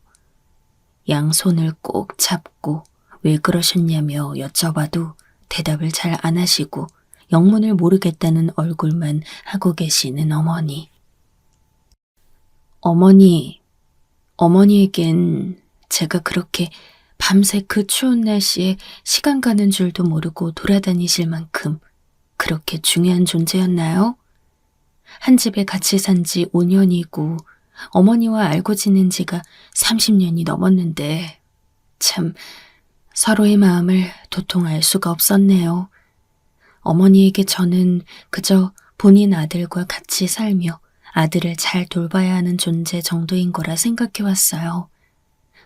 Speaker 3: 양손을 꼭 잡고 왜 그러셨냐며 여쭤봐도 대답을 잘 안 하시고 영문을 모르겠다는 얼굴만 하고 계시는 어머니. 어머니에겐 제가 그렇게 밤새 그 추운 날씨에 시간 가는 줄도 모르고 돌아다니실 만큼 그렇게 중요한 존재였나요? 한 집에 같이 산 지 5년이고 어머니와 알고 지낸 지가 30년이 넘었는데 참 서로의 마음을 도통 알 수가 없었네요. 어머니에게 저는 그저 본인 아들과 같이 살며 아들을 잘 돌봐야 하는 존재 정도인 거라 생각해왔어요.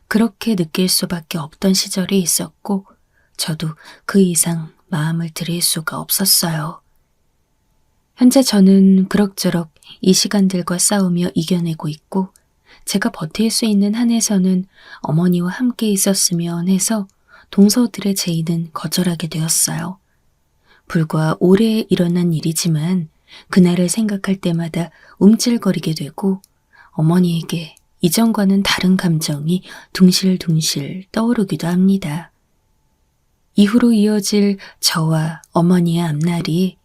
Speaker 3: 그렇게 느낄 수밖에 없던 시절이 있었고 저도 그 이상 마음을 들일 수가 없었어요. 현재 저는 그럭저럭 이 시간들과 싸우며 이겨내고 있고 제가 버틸 수 있는 한에서는 어머니와 함께 있었으면 해서 동서들의 제의는 거절하게 되었어요. 불과 올해 일어난 일이지만 그날을 생각할 때마다 움찔거리게 되고 어머니에게 이전과는 다른 감정이 둥실둥실 떠오르기도 합니다. 이후로 이어질 저와 어머니의 앞날이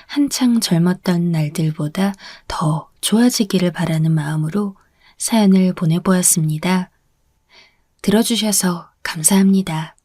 Speaker 3: 한창 젊었던 날들보다 더 좋아지기를 바라는 마음으로 사연을 보내보았습니다. 들어주셔서 감사합니다.